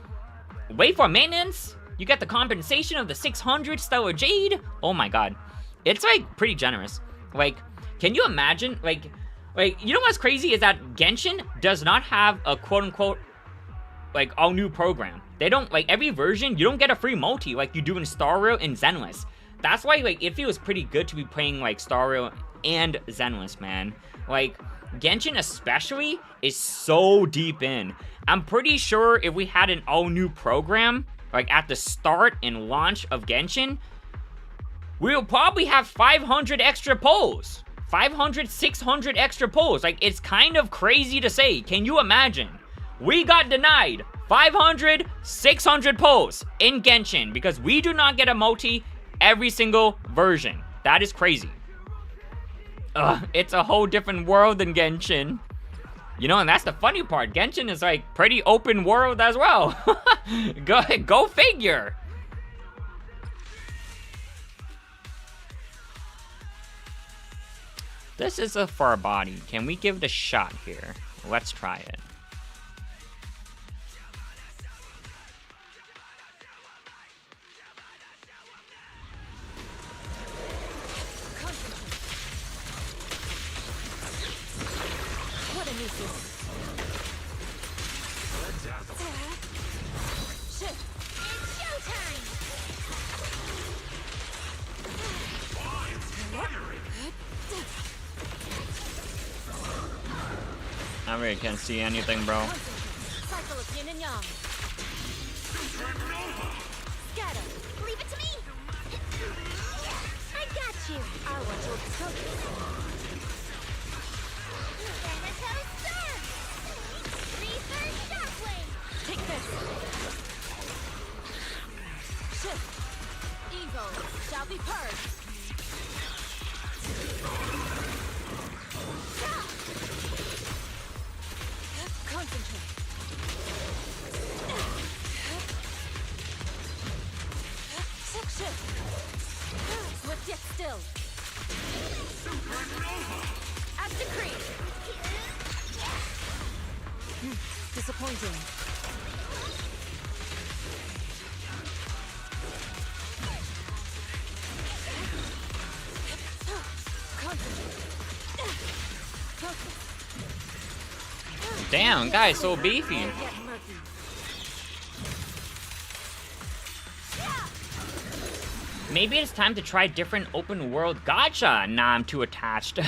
wait for maintenance, you get the compensation of the 600 Stellar Jade. Oh my god, it's like pretty generous. Like, can you imagine, like you know what's crazy is that Genshin does not have a quote-unquote like all new program. They don't, like, every version you don't get a free multi like you do in Star Rail and Zenless. That's why, like, it feels pretty good to be playing like Star Rail and Zenless, man. Like, Genshin especially is so deep in. I'm pretty sure if we had an all new program like at the start and launch of Genshin, we'll probably have 500 extra polls. 500, 600 extra polls. Like, it's kind of crazy to say. Can you imagine? We got denied 500, 600 polls in Genshin because we do not get a multi every single version. That is crazy. It's a whole different world than Genshin. You know, and that's the funny part. Genshin is like pretty open world as well. Go figure. This is a fur body. Can we give it a shot here? Let's try it. What a nuisance. Shit. It's showtime! I really can't see anything, bro. Cycle of yin and yang. Scatter. Leave it to me! I got you! I want to focus. Thanatos Surge! Reverse Shockwave! Take this. Shift. Evil shall be purged. Concentrate. Shift. Swift yet still. As decreed. Disappointing. Damn, guys, so beefy. Get murky. Maybe it's time to try different open world gacha. Nah, I'm too attached.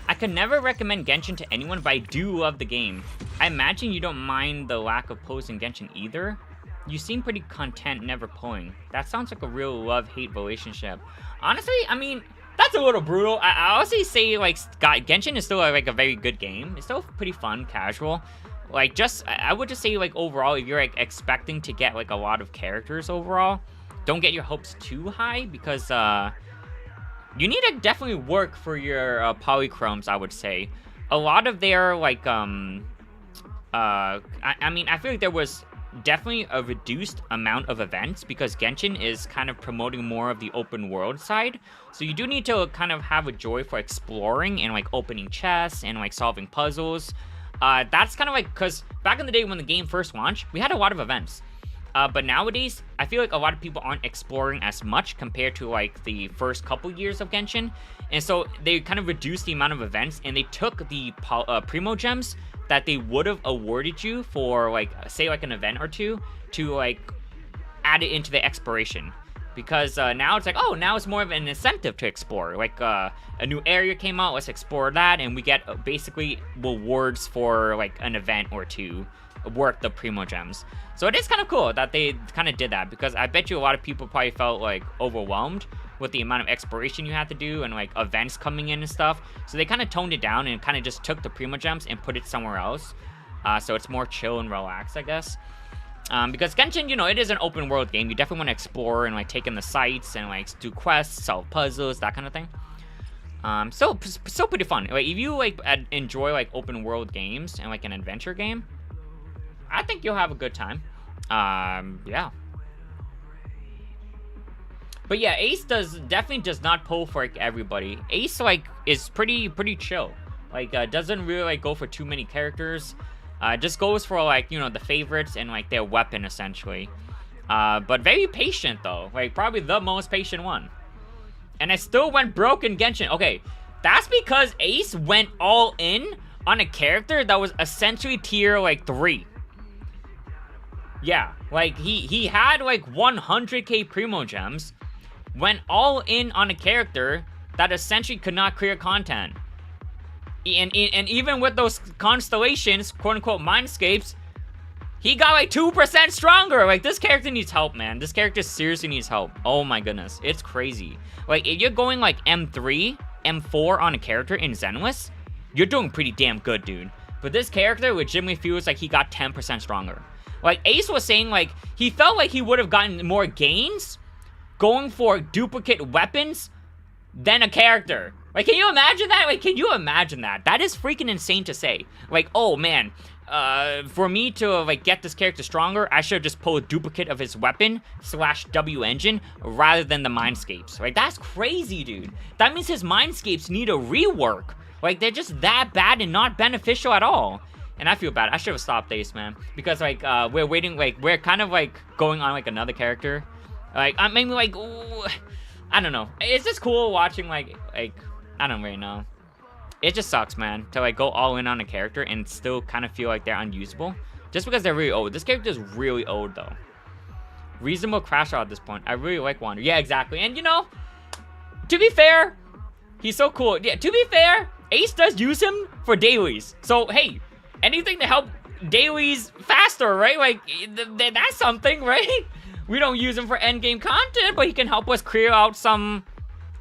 I could never recommend Genshin to anyone, but I do love the game. I imagine you don't mind the lack of pulls in Genshin either. You seem pretty content never pulling. That sounds like a real love-hate relationship. Honestly, I mean, that's a little brutal. I honestly say, like, Genshin is still, like, a very good game. It's still pretty fun, casual. Like, I would just say, like, overall, if you're, like, expecting to get, like, a lot of characters overall, don't get your hopes too high, because, you need to definitely work for your, polychromes, I would say. A lot of their, like, I mean, I feel like there was definitely a reduced amount of events because Genshin is kind of promoting more of the open world side. So you do need to kind of have a joy for exploring and like opening chests and like solving puzzles. That's kind of like, because back in the day when the game first launched, we had a lot of events. But nowadays, I feel like a lot of people aren't exploring as much compared to like the first couple years of Genshin. And so they kind of reduced the amount of events and they took the Primo Gems that they would have awarded you for like, say like an event or two to like add it into the exploration. Because now it's like, oh, now it's more of an incentive to explore. Like a new area came out, let's explore that. And we get basically rewards for like an event or two worth the Primo Gems. So it is kind of cool that they kind of did that, because I bet you a lot of people probably felt like overwhelmed with the amount of exploration you had to do and like events coming in and stuff. So they kind of toned it down and kind of just took the Primo Gems and put it somewhere else. So it's more chill and relaxed, I guess. Because Genshin, you know, it is an open world game. You definitely want to explore and like take in the sights and like do quests, solve puzzles, that kind of thing. Still pretty fun. Like if you like enjoy like open world games and like an adventure game, I think you'll have a good time. Yeah. But yeah, Ace definitely does not pull for like everybody. Ace like is pretty chill. Like doesn't really like go for too many characters. Just goes for like, you know, the favorites and like their weapon essentially. But very patient though. Like probably the most patient one. And I still went broke in Genshin. Okay, that's because Ace went all in on a character that was essentially tier like 3. Yeah, like he had like 100k Primo Gems, went all in on a character that essentially could not clear content. And even with those constellations, quote-unquote mindscapes, he got like 2% stronger. Like, this character needs help, man. This character seriously needs help. Oh my goodness, it's crazy. Like, if you're going like M3, M4 on a character in Zenless, you're doing pretty damn good, dude. But this character legitimately feels like he got 10% stronger. Like, Ace was saying, like, he felt like he would have gotten more gains going for duplicate weapons than a character. Like, can you imagine that? Like, can you imagine that? That is freaking insane to say. Like, oh, man, for me to, like, get this character stronger, I should have just pulled a duplicate of his weapon / W engine rather than the Mindscapes. Like, that's crazy, dude. That means his Mindscapes need a rework. Like, they're just that bad and not beneficial at all. And I feel bad. I should have stopped Ace, man. Because, like, we're waiting, like, we're kind of, like, going on, like, another character. Like, maybe, like, ooh, I don't know. It's just cool watching, like, I don't really know. It just sucks, man, to, like, go all in on a character and still kind of feel like they're unusable. Just because they're really old. This character is really old, though. Reasonable crash out at this point. I really like Wander. Yeah, exactly. And, you know, to be fair, he's so cool. Yeah, to be fair, Ace does use him for dailies. So, hey, anything to help dailies faster, right? Like, that's something, right? We don't use him for endgame content, but he can help us clear out some,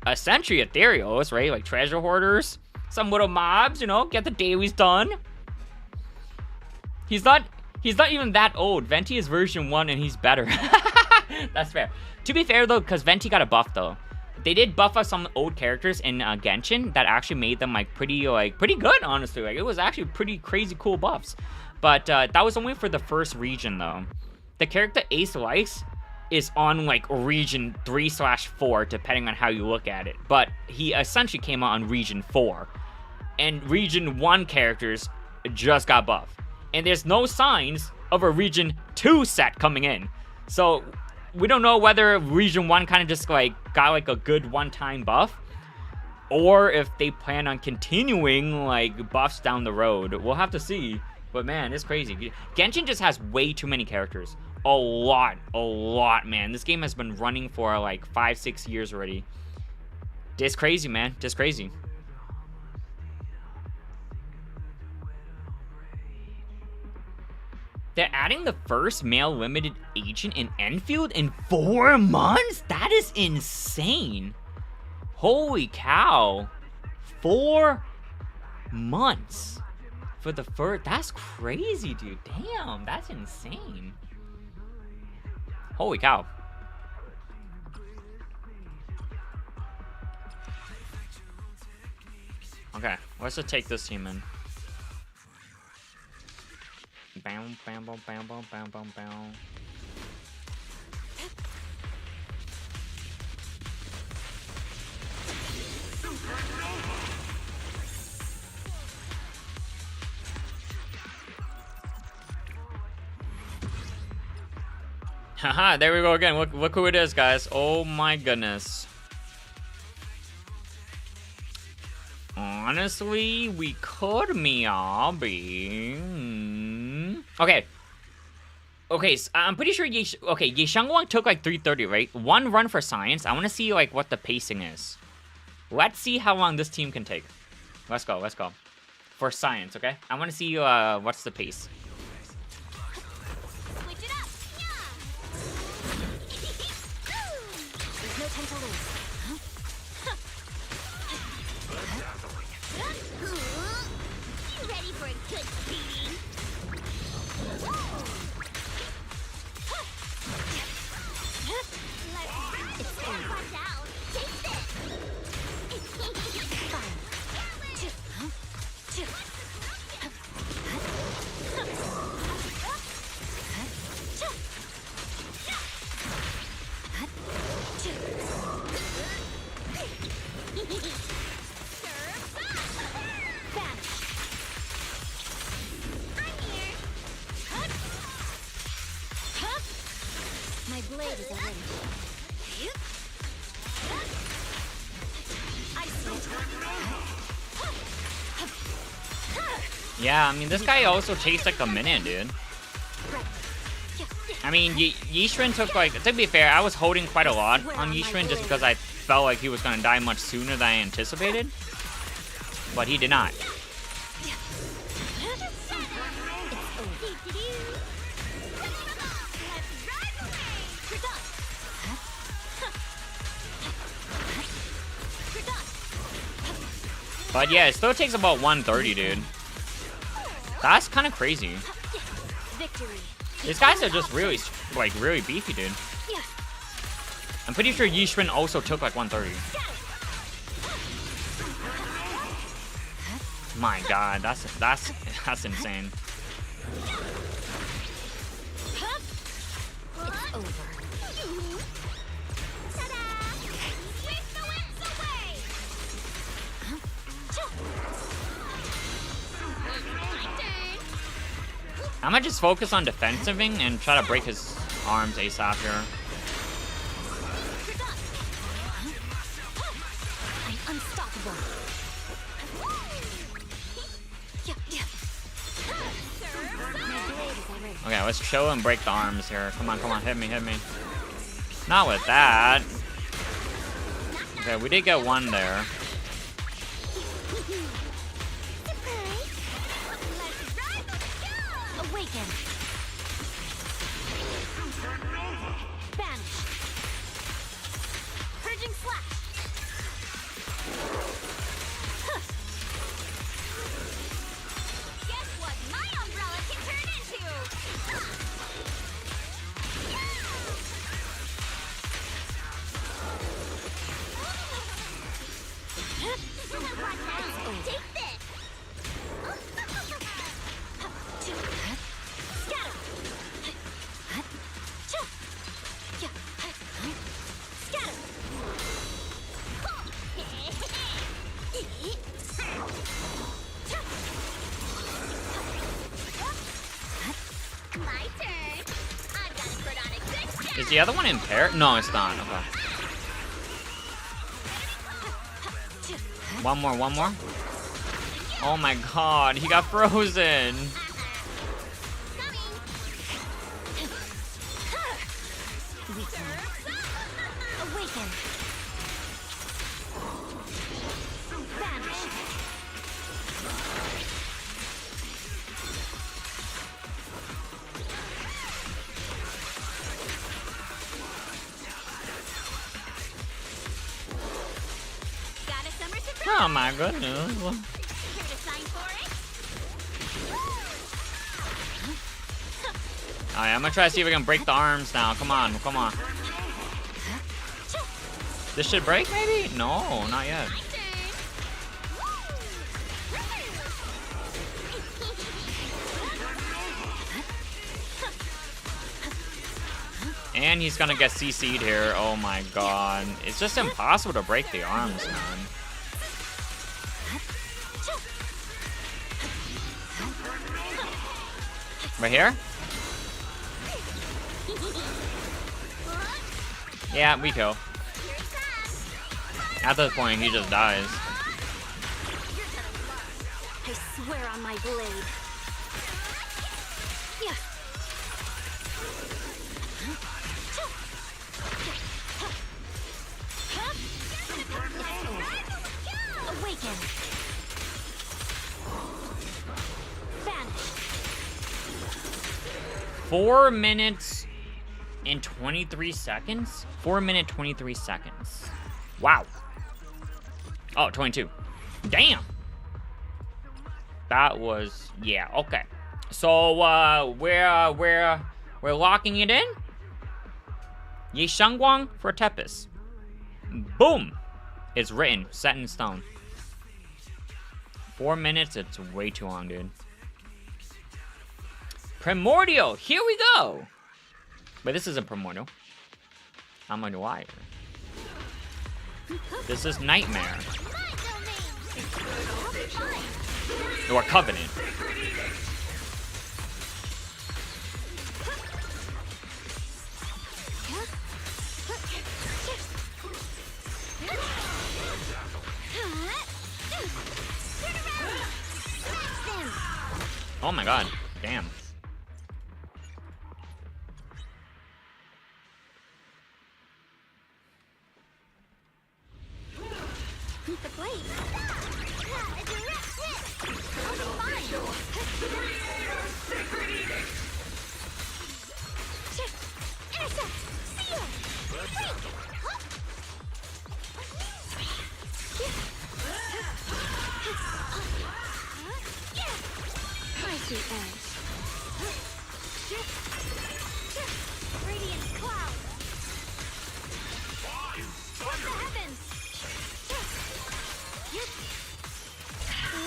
essentially, ethereals, right? Like treasure hoarders, some little mobs, you know, get the dailies done. He's not even that old. Venti is version 1 and he's better. That's fair. To be fair, though, because Venti got a buff, though. They did buff us some old characters in Genshin that actually made them, like, pretty good, honestly. Like, it was actually pretty crazy cool buffs. But that was only for the first region, though. The character Ace likes is on, like, region 3/4, depending on how you look at it. But he essentially came out on region 4. And region 1 characters just got buffed. And there's no signs of a region 2 set coming in. So we don't know whether region 1 kind of just, like, got, like, a good one-time buff, or if they plan on continuing, like, buffs down the road. We'll have to see. But man, it's crazy. Genshin just has way too many characters. A lot, man. This game has been running for like 5-6 years already. Just crazy, man. Just crazy. They're adding the first male limited agent in Enfield in 4 months? That is insane. Holy cow. 4 months for the first. That's crazy, dude. Damn, that's insane. Holy cow. Okay, let's just take this team in. Bam, bam, bam, bam, bam, bam, bam, bam. Haha, there we go again. Look who it is, guys. Oh my goodness. Honestly, we could be. Okay. Okay, so I'm pretty sure Ye Xiangguang took like 330, right? 1 run for science. I want to see like what the pacing is. Let's see how long this team can take. Let's go. For science, okay? I want to see what's the pace. No time to lose. You ready for a good beating? Watch out! Taste it! My blade is ready. I see it. Yeah, I mean, this guy also takes like a minute, dude. I mean, Yishun took like, to be fair, I was holding quite a lot on Yishun just because I felt like he was going to die much sooner than I anticipated. But he did not. But yeah, it still takes about 130, dude. That's kind of crazy. Victory. These guys are just really, like, really beefy, dude. I'm pretty sure Yishun also took like 130. My God, that's insane. It's over. I might just focus on defensiving and try to break his arms ASAP here. I'm unstoppable. Okay, let's chill and break the arms here. Come on, hit me. Not with that. Okay, we did get one there. Awaken. Banish. Purging slash. Guess what my umbrella can turn into? Take this! My turn. I've got to put on a good show. Is the other one impaired? No, it's not. Okay. One more. Oh my God, he got frozen. Awaken. Banish. Got a summer surprise. Oh my goodness. Here to sign for it. Alright, I'm gonna try to see if we can break the arms now. Come on. This should break, maybe? No, not yet. My turn. And he's gonna get CC'd here. Oh my God. It's just impossible to break the arms, man. Right here? Yeah, we kill. At this point, he just dies. I swear on my blade. Yeah. Awaken. Vanish. 4 minutes and 23 seconds? 4 minute 23 seconds. Wow. Oh, 22. Damn. That was, yeah, okay. So we're locking it in. Yi Shangguang for Tepis. Boom. It's written, set in stone. 4 minutes, it's way too long, dude. Primordial, here we go. But this isn't Primordial. I'm on wire. This is Nightmare. Or Covenant. Oh my god. Damn. Beat the blade. A direct hit. I'll be fine. Sacred edict! Intercept. Seal. Break. Huh? Spicy edge. Radiant cloud. From the heavens.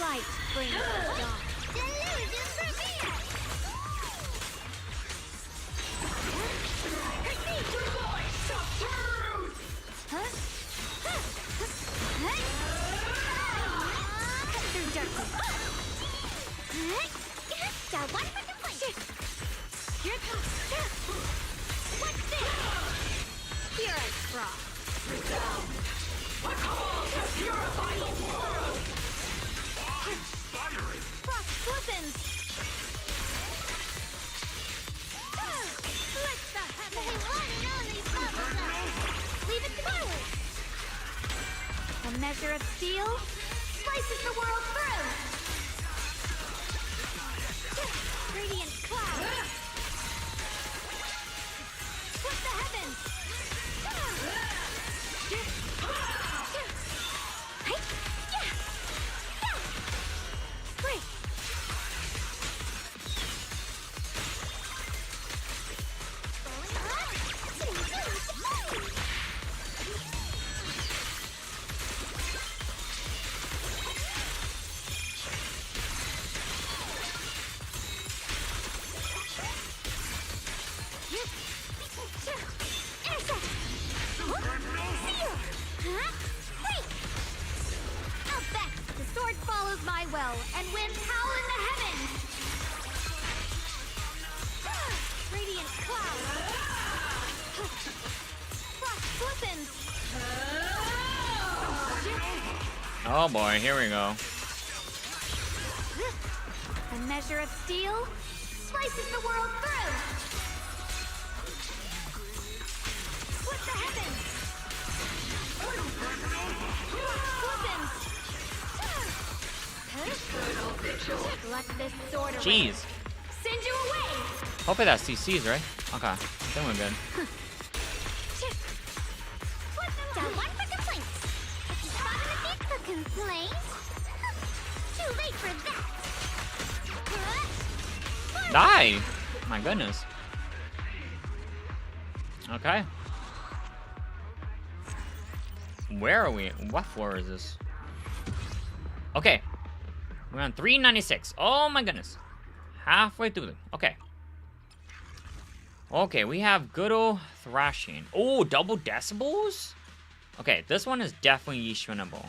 Light brings the dawn. Delusion revealed. Huh? Cut through darkness. Got one for the fight. Here it comes. What's this? Pure as frost. Frost flippins. Let the heaven. They want to know these bubbles. Leave it forward. A measure of steel Slices the world through. Radiant cloud. Split the heavens. break. The sword follows my well and winds howl in the heavens. Radiant cloud. Frost flippins. Oh boy, here we go. A measure of steel Slices the world through. Split the heavens. Flippins. let this sword away. Jeez. Send you away. Hopefully that's CCs, right? Okay. Then we're good. Got one for complaints. Spotted a bit for complaints. Too late for that. Die! My goodness. Okay. Where are we? What floor is this? Okay. We're on 396. Oh my goodness. Halfway through them. Okay. Okay, we have good old thrashing. Oh, double decibels? Okay, this one is definitely Yishunable.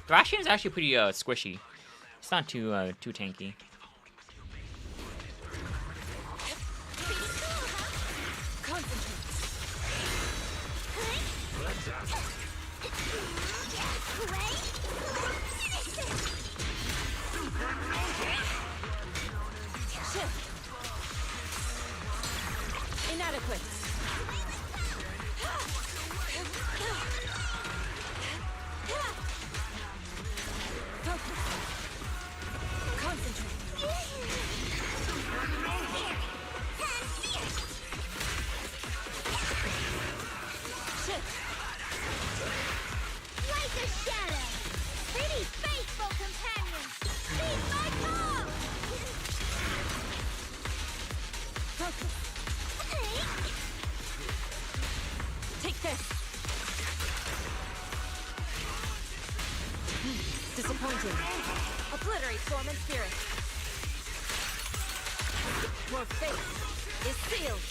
Thrashing is actually pretty squishy. It's not too tanky. Inadequate. Like a shadow. Pretty faithful companion. Be my mom. Take this. Disappointing. Obliterate form and spirit. Your fate is sealed.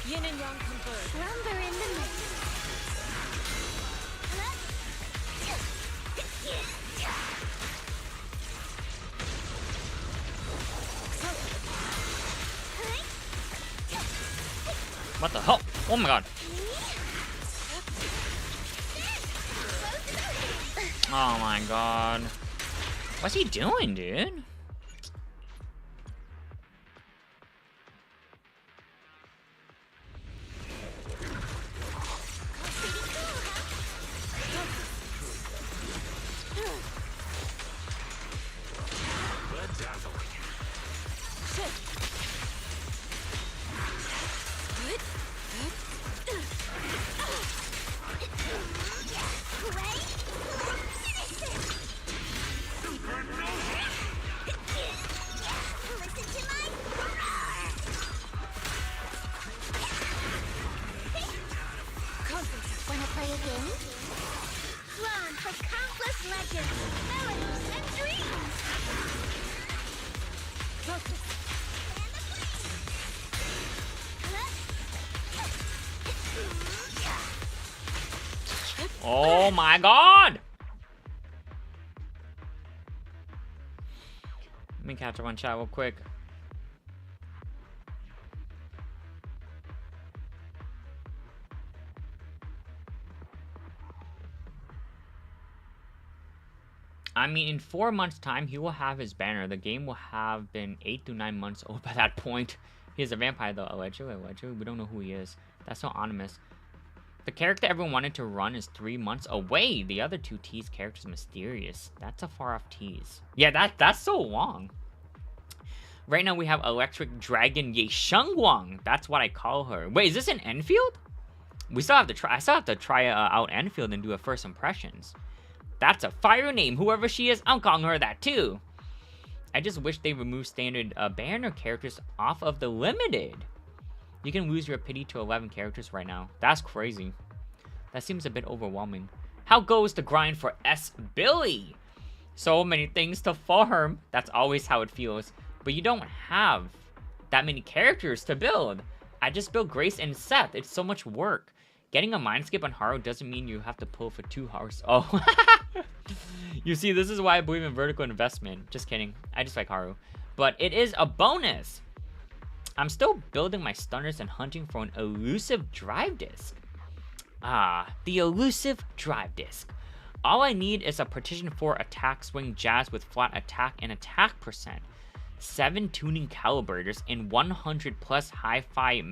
Yin and Yang converge. Slumber in the night. What the hell? Oh my god. Oh my god. What's he doing, dude? Wanna play a game? Run for countless legends, melodies, and dreams! Focus. Oh my god! Let me catch up on chat real quick. I mean, in 4 months' time, he will have his banner. The game will have been 8 to 9 months old by that point. He is a vampire, though. Allegedly. We don't know who he is. That's so ominous. The character everyone wanted to run is 3 months away. The other 2 tease characters mysterious. That's a far-off tease. Yeah, that's so long. Right now, we have Electric Dragon Ye Shengwang. That's what I call her. Wait, is this an Enfield? We still have to try. I still have to try out Enfield and do a first impressions. That's a fire name. Whoever she is, I'm calling her that too. I just wish they removed standard banner characters off of the limited. You can lose your pity to 11 characters right now. That's crazy. That seems a bit overwhelming. How goes the grind for S. Billy? So many things to farm. That's always how it feels. But you don't have that many characters to build. I just built Grace and Seth. It's so much work. Getting a mind skip on Haru doesn't mean you have to pull for 2 Harus. Oh. You see, this is why I believe in vertical investment. Just kidding. I just like Haru. But it is a bonus. I'm still building my stunners and hunting for an elusive drive disc. Ah, the elusive drive disc. All I need is a Partition 4 attack swing jazz with flat attack and attack percent. 7 tuning calibrators and 100 plus hi-fi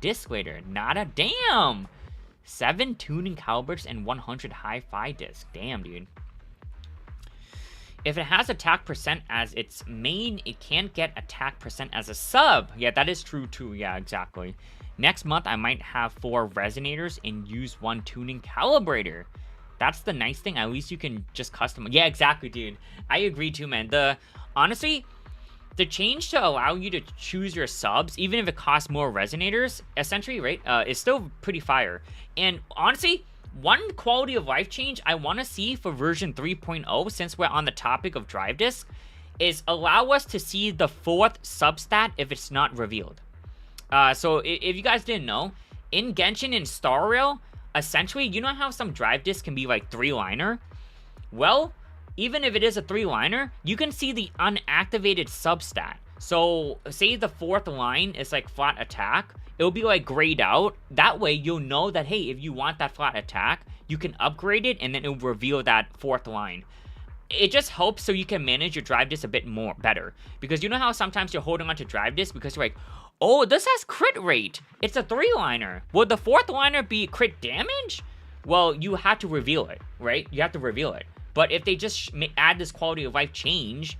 disc later. Not a damn. 7 tuning calibrators and 100 hi-fi disc. Damn, dude. If it has attack percent as its main, it can't get attack percent as a sub. Yeah, that is true too. Yeah, exactly. Next month, I might have 4 resonators and use 1 tuning calibrator. That's the nice thing. At least you can just custom. Yeah, exactly, dude. I agree too, man. Honestly, the change to allow you to choose your subs, even if it costs more resonators, essentially, right, is still pretty fire. And honestly, one quality of life change I want to see for version 3.0, since we're on the topic of drive disc, is allow us to see the 4th substat if it's not revealed. So if you guys didn't know, in Genshin and Star Rail, essentially, you know how some drive discs can be like 3-liner? Well, even if it is a 3-liner, you can see the unactivated substat. So say the 4th line is like flat attack, it'll be like grayed out. That way you'll know that, hey, if you want that flat attack, you can upgrade it and then it'll reveal that 4th line. It just helps so you can manage your drive disc a bit more better. Because you know how sometimes you're holding on to drive disc because you're like, oh, this has crit rate. It's a 3-liner. Will the 4th liner be crit damage? Well, you have to reveal it, right? You have to reveal it. But if they just add this quality of life change,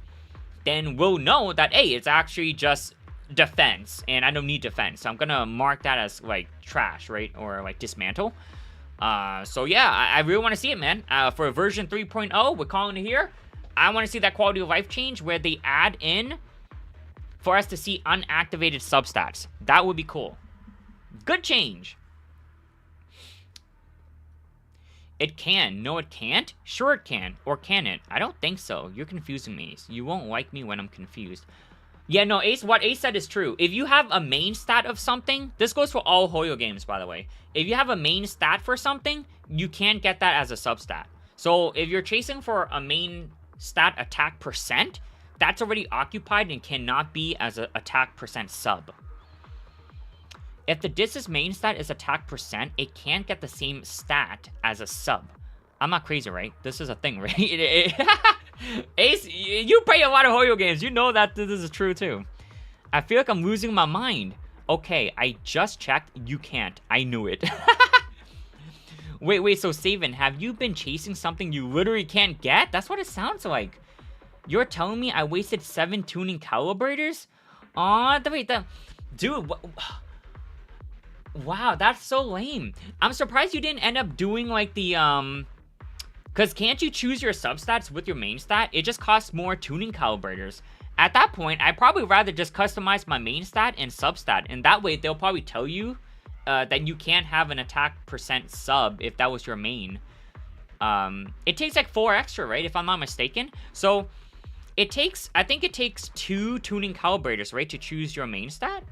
then we'll know that, hey, it's actually just defense, and I don't need defense. So I'm gonna mark that as, like, trash, right? Or, like, dismantle. So yeah, I really want to see it, man. For version 3.0, we're calling it here. I want to see that quality of life change where they add in for us to see unactivated substats. That would be cool. Good change. It can. No, it can't. Sure it can. Or can it? I don't think so. You're confusing me. You won't like me when I'm confused. Yeah, no, Ace, what Ace said is true. If you have a main stat of something, this goes for all Hoyo games, by the way. If you have a main stat for something, you can't get that as a substat. So if you're chasing for a main stat attack percent, that's already occupied and cannot be as an attack percent sub. If the dis's main stat is attack percent, it can't get the same stat as a sub. I'm not crazy, right? This is a thing, right? Ace, you play a lot of Hoyo games. You know that this is true too. I feel like I'm losing my mind. Okay, I just checked. You can't. I knew it. Wait, so Saven, have you been chasing something you literally can't get? That's what it sounds like. You're telling me I wasted 7 tuning calibrators? Aw, wait, dude, wow, that's so lame. I'm surprised you didn't end up doing like the, because can't you choose your substats with your main stat? It just costs more tuning calibrators. At that point, I'd probably rather just customize my main stat and substat, and that way they'll probably tell you that you can't have an attack percent sub if that was your main. It takes like 4 extra, right? If I'm not mistaken. So it takes, I think it takes 2 tuning calibrators, right, to choose your main stat?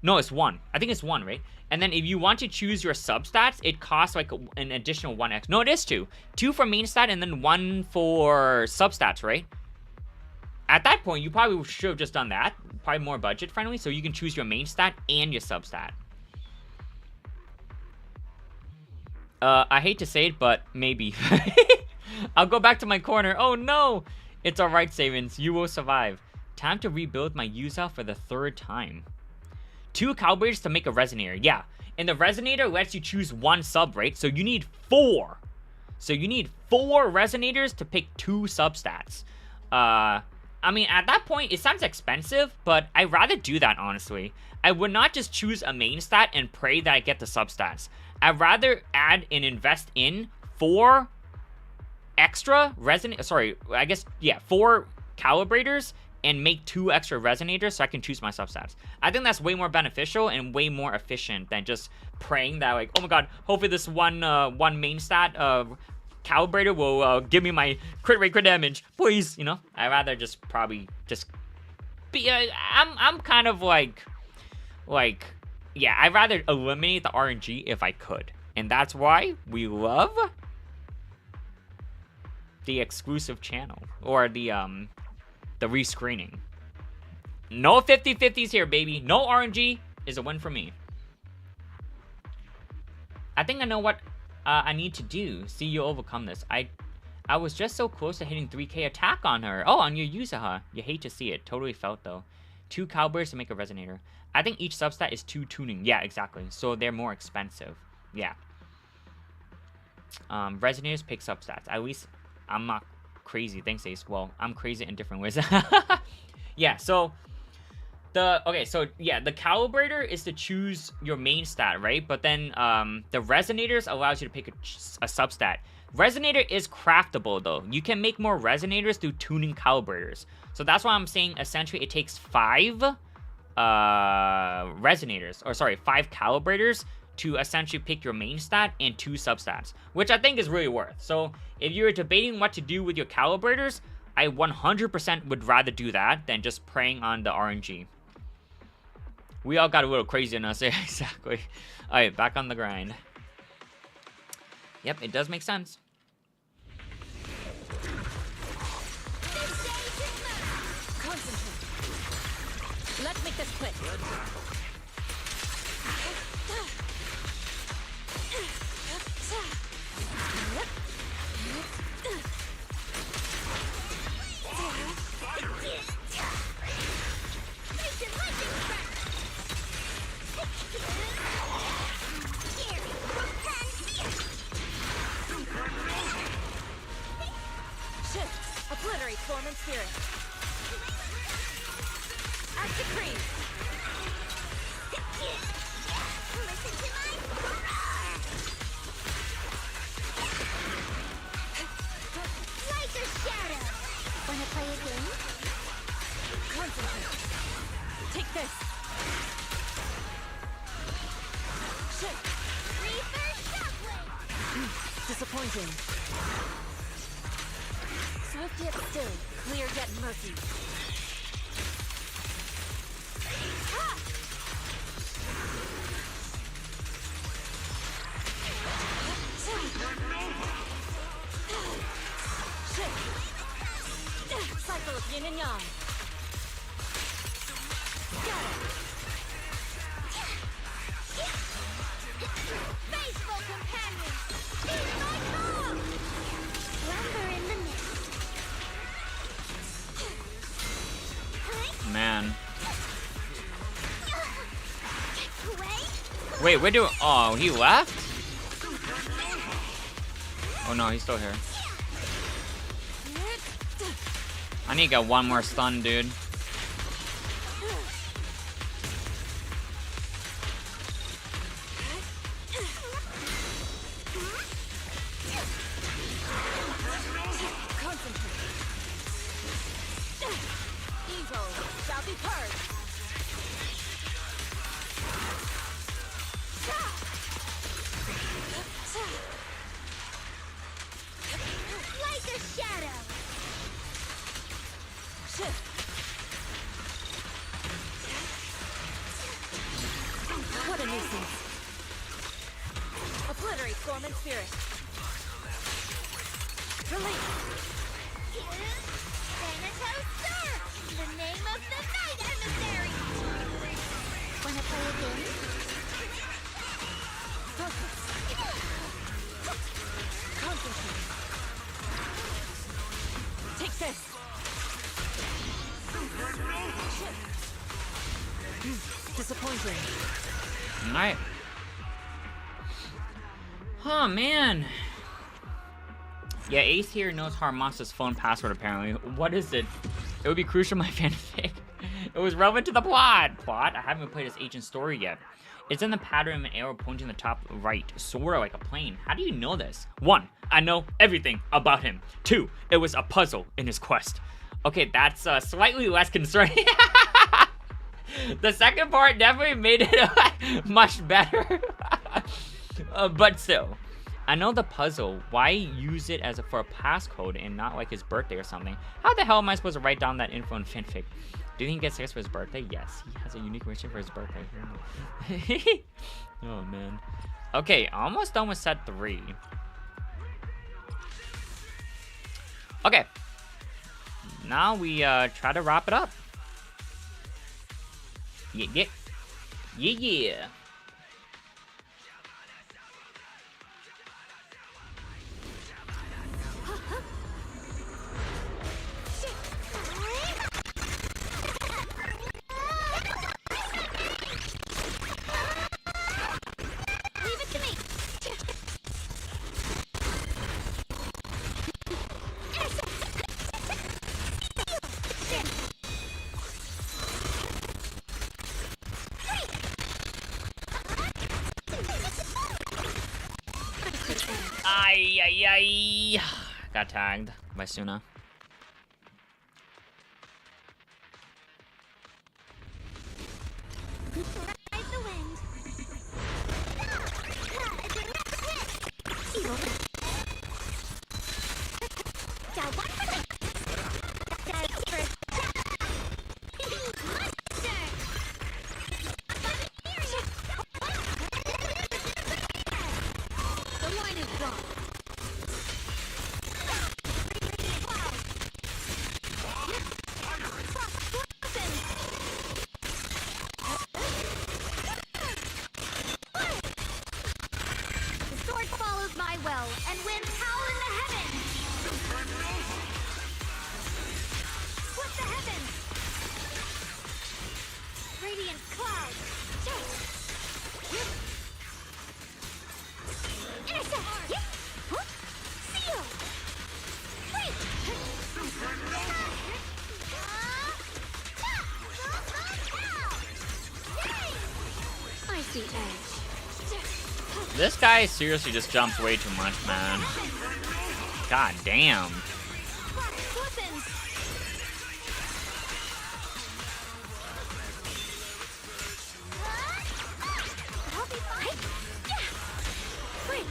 No, it's 1. I think it's 1, right? And then if you want to choose your substats, it costs like an additional 1x. No, it is 2. 2 for main stat and then 1 for substats, right? At that point, you probably should have just done that. Probably more budget friendly, so you can choose your main stat and your substat. I hate to say it, but maybe. I'll go back to my corner. Oh no! It's alright, Savins. You will survive. Time to rebuild my Yuza for the 3rd time. 2 calibrators to make a resonator. Yeah. And the resonator lets you choose 1 sub, right? So you need 4. So you need 4 resonators to pick 2 substats. I mean, at that point, it sounds expensive, but I'd rather do that, honestly. I would not just choose a main stat and pray that I get the substats. I'd rather add and invest in 4 extra 4 calibrators and make 2 extra resonators so I can choose my substats. I think that's way more beneficial and way more efficient than just praying that, like, oh my god, hopefully this one main stat calibrator will give me my crit rate, crit damage, please. You know, I'd rather just probably just be. I'm kind of like, yeah, I'd rather eliminate the RNG if I could, and that's why we love the exclusive channel or the rescreening. No 50-50s here, baby. No RNG is a win for me. I think I know what I need to do. See you overcome this. I was just so close to hitting 3k attack on her. Oh, on your Yuzaha. You hate to see it. Totally felt though. 2 calibrators to make a resonator. I think each substat is 2 tuning. Yeah, exactly. So they're more expensive. Yeah. Resonators pick substats. At least I'm not crazy. Thanks, Ace. Well, I'm crazy in different ways. Yeah, so the calibrator is to choose your main stat, right? But then the resonators allows you to pick a substat. Resonator is craftable though. You can make more resonators through tuning calibrators. So that's why I'm saying essentially it takes 5 resonators, or sorry, 5 calibrators to essentially pick your main stat and 2 substats, which I think is really worth. So if you're debating what to do with your calibrators, I 100% would rather do that than just preying on the RNG. We all got a little crazy in us. Exactly. All right, back on the grind. Yep, it does make sense. Concentrate. Let's make this quick. Obliterate form and spirit. As decreed. Listen to my roar! Light or shadow? Wanna play a game? Concentrate. Take this. Shit. Reverse shockwave! Disappointing. Swift yet still, clear yet murky. Ha! Cycle of yin and yang. Got it. Faithful companions, hear my call! Slumber in the mist. Man. Wait. Wait, we're doing. Oh, he left? Oh no, he's still here. I need to get one more stun, dude. Evil shall be purged. Like a shadow. What a nuisance. Obliterate storm and spirit. Release. Thanatos Surge, the name of the night emissary. Wanna play a game? Focus. Concentrate. Take this. Disappointing. Alright. Oh man. Yeah, Ace here knows Harmasa's phone password apparently. What is it? It would be crucial to my fanfic. It was relevant to the plot. Plot? I haven't played this agent story yet. It's in the pattern of an arrow pointing to the top right, sort of like a plane. How do you know this? 1. I know everything about him. 2. It was a puzzle in his quest. Okay, that's slightly less concerning. The second part definitely made it much better. But still, I know the puzzle. Why use it as for a passcode and not like his birthday or something? How the hell am I supposed to write down that info in fanfic? Do you think he gets 6 for his birthday? Yes, he has a unique mission for his birthday. Oh man. Okay, almost done with set 3. Okay. Now we try to wrap it up. Yeah. Leave it to me. Ay. Got tagged by Suna. Ride the wind. Evil. The line is gone. The sword follows my will, and winds howl in the heavens. Split the heavens. Radiant cloud. Intercept. Huh? Seal. I see edge. This guy seriously just jumps way too much, man. God damn. Weapons. I'll be fine. Wait.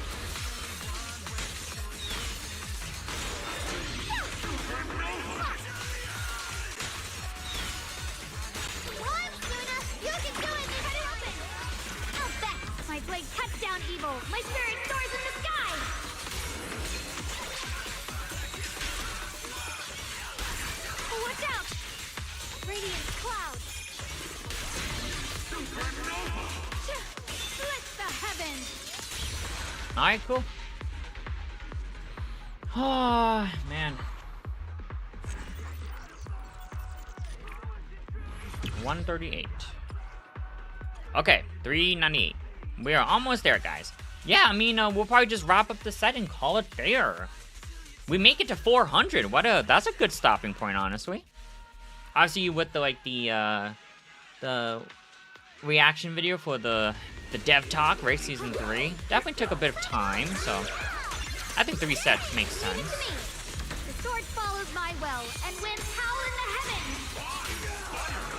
One, Luna. You can do it. Cut it open. I'll bet. My blade cuts down evil. My spirit soars in the sky. Alright, cool. Oh, man. 138. Okay, 398. We are almost there, guys. Yeah, I mean, we'll probably just wrap up the set and call it there. We make it to 400. That's a good stopping point, honestly. Obviously, with the reaction video for the Dev Talk, right, Season 3, definitely took a bit of time, so I think 3 sets makes sense. The sword follows my will and wins power in the heavens.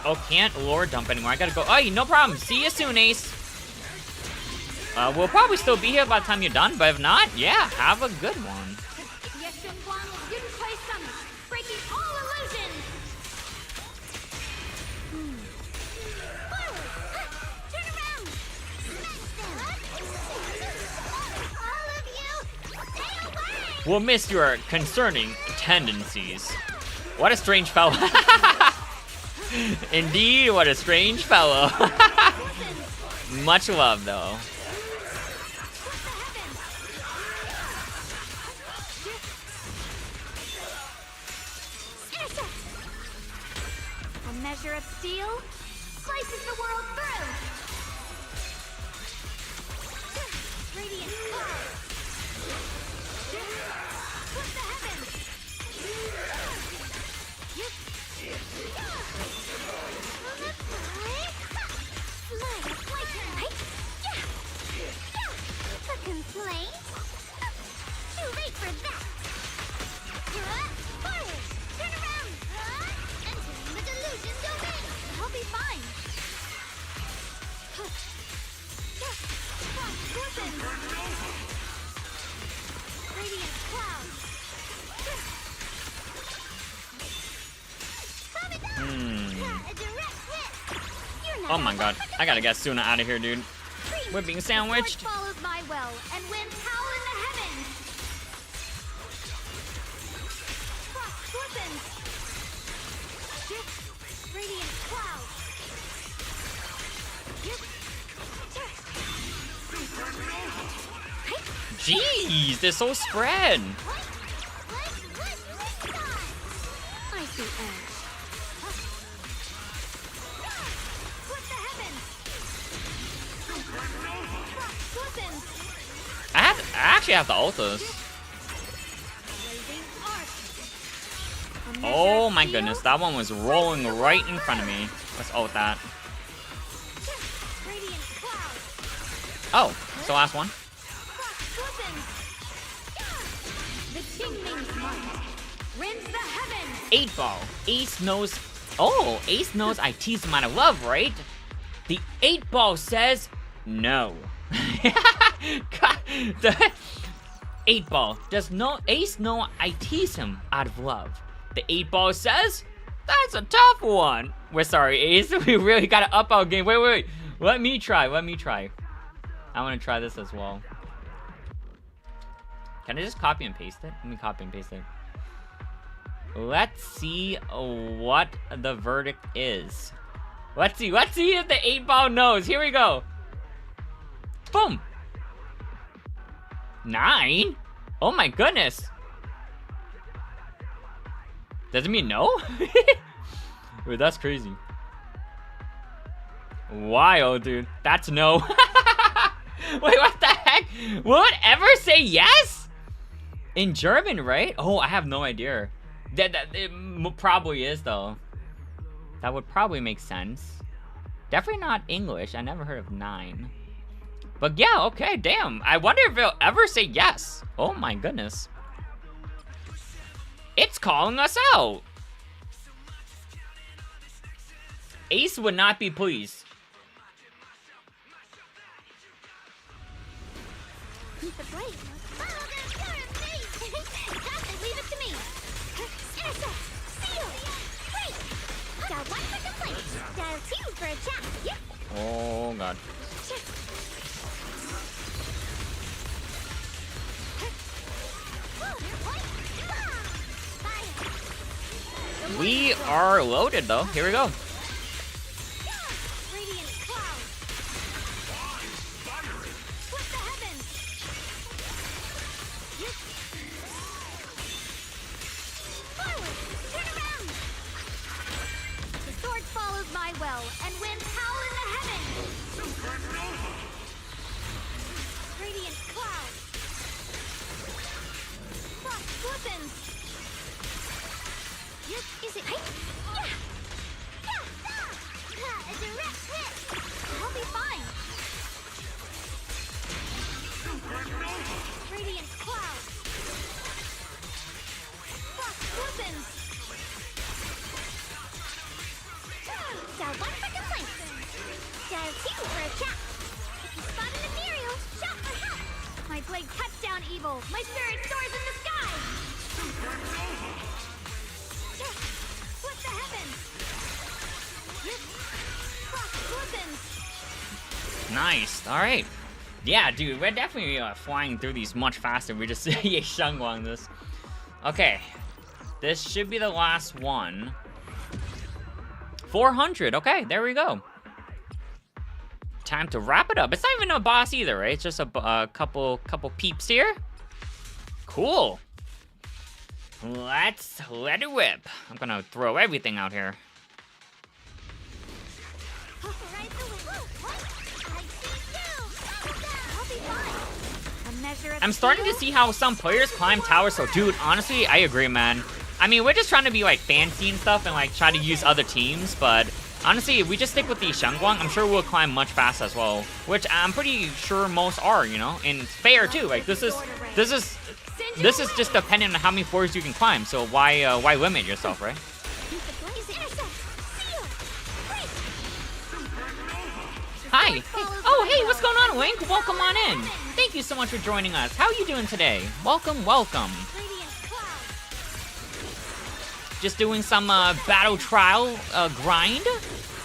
Oh, can't lore dump anymore. I gotta go. Oh, no problem. See you soon, Ace. We'll probably still be here by the time you're done, but if not, yeah, have a good one. Yeshun Guan will Yunkai summon, breaking all illusions. Forward! Turn around! Smash them! All of you, stay away! We'll miss your concerning tendencies. What a strange fellow. Indeed, what a strange fellow. Much love, though. A measure of steel slices the world through. Radiant cloud. Split the heavens. A complaint? Too late for that! Forward! Turn around! Entering the delusion domain! I'll be fine. Listen! Radiant cloud. A direct hit! You're not Oh my god. I gotta get Suna out of here, dude. We're being sandwiched. The sword follows my will and wins power in the heavens. Frost glistens! Radiant cloud. Jeez, they're so spread. I see edge. Split the heavens! Frost glistens! I actually have to ult this. Blazing arc! A measure Oh of my steel goodness, that one was rolling right in front of me. Let's ult that. Radiant cloud! Oh, it's the last one. Frost glistens! The Kingming's might rends the heavens. 8 ball. Ace knows. Oh, Ace knows I tease him out of love, right? The 8 ball says no. God, the 8 ball does no Ace know I tease him out of love. The 8 ball says that's a tough one. We're sorry, Ace. We really gotta up our game. Wait. Let me try. I want to try this as well. Can I just copy and paste it? Let me copy and paste it. Let's see what the verdict is. Let's see if the 8 ball knows. Here we go. Boom. 9? Oh my goodness. Does it mean no? Wait, that's crazy. Wild, dude. That's no. Wait, what the heck? Will it ever say yes? In German, right? Oh, I have no idea. That it probably is, though. That would probably make sense. Definitely not English. I never heard of 9. But yeah, okay, damn. I wonder if it'll ever say yes. Oh my goodness. It's calling us out. Ace would not be pleased. Keep the blade. Follow their currency! Leave it to me! Intercept! Seal! Break! Dial 1 for complaint. Dial 2 for a chat. Yep. Oh god. We are loaded though. Here we go. Radiant cloud! Split the heavens! well and win Howl in the Heavens! Radiant Cloud! Frost Flippins! Is it? Yeah! A direct hit. I'll be fine! Radiant Cloud! Frost Flippins! Dial 1 for complaints. Dial 2 for a chat. If you spot an ethereal, shout for help. My blade cuts down evil! My spirit soars in the sky! Split the heavens! Frost Flippins! Nice. All right. Yeah, dude, we're definitely flying through these much faster. We just Shangwang this. Okay. This should be the last one. 400. Okay, there we go. Time to wrap it up. It's not even a boss either, right? It's just a couple peeps here. Cool. Let's let it rip. I'm gonna throw everything out here. Right away. I see you. I'll be fine! A measure of I'm starting to steel, see how some players climb towers. So, dude, honestly, I agree, man. I mean, we're just trying to be like fancy and stuff and like try to use other teams, but honestly, if we just stick with the Shangwang, I'm sure we'll climb much faster as well. Which I'm pretty sure most are, you know, and it's fair too. Like this is just dependent on how many floors you can climb. So why limit yourself, right? Hi. Hey. Oh, hey, what's going on, Wink? Welcome on in. Thank you so much for joining us. How are you doing today? Welcome, welcome. Just doing some battle trial grind.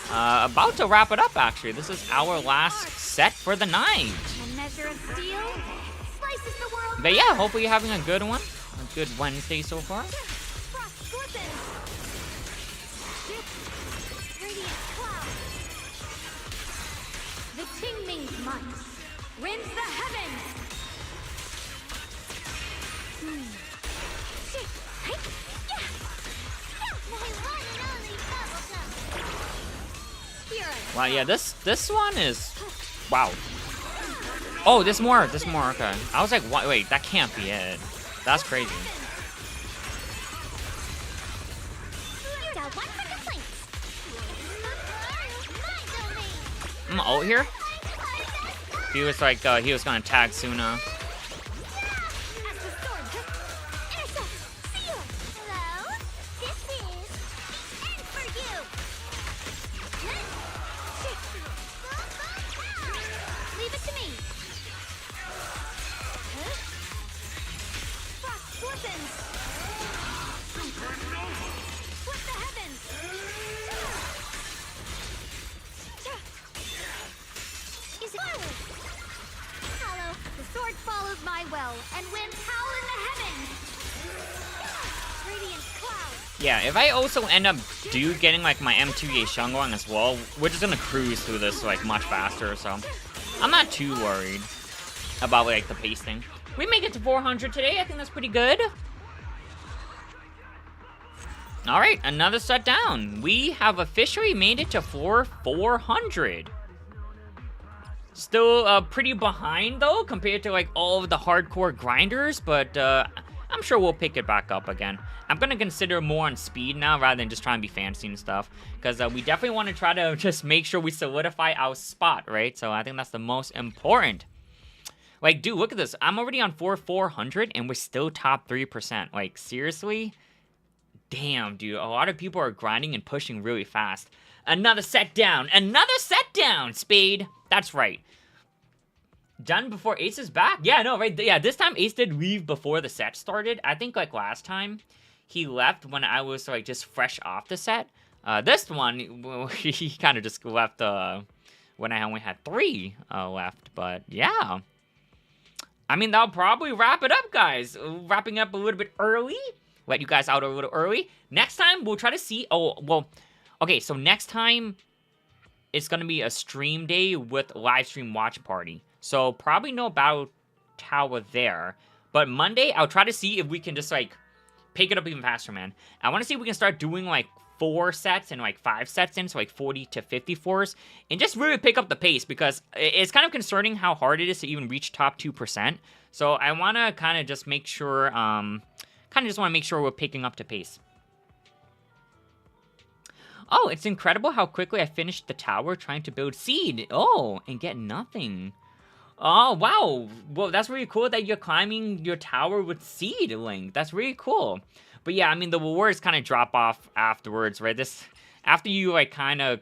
About to wrap it up, actually. This is our last set for the night. a measure of steel, slices the world. But yeah, hopefully you're having a good one. A good Wednesday so far. Frost Flippins! Radiant Cloud! The Qingming's might rends the heavens! Wow, yeah, this one is... Wow. Oh, there's more, okay. I was like, wait, that can't be it. That's crazy. I'm out here. He was like, he was gonna tag Suna. Leave it to me. Frost Flippins! Split the heavens! Is it Hollow? The sword follows my well and wins Howl in the heavens! Radiant Cloud! Yeah, if I also end up getting like my M2 Shangwang as well, we're just gonna cruise through this like much faster, so I'm not too worried about like the pacing. We make it to 400 today. I think that's pretty good. All right, another set down. We have officially made it to 400. Still pretty behind though compared to like all of the hardcore grinders, but I'm sure we'll pick it back up again. I'm gonna consider more on speed now rather than just trying to be fancy and stuff, because we definitely want to try to just make sure we solidify our spot, right? So I think that's the most important. Like, dude, look at this. I'm already on 400 and we're still top 3%. Like, seriously? Damn, dude. A lot of people are grinding and pushing really fast. Another set down. Another set down, Spade. That's right. Done before Ace is back? Yeah, no, right? Yeah, this time Ace did leave before the set started. I think, like, last time he left when I was, like, just fresh off the set. This one, well, he kind of just left when I only had 3 left. But, yeah. I mean, that'll probably wrap it up, guys. Wrapping up a little bit early. Let you guys out a little early. Next time, we'll try to see... Oh, well... Okay, so next time, it's going to be a stream day with live stream watch party. So, probably no Battle Tower there. But Monday, I'll try to see if we can just, like, pick it up even faster, man. I want to see if we can start doing, like, 4 sets and like 5 sets in, so like 40 to 54s, and just really pick up the pace, because it's kind of concerning how hard it is to even reach top 2%. So I want to kind of just make sure, we're picking up the pace. Oh, it's incredible how quickly I finished the tower trying to build seed. Oh, and get nothing. Oh, wow. Well, that's really cool that you're climbing your tower with seed, Link. That's really cool. But yeah, I mean, the rewards kind of drop off afterwards, right? After you, like, kind of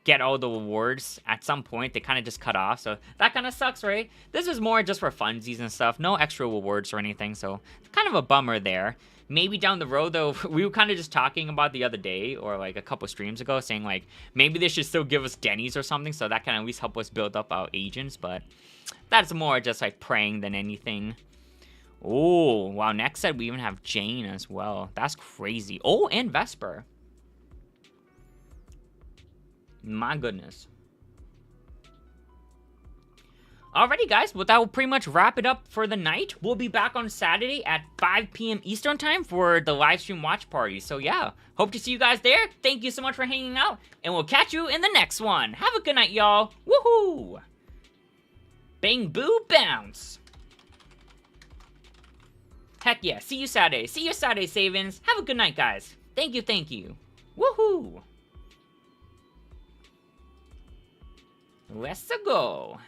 get all the rewards, at some point, they kind of just cut off. So that kind of sucks, right? This is more just for funsies and stuff. No extra rewards or anything. So kind of a bummer there. Maybe down the road, though, we were kind of just talking about the other day, or like a couple streams ago, saying like, maybe they should still give us Denny's or something, so that can at least help us build up our agents, but that's more just like praying than anything. Oh, wow, next set we even have Jane as well. That's crazy. Oh, and Vesper. My goodness. Alrighty, guys, well, that will pretty much wrap it up for the night. We'll be back on Saturday at 5 p.m. Eastern Time for the live stream watch party. So, yeah, hope to see you guys there. Thank you so much for hanging out, and we'll catch you in the next one. Have a good night, y'all. Woohoo! Bang, boo, bounce. Heck yeah, see you Saturday. See you Saturday, Savins. Have a good night, guys. Thank you, thank you. Woohoo! Let's go.